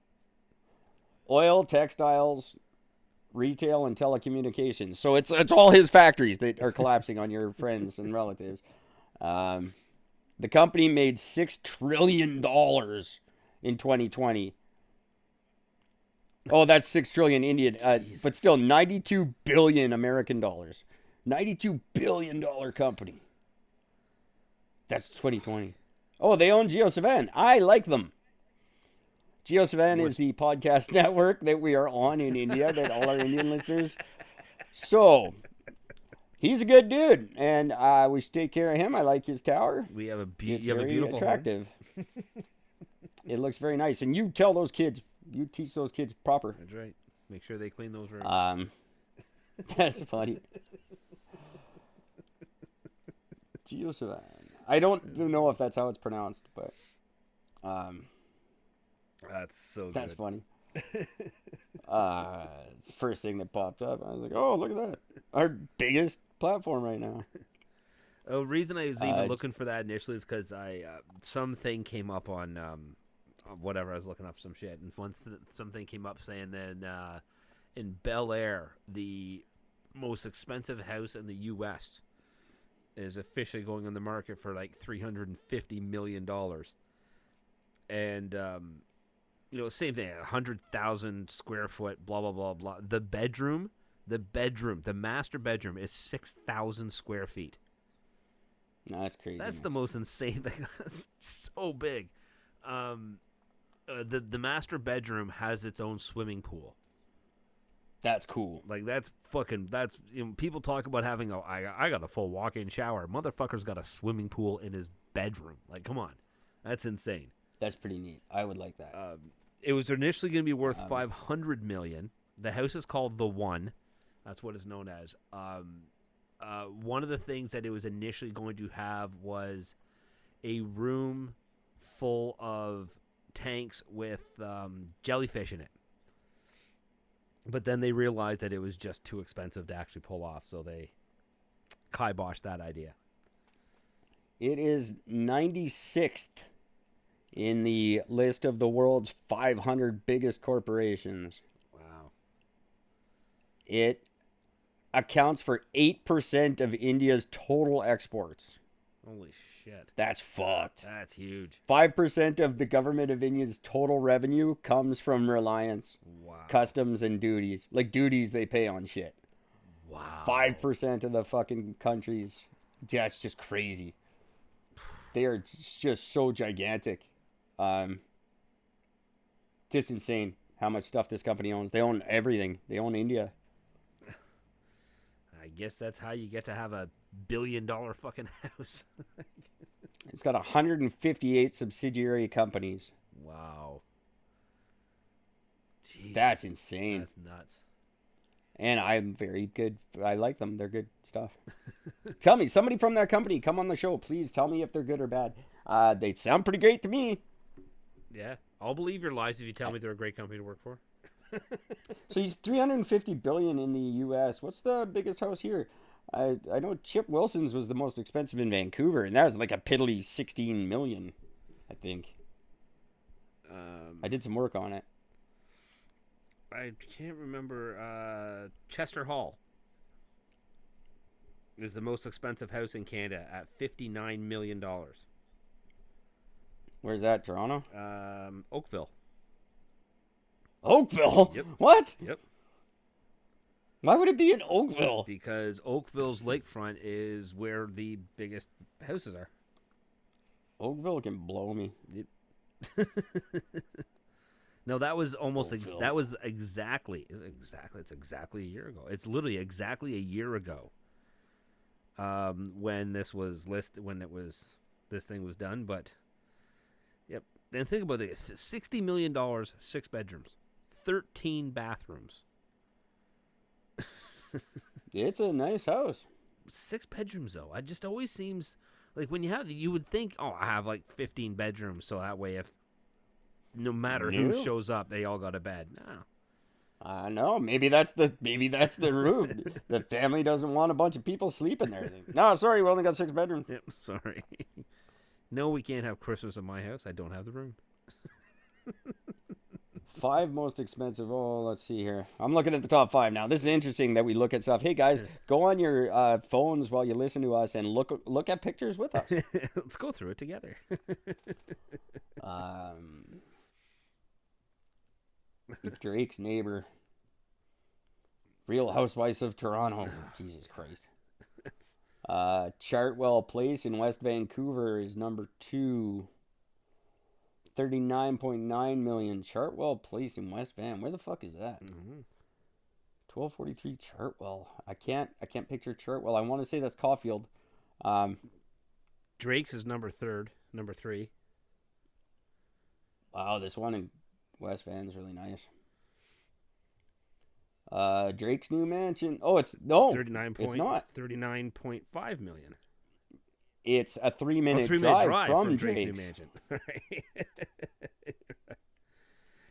[SPEAKER 3] Oil, textiles, retail, and telecommunications. So it's all his factories that are collapsing on your friends and relatives. The company made $6 trillion in 2020. Oh, that's 6 trillion Indian, but still 92 billion American dollars. $92 billion company. That's 2020. Oh, they own GeoSavan. I like them. GeoSavan is the podcast network that we are on in India, that all our Indian listeners. So, he's a good dude, and we should take care of him. I like his tower.
[SPEAKER 5] We have a
[SPEAKER 3] It's
[SPEAKER 5] you have a
[SPEAKER 3] very
[SPEAKER 5] beautiful
[SPEAKER 3] attractive. It looks very nice, and you tell those kids, you teach those kids proper.
[SPEAKER 5] That's right. Make sure they clean those rooms.
[SPEAKER 3] That's funny. GeoSavan. I don't know if that's how it's pronounced, but
[SPEAKER 5] That's so good.
[SPEAKER 3] that's funny. It's the first thing that popped up. I was like, oh, look at that. Our biggest platform right now.
[SPEAKER 5] The reason I was even looking for that initially is because something came up on whatever, I was looking up some shit, and once something came up saying that in Bel Air, the most expensive house in the U.S. is officially going on the market for like $350 million. And, same thing, 100,000 square foot, blah, blah, blah, blah. The master bedroom is 6,000 square feet.
[SPEAKER 3] No, that's crazy.
[SPEAKER 5] That's the most insane thing. That's so big. The master bedroom has its own swimming pool.
[SPEAKER 3] That's cool.
[SPEAKER 5] Like, people talk about having I got a full walk-in shower. Motherfucker's got a swimming pool in his bedroom. Like, come on. That's insane.
[SPEAKER 3] That's pretty neat. I would like that.
[SPEAKER 5] It was initially going to be worth $500 million. The house is called The One. That's what it's known as. One of the things that it was initially going to have was a room full of tanks with jellyfish in it. But then they realized that it was just too expensive to actually pull off, so they kiboshed that idea.
[SPEAKER 3] It is 96th in the list of the world's 500 biggest corporations.
[SPEAKER 5] Wow.
[SPEAKER 3] It accounts for 8% of India's total exports.
[SPEAKER 5] Holy shit.
[SPEAKER 3] That's fucked.
[SPEAKER 5] That's huge.
[SPEAKER 3] 5% of the government of India's total revenue comes from reliance,
[SPEAKER 5] Wow.
[SPEAKER 3] customs, and duties. Like duties they pay on shit.
[SPEAKER 5] Wow.
[SPEAKER 3] 5% of the fucking countries. That's just crazy. They are just so gigantic. Just insane how much stuff this company owns. They own everything. They own India.
[SPEAKER 5] I guess that's how you get to have a billion-dollar fucking house.
[SPEAKER 3] It's got 158 subsidiary companies.
[SPEAKER 5] Wow. Jeez.
[SPEAKER 3] That's insane.
[SPEAKER 5] That's nuts.
[SPEAKER 3] And I'm very good. I like them. They're good stuff. Tell me, somebody from that company, come on the show. Please tell me if they're good or bad. They sound pretty great to me.
[SPEAKER 5] Yeah. I'll believe your lies if you tell me they're a great company to work for.
[SPEAKER 3] So he's $350 billion in the U.S. What's the biggest house here? I know Chip Wilson's was the most expensive in Vancouver, and that was like a piddly $16 million, I think. I did some work on it.
[SPEAKER 5] I can't remember. Chester Hall is the most expensive house in Canada at $59 million.
[SPEAKER 3] Where's that, Toronto?
[SPEAKER 5] Oakville.
[SPEAKER 3] Oakville?
[SPEAKER 5] Yep.
[SPEAKER 3] What?
[SPEAKER 5] Yep.
[SPEAKER 3] Why would it be in Oakville?
[SPEAKER 5] Because Oakville's lakefront is where the biggest houses are.
[SPEAKER 3] Oakville can blow me.
[SPEAKER 5] Yep. No, that was almost
[SPEAKER 3] Oakville.
[SPEAKER 5] that was exactly it's exactly a year ago. It's literally exactly a year ago. When this was this thing was done, but yep. And think about it, $60 million, 6 bedrooms, 13 bathrooms.
[SPEAKER 3] It's a nice house.
[SPEAKER 5] 6 bedrooms though. It just always seems like when you would think, oh, I have like 15 bedrooms, so that way if no matter who shows up, they all got a bed. No.
[SPEAKER 3] I know. Maybe that's the room. The family doesn't want a bunch of people sleeping there. No, sorry, we only got 6 bedrooms.
[SPEAKER 5] Yep, sorry. No, we can't have Christmas at my house. I don't have the room.
[SPEAKER 3] 5 most expensive. Oh, let's see here. I'm looking at the top 5 now. This is interesting that we look at stuff. Hey guys, go on your phones while you listen to us and look at pictures with us.
[SPEAKER 5] Let's go through it together.
[SPEAKER 3] Drake's neighbor. Real Housewives of Toronto. Jesus Christ. Chartwell Place in West Vancouver is number 2. 39.9 million. Chartwell Place in West Van. Where the fuck is that? 1243 Chartwell. I can't picture Chartwell. I want to say that's Caulfield.
[SPEAKER 5] Drake's is number 3.
[SPEAKER 3] Wow, this one in West Van is really nice. Drake's new mansion. Oh, it's not.
[SPEAKER 5] 39.5 million.
[SPEAKER 3] It's a 3-minute drive from Drake's new mansion.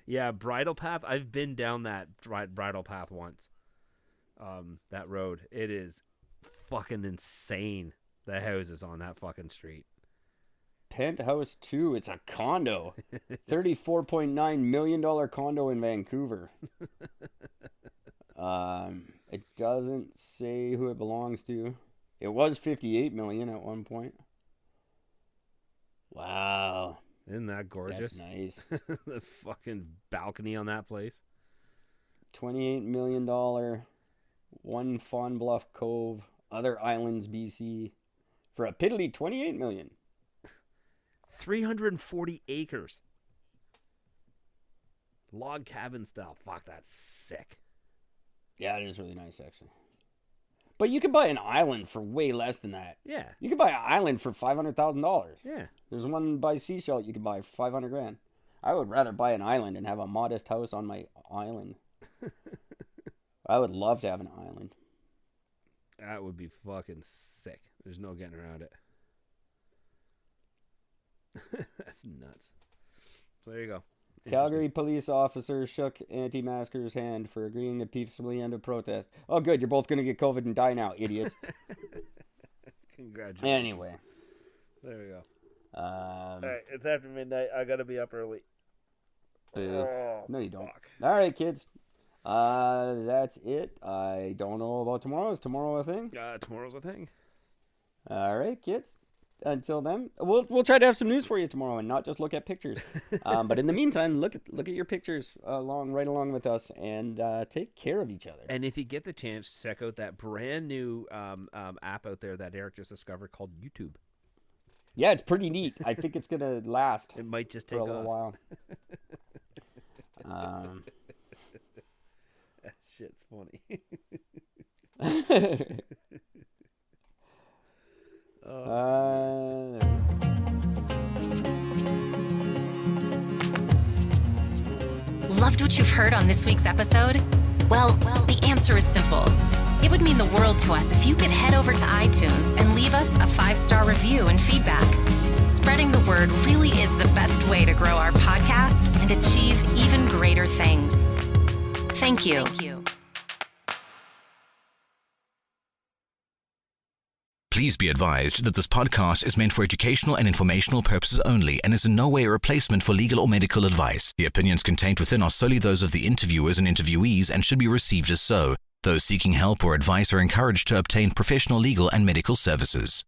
[SPEAKER 5] Yeah, Bridle Path. I've been down that Bridle Path once. That road. It is fucking insane. The houses on that fucking street.
[SPEAKER 3] Penthouse 2. It's a condo. $34.9 million condo in Vancouver. It doesn't say who it belongs to. It was $58 million at one point. Wow.
[SPEAKER 5] Isn't that gorgeous?
[SPEAKER 3] That's nice.
[SPEAKER 5] The fucking balcony on that place.
[SPEAKER 3] $28 million. One Fawn Bluff Cove. Other Islands, BC. For a piddly $28 million.
[SPEAKER 5] 340 acres. Log cabin style. Fuck, that's sick.
[SPEAKER 3] Yeah, it is really nice, actually. But you can buy an island for way less than that.
[SPEAKER 5] Yeah.
[SPEAKER 3] You can buy an island for $500,000.
[SPEAKER 5] Yeah.
[SPEAKER 3] There's one by Seashell you can buy for $500,000. I would rather buy an island and have a modest house on my island. I would love to have an island.
[SPEAKER 5] That would be fucking sick. There's no getting around it. That's nuts. So there you go.
[SPEAKER 3] Calgary police officer shook anti-masker's hand for agreeing to peacefully end a protest. Oh, good. You're both going to get COVID and die now, idiots.
[SPEAKER 5] Congratulations.
[SPEAKER 3] Anyway.
[SPEAKER 5] There we go.
[SPEAKER 3] All
[SPEAKER 5] right, it's after midnight. I got to be up early.
[SPEAKER 3] No, you don't.
[SPEAKER 5] Fuck.
[SPEAKER 3] All right, kids. That's it. I don't know about tomorrow. Is tomorrow a thing?
[SPEAKER 5] Tomorrow's a thing.
[SPEAKER 3] All right, kids. Until then, we'll try to have some news for you tomorrow and not just look at pictures. But in the meantime, look at your pictures right along with us and take care of each other.
[SPEAKER 5] And if you get the chance, check out that brand new app out there that Eric just discovered called YouTube.
[SPEAKER 3] Yeah, it's pretty neat. I think it's gonna last.
[SPEAKER 5] It might just take
[SPEAKER 3] for a little while.
[SPEAKER 5] That shit's funny.
[SPEAKER 1] Loved what you've heard on this week's episode? Well, the answer is simple. It would mean the world to us if you could head over to iTunes and leave us a 5-star review and feedback. Spreading the word really is the best way to grow our podcast and achieve even greater things. Thank you.
[SPEAKER 7] Please be advised that this podcast is meant for educational and informational purposes only and is in no way a replacement for legal or medical advice. The opinions contained within are solely those of the interviewers and interviewees and should be received as so. Those seeking help or advice are encouraged to obtain professional legal and medical services.